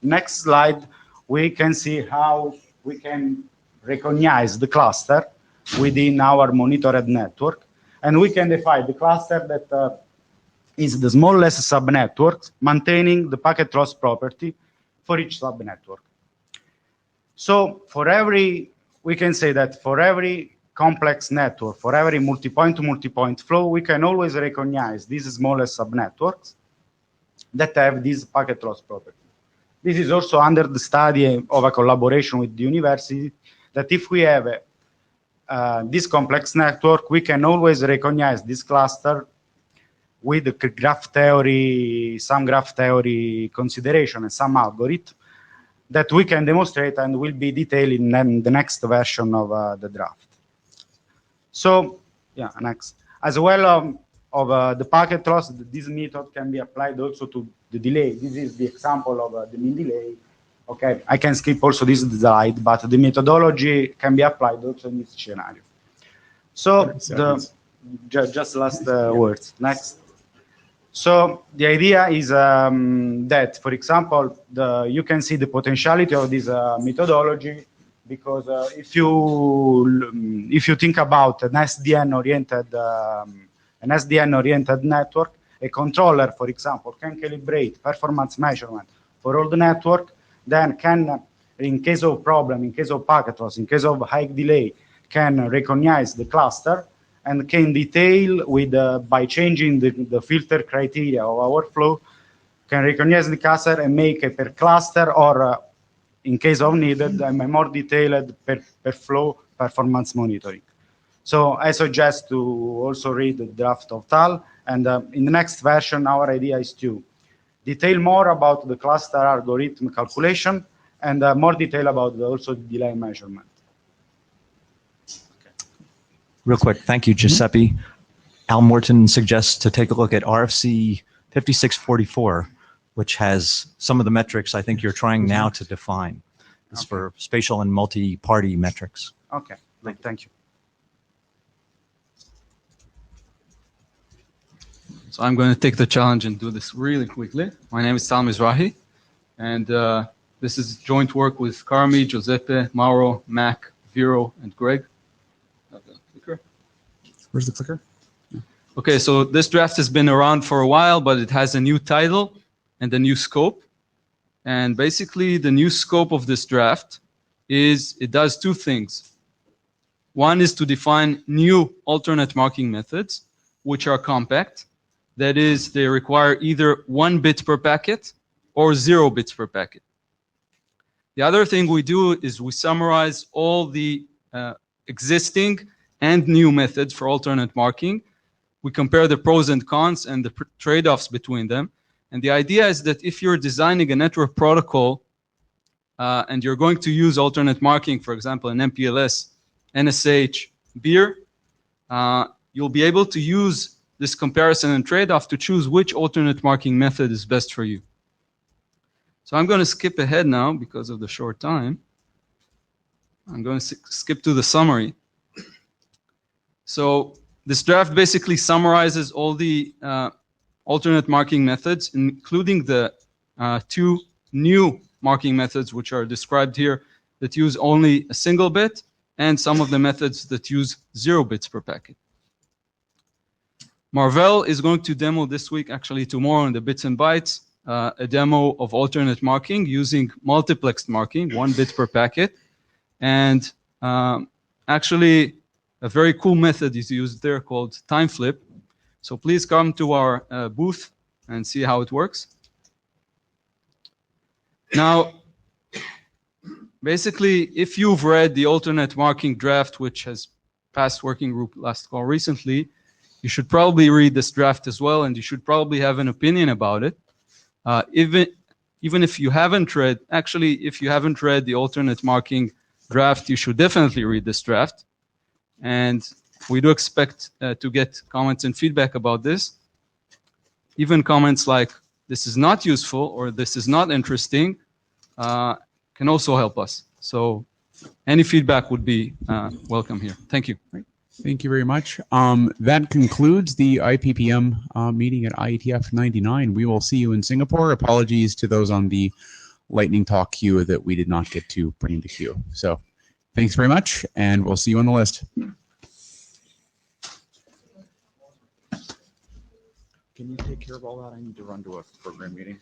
Next slide, we can see how we can recognize the cluster within our monitored network, and we can define the cluster that is the smallest subnetwork maintaining the packet loss property for each subnetwork. So we can say that for every complex network, for every multi-point to multi-point flow, we can always recognize these smallest subnetworks that have this packet loss property. This is also under the study of a collaboration with the university, that if we have this complex network, we can always recognize this cluster with the graph theory, some graph theory consideration and some algorithm that we can demonstrate and will be detailed in the next version of the draft. So, yeah, next. As well of the packet loss, this method can be applied also to the delay. This is the example of the mean delay. Okay, I can skip also this slide, but the methodology can be applied also in this scenario. So, just last words. Next. So the idea is that, for example, you can see the potentiality of this methodology, because if you think about an SDN-oriented network, a controller, for example, can calibrate performance measurement for all the network, then can, in case of problem, in case of packet loss, in case of high delay, can recognize the cluster and can detail with by changing the filter criteria of our flow, can recognize the cluster and make a per cluster or in case of needed, a more detailed per flow performance monitoring. So I suggest to also read the draft of Tal, and in the next version, our idea is to detail more about the cluster algorithm calculation and more detail about also delay measurement. Real quick, thank you, Giuseppe. Al Morton suggests to take a look at RFC 5644, which has some of the metrics I think you're trying now to define. It's for spatial and multi-party metrics. Okay, thank you. So I'm going to take the challenge and do this really quickly. My name is Tal Mizrahi, and this is joint work with Carmi, Giuseppe, Mauro, Mac, Vero, and Greg. Where's the clicker? Okay, so this draft has been around for a while, but it has a new title and a new scope. And basically, the new scope of this draft is it does two things. One is to define new alternate marking methods, which are compact. That is, they require either 1 bit per packet or 0 bits per packet. The other thing we do is we summarize all the existing and new methods for alternate marking. We compare the pros and cons and the trade-offs between them. And the idea is that if you're designing a network protocol and you're going to use alternate marking, for example, an MPLS, NSH, beer, you'll be able to use this comparison and trade-off to choose which alternate marking method is best for you. So I'm going to skip ahead now because of the short time. I'm going to skip to the summary. So this draft basically summarizes all the alternate marking methods, including the two new marking methods which are described here that use only a single bit, and some of the methods that use 0 bits per packet. Marvell is going to demo this week, actually tomorrow in the Bits and Bytes, a demo of alternate marking using multiplexed marking, 1 bit per packet. And actually, a very cool method is used there called time flip. So please come to our booth and see how it works. Now, basically, if you've read the alternate marking draft, which has passed working group last call recently, you should probably read this draft as well, and you should probably have an opinion about it. Even if you haven't read, actually, if you haven't read the alternate marking draft, you should definitely read this draft. And we do expect to get comments and feedback about this. Even comments like, this is not useful or this is not interesting, can also help us. So any feedback would be welcome here. Thank you. Right. Thank you very much. That concludes the IPPM meeting at IETF 99. We will see you in Singapore. Apologies to those on the Lightning Talk queue that we did not get to bring the queue. So thanks very much, and we'll see you on the list. Can you take care of all that? I need to run to a program meeting.